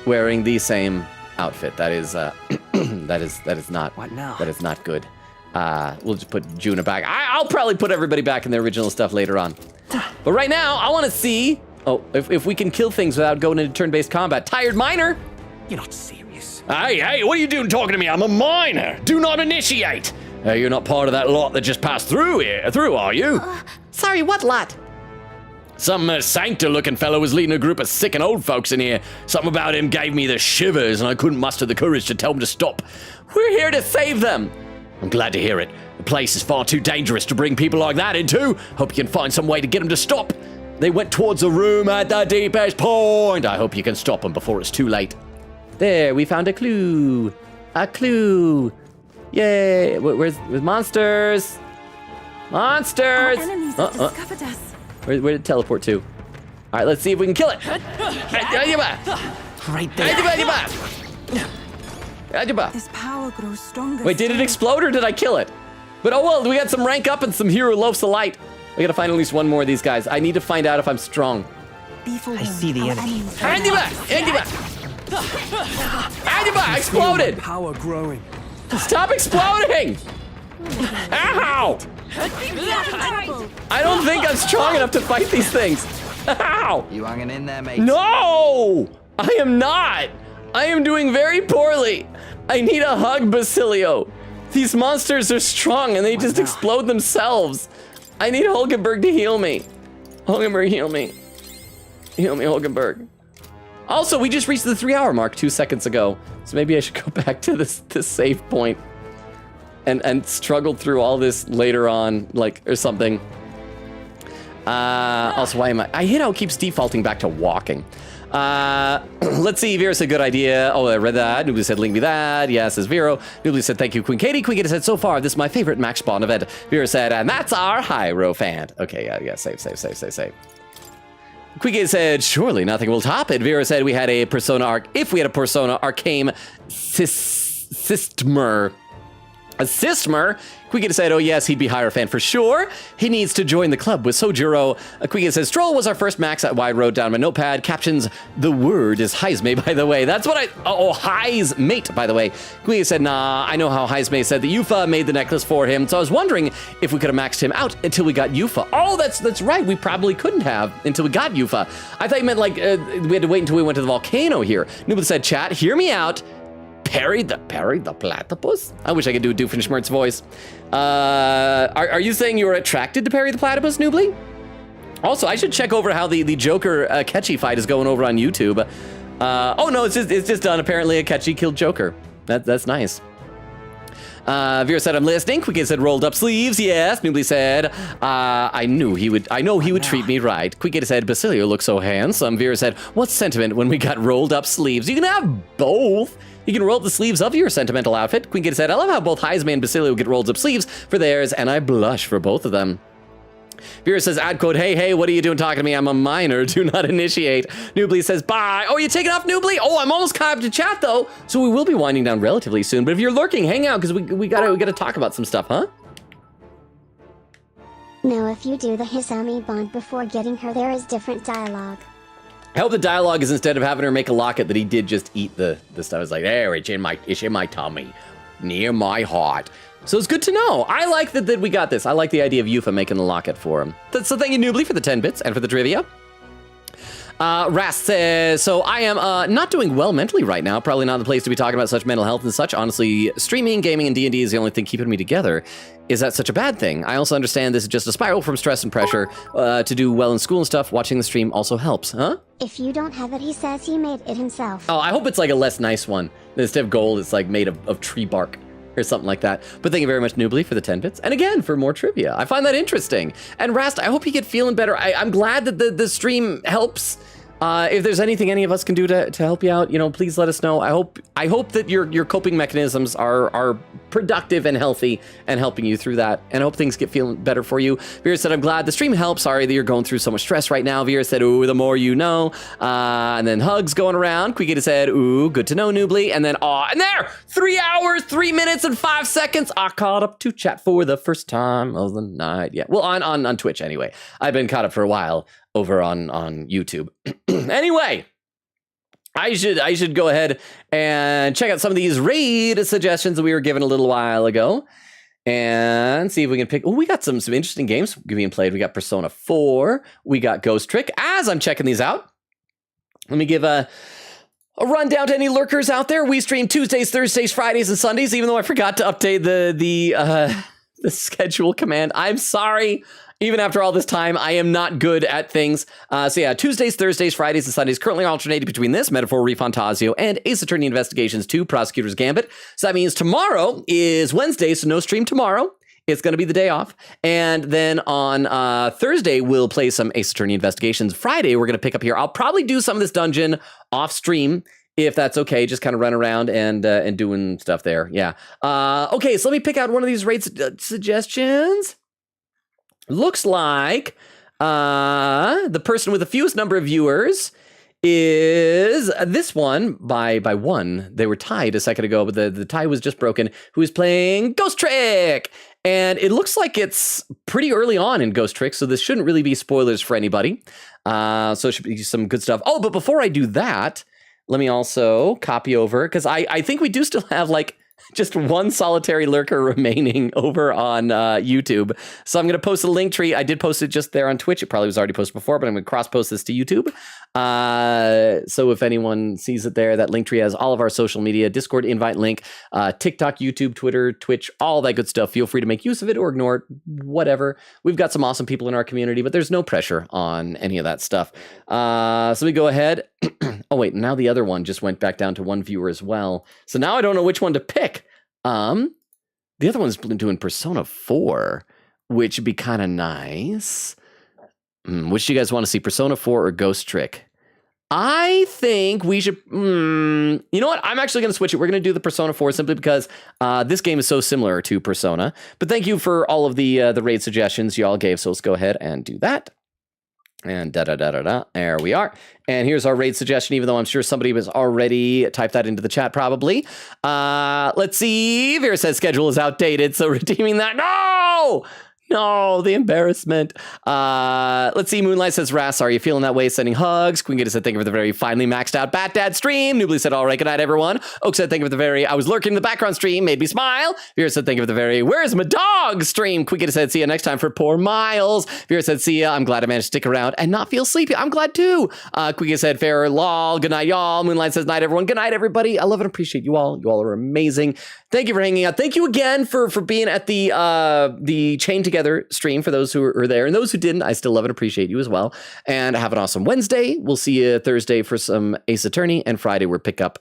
S1: wearing the same outfit. That is that is not.
S18: What now?
S1: That is not good. We'll just put Juna back. I'll probably put everybody back in their original stuff later on. But right now, I want to see. Oh, if we can kill things without going into turn-based combat. Tired Miner.
S11: You're not serious.
S9: Hey, what are you doing talking to me? I'm a miner. Do not initiate. You're not part of that lot that just passed through here, are you?
S15: Sorry, what lot?
S9: Some sanctor-looking fellow was leading a group of sick and old folks in here. Something about him gave me the shivers, and I couldn't muster the courage to tell him to stop.
S1: We're here to save them.
S9: I'm glad to hear it. The place is far too dangerous to bring people like that into. Hope you can find some way to get them to stop. They went towards the room at the deepest point. I hope you can stop them before it's too late.
S1: There, we found a clue. A clue. Yay. Where's monsters? Monsters!
S7: Our enemies have discovered us.
S1: Where did it teleport to? All right, let's see if we can kill it.
S6: Right there.
S7: This power grows stronger.
S1: Wait, did it explode or did I kill it? But oh well, we got some rank up and some hero loaves of light. We gotta find at least one more of these guys. I need to find out if I'm strong.
S6: I see the enemy.
S1: Exploded!
S16: Power growing.
S1: Stop exploding! Ow! I don't think I'm strong enough to fight these things. Ow!
S6: You hanging in there, mate?
S1: No! I am not! I am doing very poorly. I need a hug, Basilio. These monsters are strong and they just explode themselves. I need Holgenberg to heal me. Holgenberg, heal me. Heal me, Holgenberg. Also, we just reached the 3-hour mark 2 seconds ago. So maybe I should go back to this save point and struggle through all this later on, like, or something. Also, why am I hate how it keeps defaulting back to walking. Let's see, Vera said good idea. Oh, I read that. Nubly said link me that. Yeah, says Vero. Nubly said thank you, Queen Katie. Queen Katie said so far, this is my favorite Max Spawn event. Vera said, and that's our Hierophant. Okay, yeah, save. Queen Katie said, surely nothing will top it. Vera said we had a Persona Arc. If we had a Persona Arcane Systmer. A Systmer. Quiggy said, oh yes, he'd be Hierophant for sure. He needs to join the club with Sojiro. Quiggy says, Stroll was our first max at wide road down my notepad. Captions, the word is Heisme, by the way. That's what Heismate, by the way. Quiggy said, nah, I know how Heisme said that Yufa made the necklace for him. So I was wondering if we could have maxed him out until we got Yufa. Oh, that's right. We probably couldn't have until we got Yufa. I thought you meant like we had to wait until we went to the volcano here. Nubla said, chat, hear me out. Parry the platypus? I wish I could do Doofenshmirtz's voice. Are you saying you were attracted to Parry the platypus, Nubly? Also, I should check over how the Joker Akechi fight is going over on YouTube. Oh no, it's just done. Apparently, Akechi killed Joker. That's nice. Vera said, I'm listening. Quickie said, rolled up sleeves. Yes. Nubly said, I know he would treat me right. Quickie said, Basilio looks so handsome. Vera said, what's sentiment when we got rolled up sleeves? You can have both. You can roll up the sleeves of your sentimental outfit. Queen Kid said, I love how both Heisme and Basilio get rolled up sleeves for theirs, and I blush for both of them. Vera says, ad quote, hey, what are you doing talking to me? I'm a minor. Do not initiate. Nubly says, bye. Oh, you taking off, Nubly? Oh, I'm almost caught up to chat, though. So we will be winding down relatively soon. But if you're lurking, hang out, because we gotta talk about some stuff, huh?
S2: No, if you do the Hisami bond before getting her, there is different dialogue.
S1: I hope the dialogue is instead of having her make a locket that he did just eat the stuff. It's like, there, it's in my tummy, near my heart. So it's good to know. I like that we got this. I like the idea of Yufa making the locket for him. So thank you, Nubly, for the 10 bits and for the trivia. Rast says, so I am not doing well mentally right now. Probably not the place to be talking about such mental health and such. Honestly, streaming, gaming, and D&D is the only thing keeping me together. Is that such a bad thing? I also understand this is just a spiral from stress and pressure to do well in school and stuff. Watching the stream also helps, huh?
S2: If you don't have it, he says he made it himself.
S1: Oh, I hope it's like a less nice one. Instead of gold, it's like made of tree bark or something like that. But thank you very much, Nubly, for the 10 bits. And again, for more trivia. I find that interesting. And Rast, I hope you get feeling better. I'm glad that the stream helps. If there's anything any of us can do to help you out, please let us know. I hope that your coping mechanisms are productive and healthy and helping you through that. And I hope things get feeling better for you. Vera said, I'm glad the stream helps. Sorry that you're going through so much stress right now. Vera said, ooh, the more you know. And then hugs going around. Quikita said, ooh, good to know, Nubly. And then, and there, 3 hours, 3 minutes, and 5 seconds. I caught up to chat for the first time of the night. Yeah, well, on Twitch anyway. I've been caught up for a while over on YouTube. Anyway, I should go ahead and check out some of these raid suggestions that we were given a little while ago and see if we can pick. Oh, we got some interesting games being played. We got Persona 4. We got Ghost Trick. As I'm checking these out, let me give a rundown to any lurkers out there. We stream Tuesdays, Thursdays, Fridays, and Sundays, even though I forgot to update the schedule command. I'm sorry. Even after all this time, I am not good at things. So yeah, Tuesdays, Thursdays, Fridays, and Sundays currently alternating between this, Metaphor ReFantazio, and Ace Attorney Investigations 2, Prosecutor's Gambit. So that means tomorrow is Wednesday, so no stream tomorrow. It's going to be the day off. And then on Thursday, we'll play some Ace Attorney Investigations. Friday, we're going to pick up here. I'll probably do some of this dungeon off stream, if that's okay, just kind of run around and doing stuff there. Yeah. Okay, so let me pick out one of these raid suggestions. Looks like The person with the fewest number of viewers is this one by one. They were tied a second ago, but the tie was just broken. Who is playing Ghost Trick? And it looks like it's pretty early on in Ghost Trick, so this shouldn't really be spoilers for anybody. So it should be some good stuff. Oh, but before I do that, let me also copy over, because I think we do still have like just one solitary lurker remaining over on YouTube. So I'm going to post a link tree. I did post it just there on Twitch. It probably was already posted before, but I'm going to cross-post this to YouTube. So if anyone sees it there, that link tree has all of our social media, Discord invite link, TikTok, YouTube, Twitter, Twitch, all that good stuff. Feel free to make use of it or ignore it, whatever. We've got some awesome people in our community, but there's no pressure on any of that stuff. So we go ahead. Oh, wait, now the other one just went back down to one viewer as well. So now I don't know which one to pick. The other one's doing Persona 4, which would be kind of nice. Which do you guys want to see, Persona 4 or Ghost Trick? I think we should... you know what? I'm actually going to switch it. We're going to do the Persona 4 simply because this game is so similar to Persona. But thank you for all of the raid suggestions you all gave, so let's go ahead and do that. And da-da-da-da-da. There we are. And here's our raid suggestion, even though I'm sure somebody has already typed that into the chat, probably. Let's see. Vera says schedule is outdated, so redeeming that. No! No, the embarrassment. Let's see. Moonlight says, Ras, are you feeling that way? Sending hugs. Queen Gita said, thank you for the very finely maxed out Bat Dad stream. Nubly said, all right, good night, everyone. Oak said, thank you for the very, I was lurking in the background stream, made me smile. Vera said, thank you for the very, where's my dog stream? Queen Gita said, see you next time for poor Miles. Vera said, see ya. I'm glad I managed to stick around and not feel sleepy. I'm glad too. Queen Gita said, fair lol. Good night, y'all. Moonlight says, night, everyone. Good night, everybody. I love and appreciate you all. You all are amazing. Thank you for hanging out. Thank you again for being at the Chain Together stream for those who are there. And those who didn't, I still love and appreciate you as well. And have an awesome Wednesday. We'll see you Thursday for some Ace Attorney. And Friday, we're pick up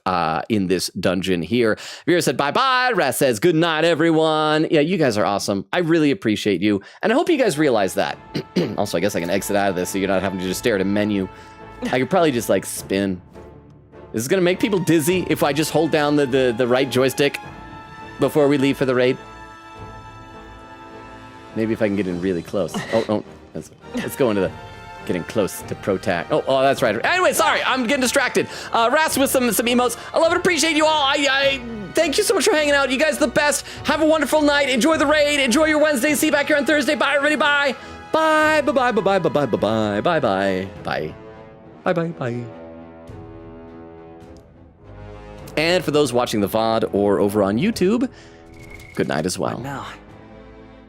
S1: in this dungeon here. Vera said bye-bye. Ras says good night, everyone. Yeah, you guys are awesome. I really appreciate you. And I hope you guys realize that. Also, I guess I can exit out of this so you're not having to just stare at a menu. I could probably just like spin. This is going to make people dizzy if I just hold down the right joystick before we leave for the raid. Maybe if I can get in really close. Oh, let's go into the getting close to Protag. Oh, that's right. Anyway, sorry, I'm getting distracted. Ras with some emotes. I love and appreciate you all. I thank you so much for hanging out. You guys are the best. Have a wonderful night. Enjoy the raid. Enjoy your Wednesday. See you back here on Thursday. Bye, everybody. Bye. Bye. Bye. Bye. Bye. Bye. Bye. Bye. Bye. Bye. Bye. Bye. Bye. Bye. And for those watching the VOD or over on YouTube, good night as well. What
S18: now?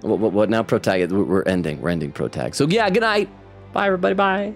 S1: What now, Protag? We're ending Protag. So yeah, good night. Bye, everybody. Bye.